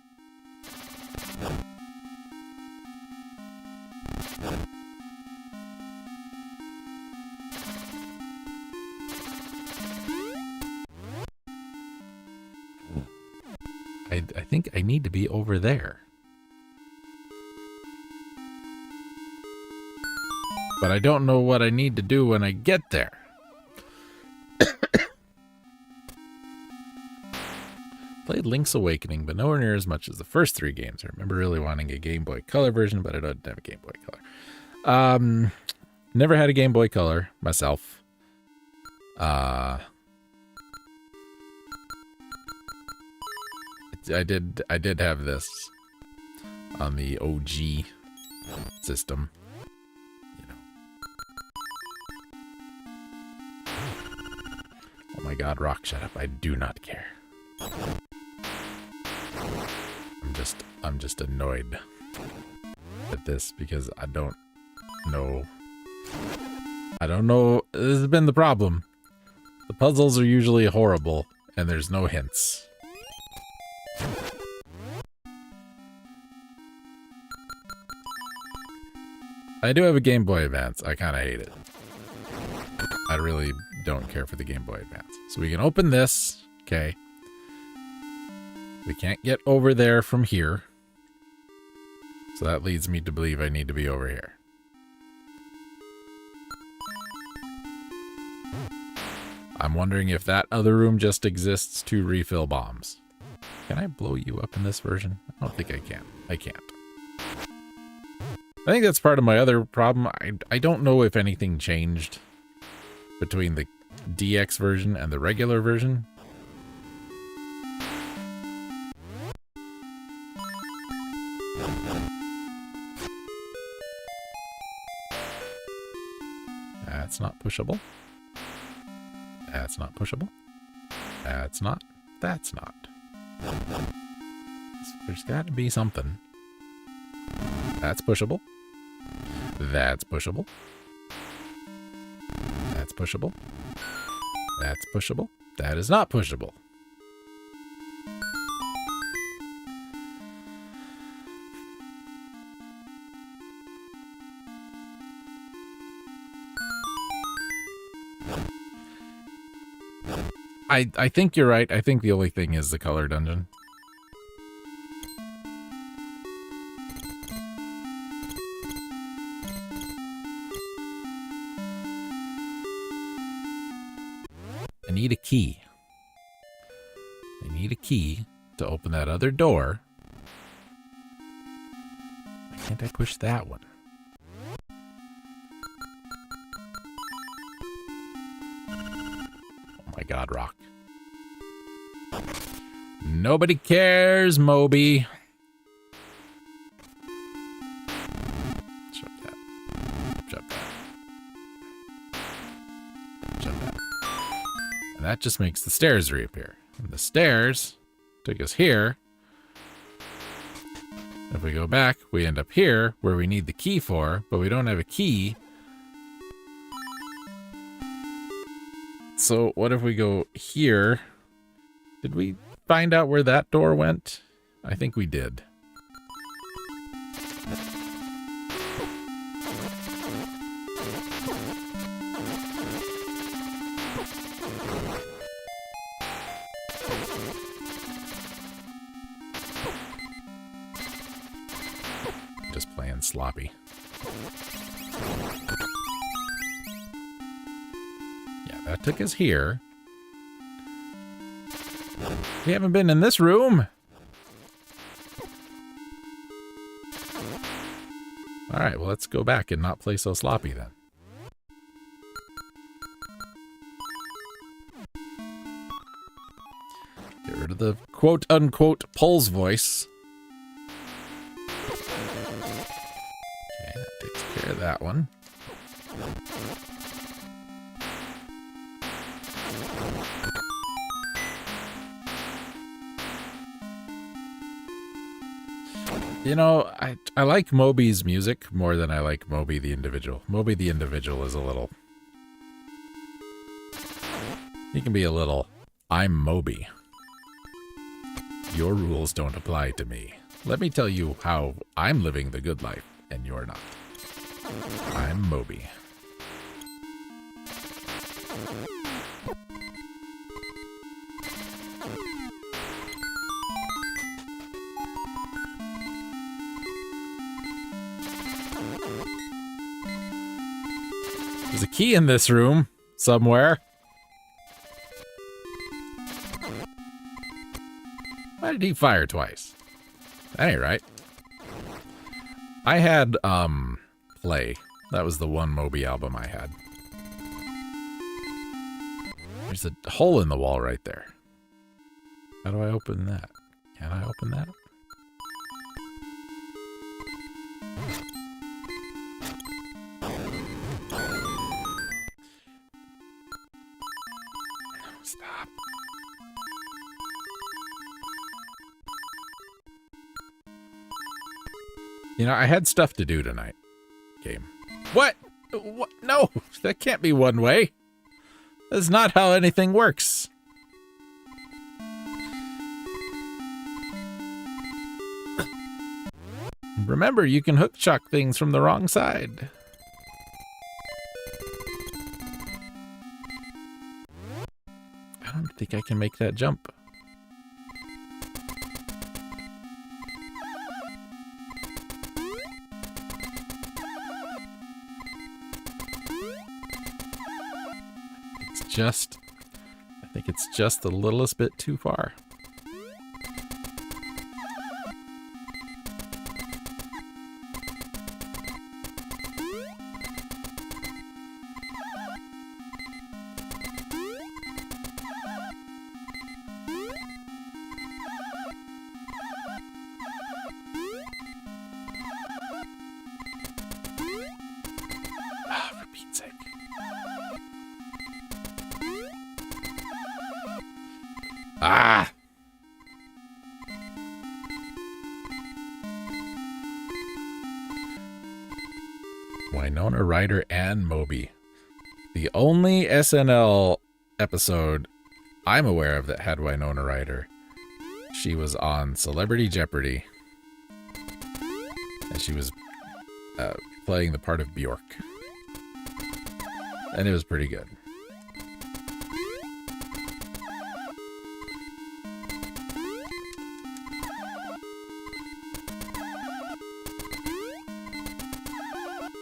I think I need to be over there. But I don't know what I need to do when I get there. Played Link's Awakening, but nowhere near as much as the first 3 games. I remember really wanting a Game Boy Color version, but I don't have a Game Boy Color. Never had a Game Boy Color myself. I did have this on the OG system. You know. Oh my God, Rock, shut up. I do not care. I'm just annoyed at this because I don't know. This has been the problem. The puzzles are usually horrible and there's no hints. I do have a Game Boy Advance. I kind of hate it. I really don't care for the Game Boy Advance. So we can open this. Okay. We can't get over there from here. So that leads me to believe I need to be over here. I'm wondering if that other room just exists to refill bombs. Can I blow you up in this version? I don't think I can. I can't. I think that's part of my other problem. I don't know if anything changed between the DX version and the regular version. That's not pushable. That's not pushable. That's not. That's not. There's got to be something. That's pushable. That's pushable. That's pushable. That's pushable. That is not pushable. I think you're right. I think the only thing is the color dungeon. I need a key. I need a key to open that other door. can't I push that one? Oh my god, rock. Nobody cares, Moby. Shove that. Shove that. Shove that. And that just makes the stairs reappear. And the stairs took us here. If we go back, we end up here, where we need the key for, but we don't have a key. So what if we go here? Did we find out where that door went? I think we did. Just playing sloppy. Yeah, that took us here. We haven't been in this room. Alright, well, let's go back and not play so sloppy then. Get rid of the quote-unquote Pulse voice. Okay, that takes care of that one. You know, I like Moby's music more than I like Moby the individual. Moby the individual is a little... He can be a little, I'm Moby. Your rules don't apply to me. Let me tell you how I'm living the good life, and you're not. I'm Moby. There's a key in this room somewhere. Why did he fire twice? That ain't right. I had Play. That was the one Moby album I had. There's a hole in the wall right there. How do I open that? Can I open that? Stop. You know, I had stuff to do tonight. Game. What? What? No, that can't be one way. That's not how anything works. Remember, you can hook chuck things from the wrong side. I don't think I can make that jump. I think it's just the littlest bit too far. For Pete's sake. Ah! Winona Ryder and Moby. The only SNL episode I'm aware of that had Winona Ryder. She was on Celebrity Jeopardy. And she was playing the part of Bjork. And it was pretty good.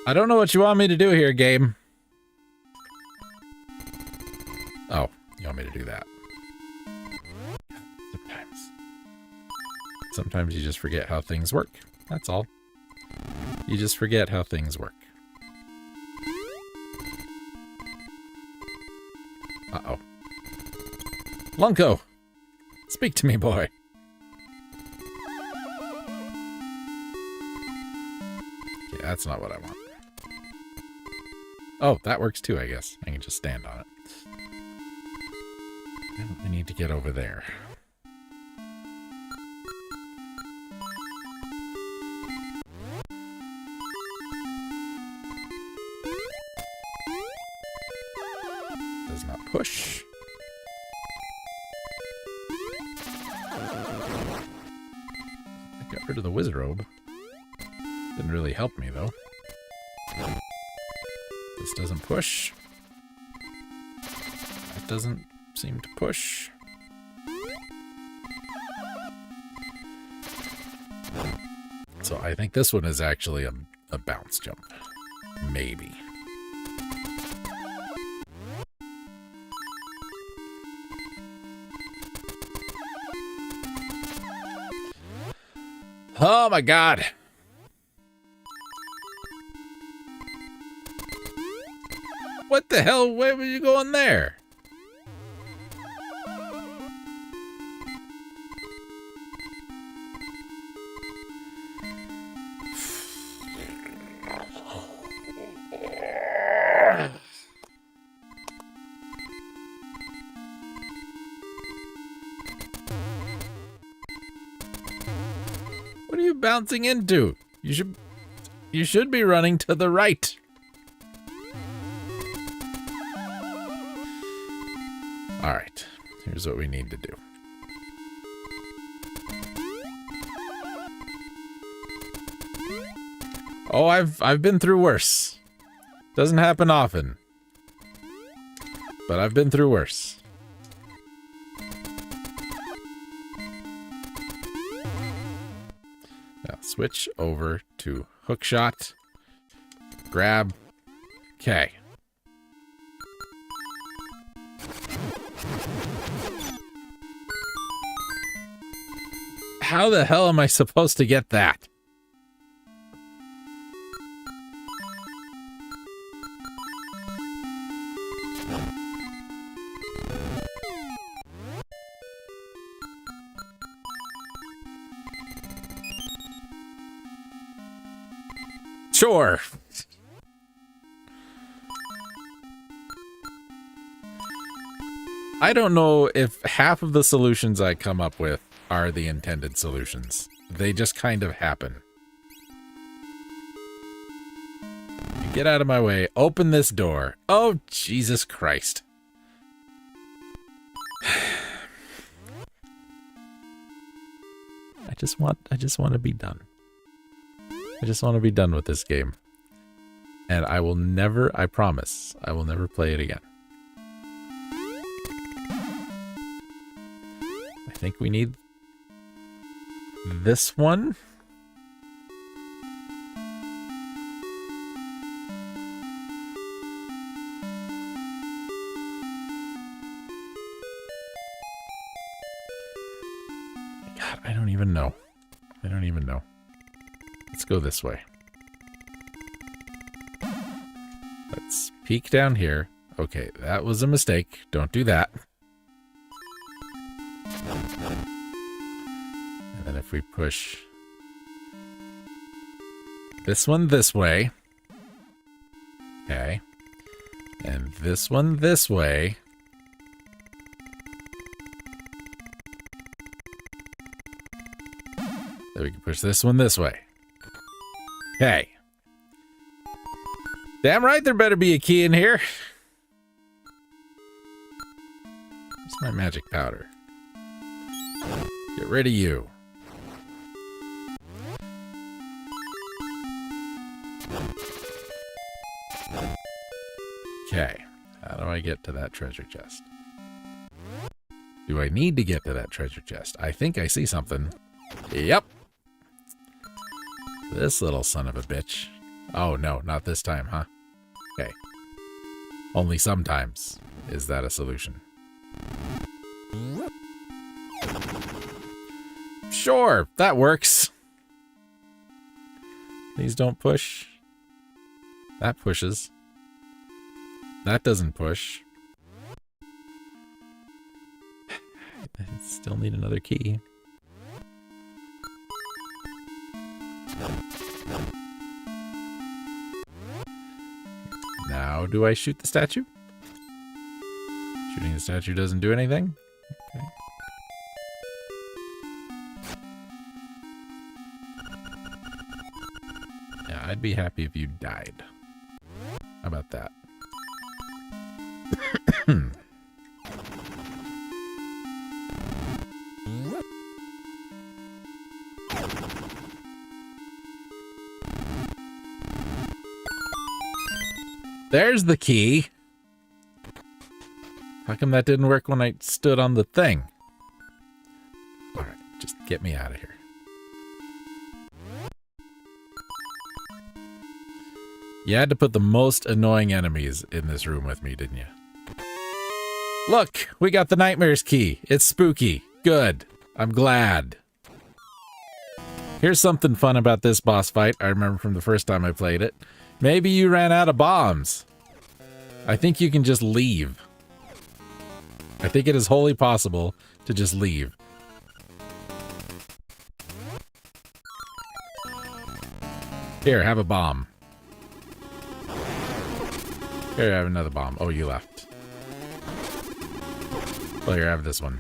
I don't know what you want me to do here, game. Oh, you want me to do that. Sometimes you just forget how things work. That's all. You just forget how things work. Uh-oh. Lunko! Speak to me, boy. Okay, that's not what I want. Oh, that works too, I guess. I can just stand on it. I need to get over there. Does not push. I got rid of the wizard robe. Didn't really help me, though. This doesn't push. That doesn't seem to push. So I think this one is actually a bounce jump. Maybe. Oh my god! What the hell? Where were you going there? What are you bouncing into? You should be running to the right. All right, here's what we need to do. Oh, I've been through worse. Doesn't happen often, but I've been through worse. Now switch over to hookshot. Grab. Okay. How the hell am I supposed to get that? Sure. I don't know if half of the solutions I come up with are the intended solutions. They just kind of happen. Get out of my way. Open this door. Oh, Jesus Christ. I just want to be done. I just want to be done with this game. And I will never, I promise, I will never play it again. I think we need this one. God, I don't even know. I don't even know. Let's go this way. Let's peek down here. Okay, that was a mistake. Don't do that. And then if we push this one this way. Okay. And this one this way. Then we can push this one this way. Okay. Damn right there better be a key in here. Where's my magic powder? Get rid of you. Okay. How do I get to that treasure chest? Do I need to get to that treasure chest? I think I see something. Yep. This little son of a bitch. Oh, no, not this time, huh? Okay. Only sometimes is that a solution. Sure, that works. These don't push. That pushes. That doesn't push. I still need another key. Now, do I shoot the statue? Shooting the statue doesn't do anything? Okay. Yeah, I'd be happy if you died. How about that? There's the key. How come that didn't work when I stood on the thing? Alright, just get me out of here. You had to put the most annoying enemies in this room with me, didn't you? Look, we got the Nightmares key. It's spooky. Good. I'm glad. Here's something fun about this boss fight I remember from the first time I played it. Maybe you ran out of bombs. I think you can just leave. I think it is wholly possible to just leave. Here, have a bomb. Here, I have another bomb. Oh, you left. Well, here, have this one.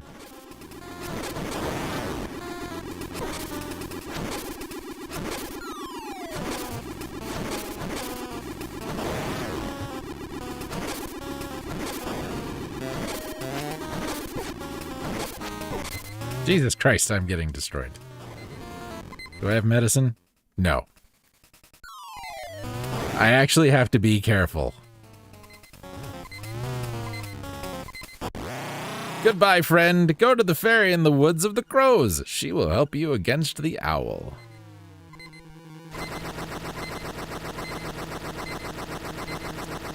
Jesus Christ, I'm getting destroyed. Do I have medicine? No. I actually have to be careful. Goodbye, friend. Go to the fairy in the woods of the crows. She will help you against the owl.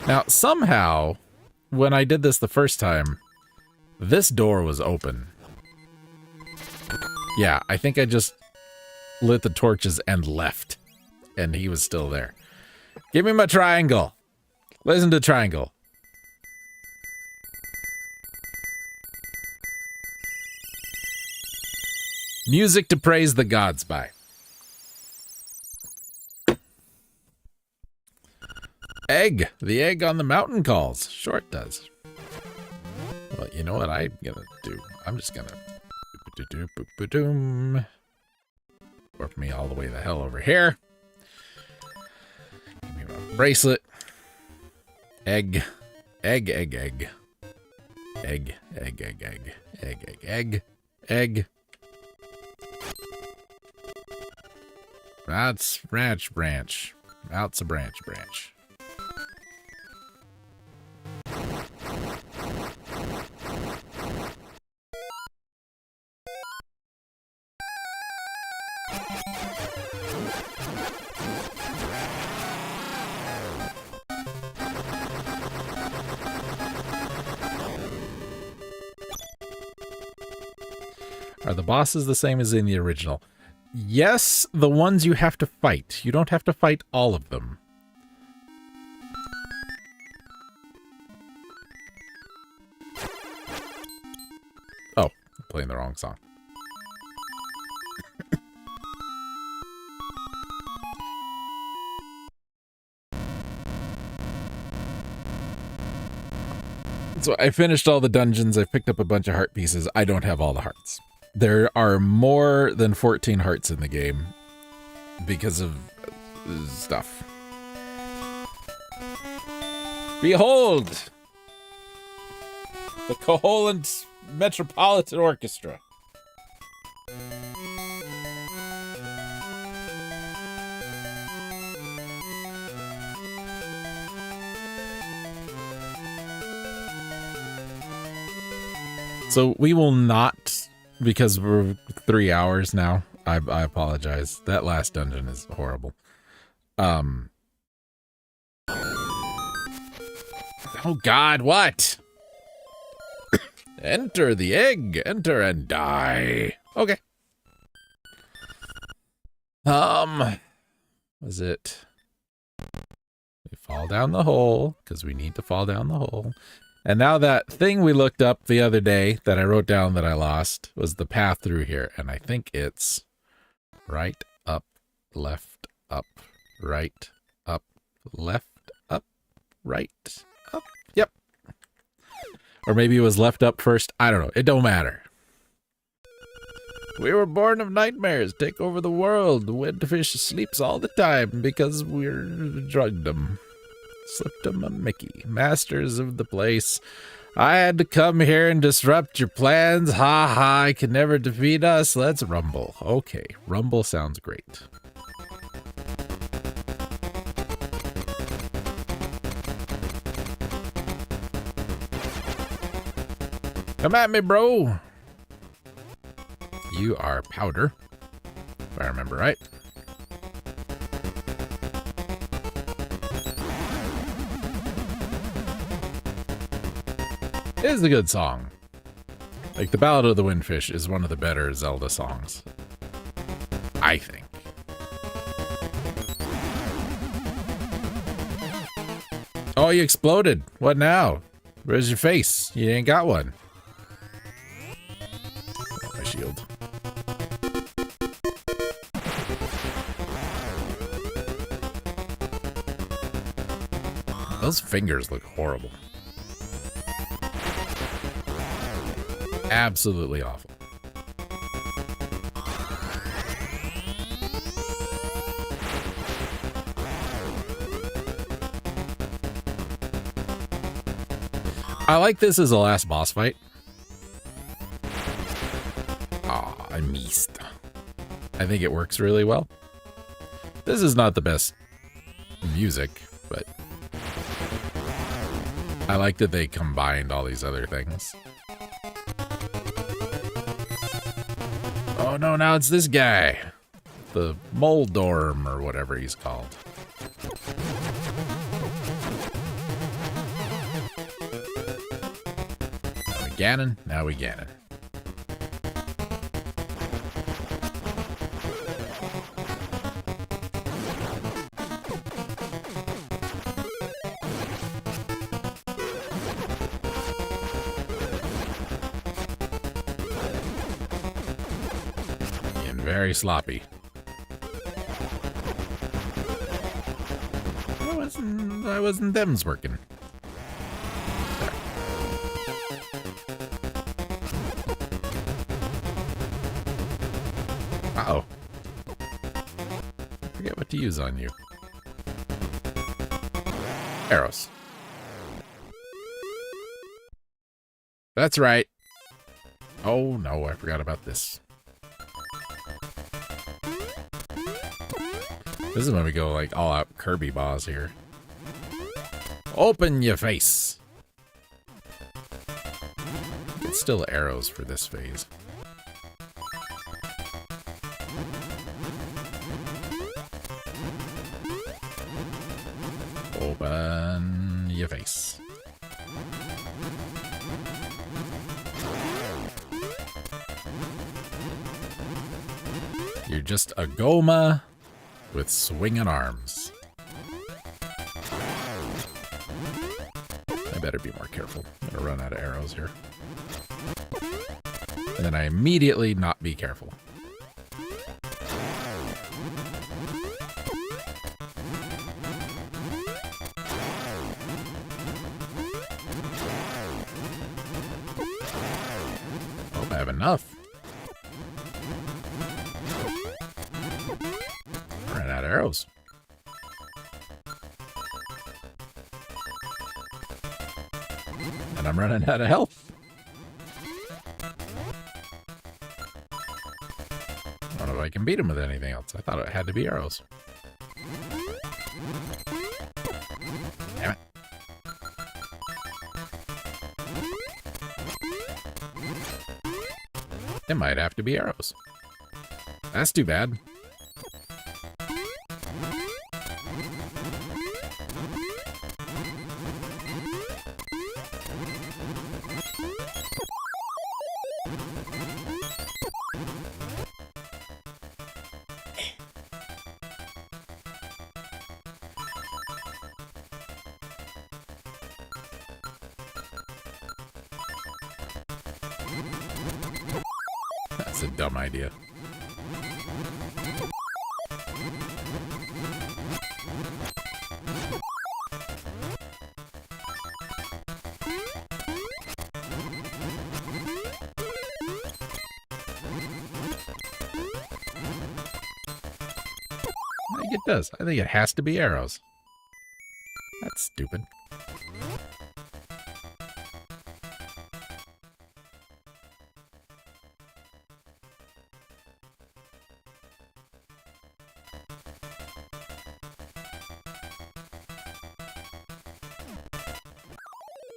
Now, somehow, when I did this the first time, this door was open. Yeah, I think I just lit the torches and left. And he was still there. Give me my triangle. Listen to triangle. Music to praise the gods by. Egg. The egg on the mountain calls. Sure it does. Well, you know what I'm gonna do? I'm just gonna... Warp me all the way the hell over here. Give me my bracelet. Egg. Egg, egg, egg. Egg, egg, egg, egg. Egg, egg, egg. Egg. That's branch, branch. Out's a branch, branch. Are the bosses the same as in the original? Yes, the ones you have to fight. You don't have to fight all of them. Oh, I'm playing the wrong song. So I finished all the dungeons. I picked up a bunch of heart pieces. I don't have all the hearts. There are more than 14 hearts in the game because of stuff. Behold! The Koholint Metropolitan Orchestra. So we will not, because we're 3 hours now. I apologize. That last dungeon is horrible. Oh God, what? Enter the egg. Enter and die. Okay. Was it? We fall down the hole because we need to fall down the hole. And now that thing we looked up the other day that I wrote down that I lost was the path through here. And I think it's right, up, left, up, right, up, left, up, right, up. Yep. Or maybe it was left up first. I don't know. It don't matter. We were born of nightmares. Take over the world. The windfish sleeps all the time because we're drugged them. Slipped them a Mickey. Masters of the place. I had to come here and disrupt your plans. Ha ha, I can never defeat us. Let's rumble. Okay, rumble sounds great. Come at me, bro. You are powder, if I remember right. It is a good song. Like, the Ballad of the Windfish is one of the better Zelda songs, I think. Oh, you exploded. What now? Where's your face? You ain't got one. Oh, my shield. Those fingers look horrible. Absolutely awful. I like this as the last boss fight. Aw, I missed. I think it works really well. This is not the best music, but I like that they combined all these other things. Oh no, now it's this guy. The Moldorm or whatever he's called. Ganon? Now we Ganon. Getting very sloppy. That wasn't them's working. Uh-oh. I forget what to use on you. Arrows. That's right. Oh no, I forgot about this. This is when we go like all out Kirby boss here. Open your face. It's still arrows for this phase. Open your face. You're just a Goma with swinging arms. I better be more careful. I'm gonna run out of arrows here. And then I immediately not be careful. Hope I have enough. Ran out of arrows. And I'm running out of health. I don't know if I can beat him with anything else. I thought it had to be arrows. Damn it. It might have to be arrows. That's too bad. That's a dumb idea. I think it does. I think it has to be arrows. That's stupid.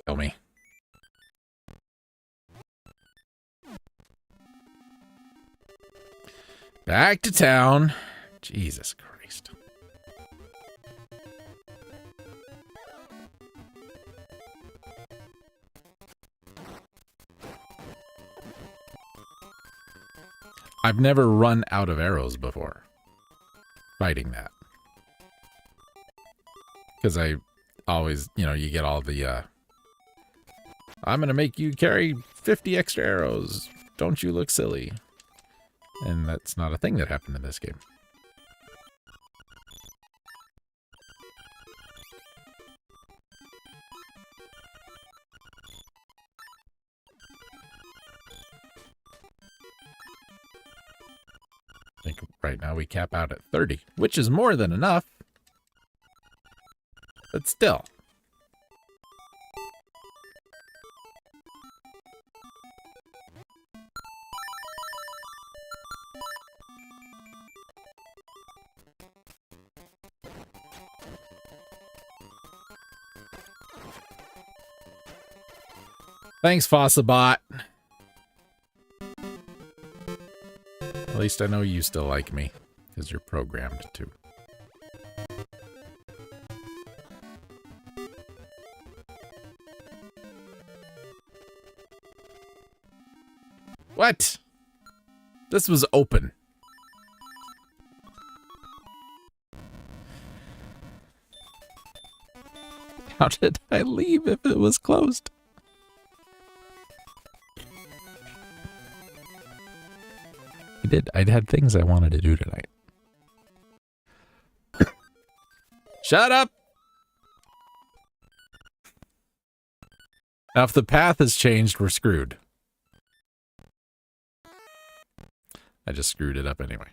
Tell me. Back to town. Jesus Christ. I've never run out of arrows before fighting that. Because I always, you know, you get all the, I'm going to make you carry 50 extra arrows. Don't you look silly? And that's not a thing that happened in this game. I think right now we cap out at 30, which is more than enough. But still. Thanks, Fossabot. At least I know you still like me, because you're programmed to. What? This was open. How did I leave if it was closed? I did. I had things I wanted to do tonight. Shut up! Now, if the path has changed, we're screwed. I just screwed it up anyway.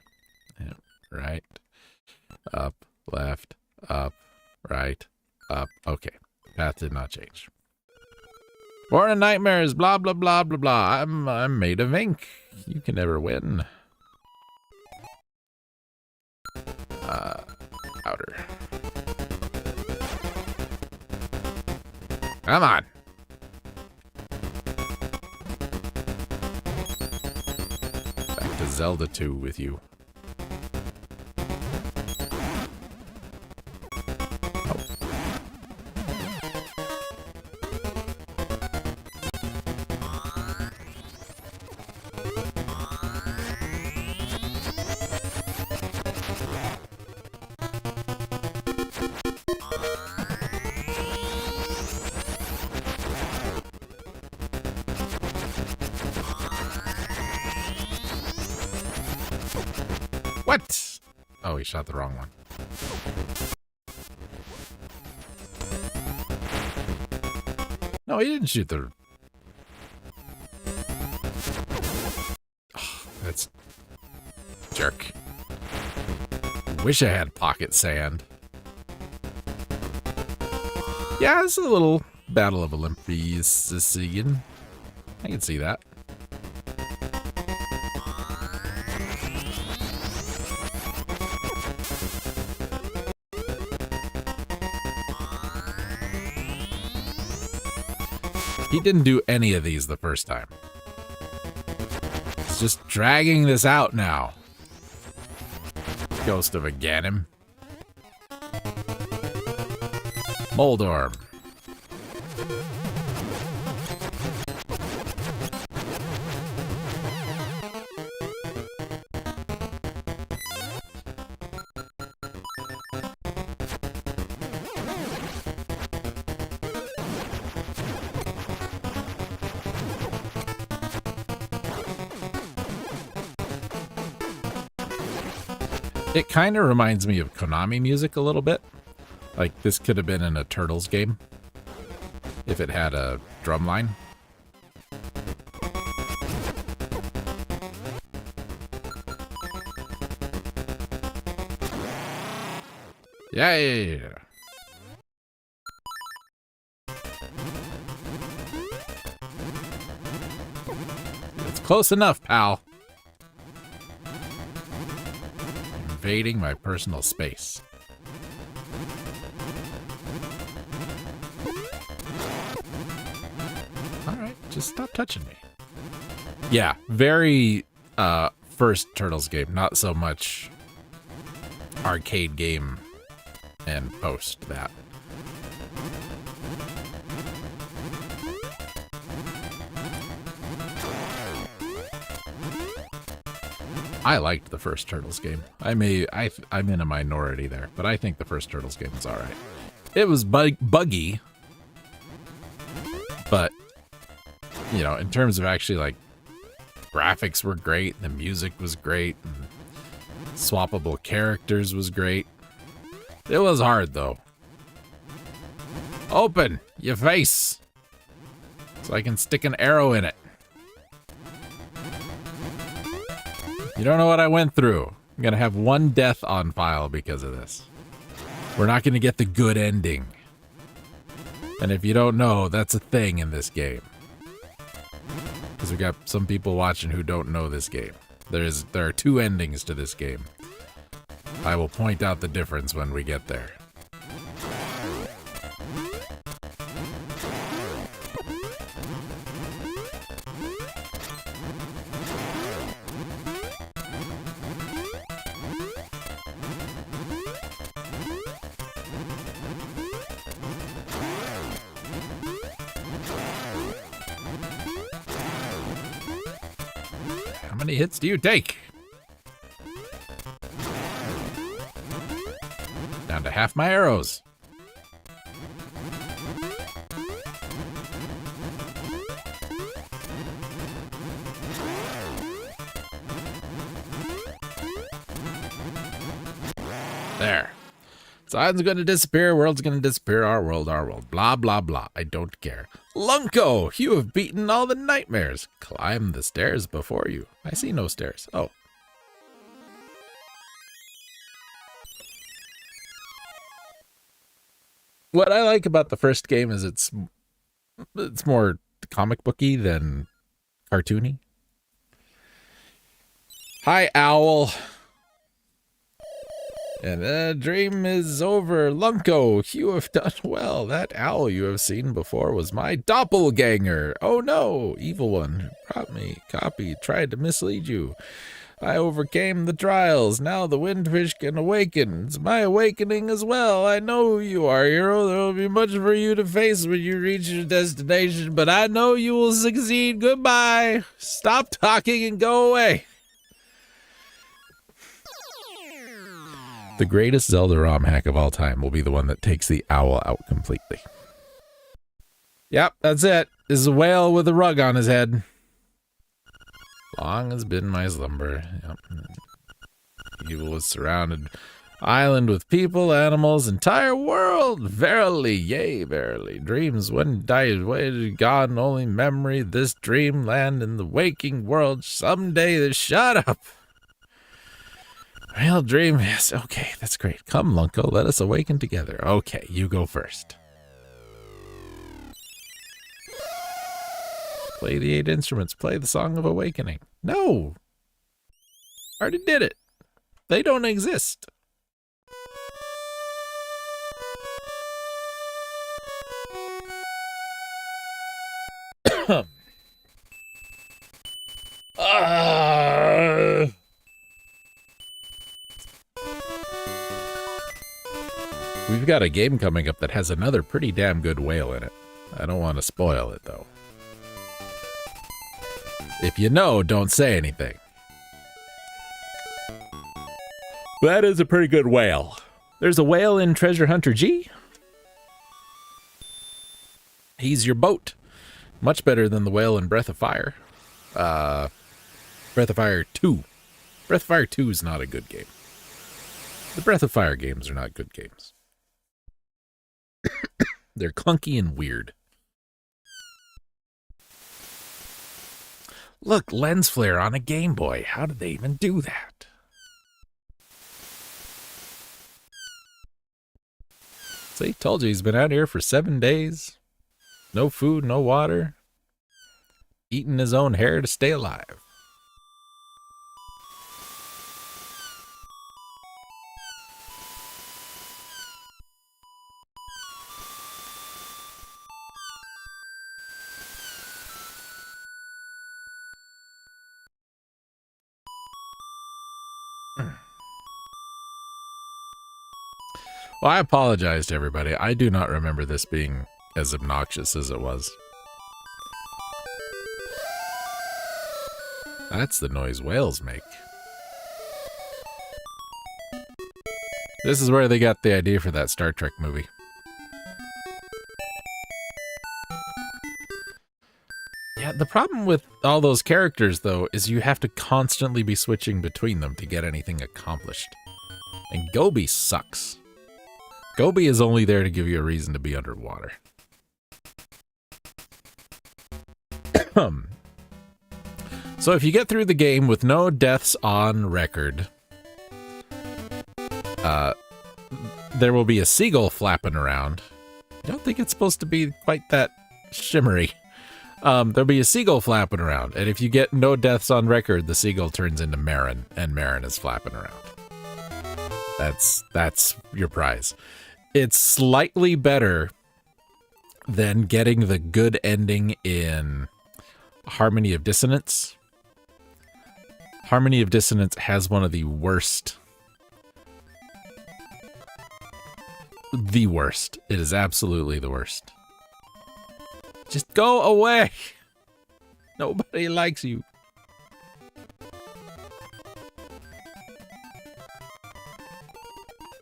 Yeah, right, up, left, up, right, up. Okay, path did not change. Born in nightmares, blah, blah, blah, blah, blah. I'm made of ink. You can never win. Powder. Come on. Back to Zelda 2 with you. What? Oh, he shot the wrong one. No, he didn't shoot the... Oh, that's... jerk. Wish I had pocket sand. Yeah, this is a little Battle of Olympus. I can see that. He didn't do any of these the first time. He's just dragging this out now. Ghost of a Ganem. Moldorm. It kind of reminds me of Konami music a little bit. Like, this could have been in a Turtles game if it had a drum line. Yeah. It's close enough, pal. Invading my personal space. Alright, just stop touching me. Yeah, very first Turtles game, not so much arcade game and post that. I liked the first Turtles game. I'm in a minority there, but I think the first Turtles game was all right. It was buggy, but you know, in terms of actually like graphics were great, the music was great, and swappable characters was great. It was hard though. Open your face so I can stick an arrow in it. You don't know what I went through. I'm gonna have one death on file because of this. We're not gonna get the good ending. And if you don't know, that's a thing in this game. Because we got some people watching who don't know this game. There are two endings to this game. I will point out the difference when we get there. How many hits do you take? Down to half my arrows. There. Sign's gonna disappear, world's gonna disappear, our world, blah, blah, blah. I don't care. Lunko, you have beaten all the nightmares. Climb the stairs before you. I see no stairs. Oh. What I like about the first game is it's more comic booky than cartoony. Hi, Owl. And the dream is over. Lunko, you have done well. That owl you have seen before was my doppelganger. Oh no, evil one who brought me copy tried to mislead you. I overcame the trials. Now the windfish can awaken. It's my awakening as well. I know who you are, hero. There will be much for you to face when you reach your destination, but I know you will succeed. Goodbye. Stop talking and go away. The greatest Zelda ROM hack of all time will be the one that takes the owl out completely. Yep, that's it. This is a whale with a rug on his head. Long has been my slumber. Yep. Evil was surrounded. Island with people, animals, entire world. Verily, yea, verily. Dreams when died away, gone, only memory. This dreamland in the waking world. Someday, shut up. Real dream, yes. Okay, that's great. Come, Lunko, let us awaken together. Okay, you go first. Play the 8 instruments. Play the Song of Awakening. No! Already did it. They don't exist. We've got a game coming up that has another pretty damn good whale in it. I don't want to spoil it, though. If you know, don't say anything. That is a pretty good whale. There's a whale in Treasure Hunter G. He's your boat. Much better than the whale in Breath of Fire. Breath of Fire 2. Breath of Fire 2 is not a good game. The Breath of Fire games are not good games. They're clunky and weird. Look, lens flare on a Game Boy. How did they even do that? See, told you he's been out here for 7 days. No food, no water. Eating his own hair to stay alive. Well, I apologize to everybody. I do not remember this being as obnoxious as it was. That's the noise whales make. This is where they got the idea for that Star Trek movie. Yeah, the problem with all those characters, though, is you have to constantly be switching between them to get anything accomplished. And Gobi sucks. Gobi is only there to give you a reason to be underwater. So if you get through the game with no deaths on record, there will be a seagull flapping around. I don't think it's supposed to be quite that shimmery. There'll be a seagull flapping around, and if you get no deaths on record, the seagull turns into Marin, and Marin is flapping around. That's your prize. It's slightly better than getting the good ending in Harmony of Dissonance. Harmony of Dissonance has one of the worst. The worst. It is absolutely the worst. Just go away. Nobody likes you.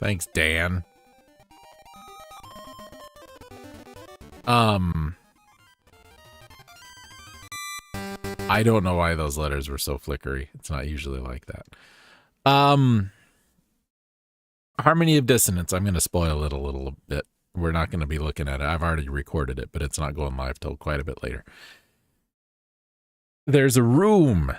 Thanks, Dan. I don't know why those letters were so flickery. It's not usually like that. Harmony of Dissonance, I'm going to spoil it a little bit. We're not going to be looking at it. I've already recorded it, but it's not going live till quite a bit later. There's a room,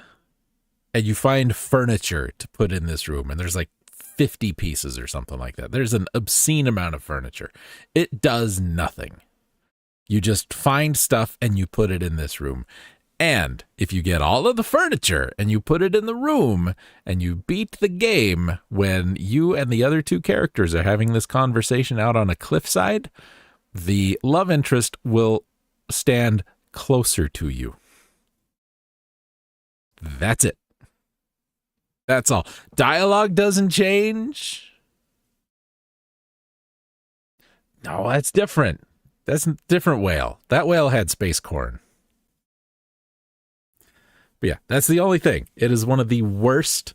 and you find furniture to put in this room, and there's like 50 pieces or something like that. There's an obscene amount of furniture. It does nothing. You just find stuff and you put it in this room. And if you get all of the furniture and you put it in the room and you beat the game when you and the other two characters are having this conversation out on a cliffside, the love interest will stand closer to you. That's it. That's all. Dialogue doesn't change. No, that's different. That's a different whale. That whale had space corn. But yeah, that's the only thing. It is one of the worst.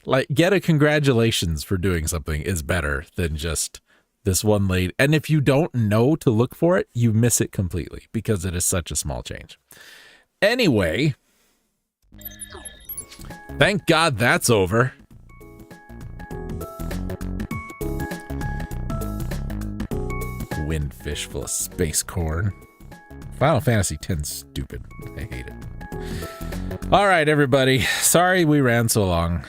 Like, get a congratulations for doing something is better than just this one lady. And if you don't know to look for it, you miss it completely because it is such a small change. Anyway, thank God that's over. Windfish full of space corn. Final Fantasy X's stupid. I hate it. All right, everybody. Sorry we ran so long.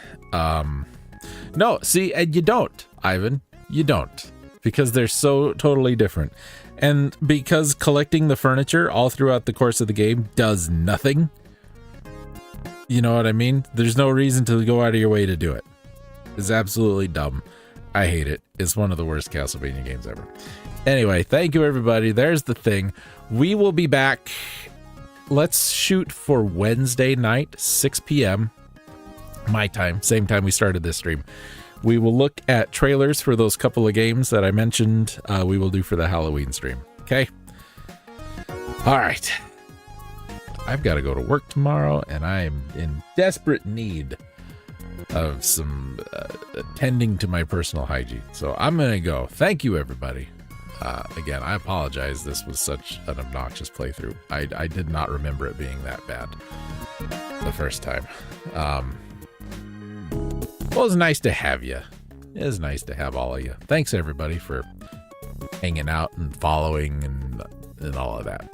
No, see, and you don't, Ivan. You don't. Because they're so totally different. And because collecting the furniture all throughout the course of the game does nothing. You know what I mean? There's no reason to go out of your way to do it. It's absolutely dumb. I hate it. It's one of the worst Castlevania games ever. Anyway, thank you, everybody. There's the thing. We will be back. Let's shoot for Wednesday night, 6 p.m. my time, same time we started this stream. We will look at trailers for those couple of games that I mentioned we will do for the Halloween stream. Okay? All right. I've got to go to work tomorrow, and I'm in desperate need of some attending to my personal hygiene. So I'm going to go. Thank you, everybody. Again, I apologize. This was such an obnoxious playthrough. I did not remember it being that bad the first time. Well, it was nice to have you. It is nice to have all of you. Thanks everybody for hanging out and following and all of that.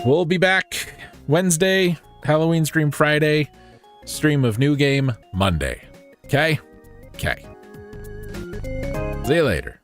We'll be back Wednesday, Halloween stream Friday, stream of New Game Monday. Okay? Okay. See you later.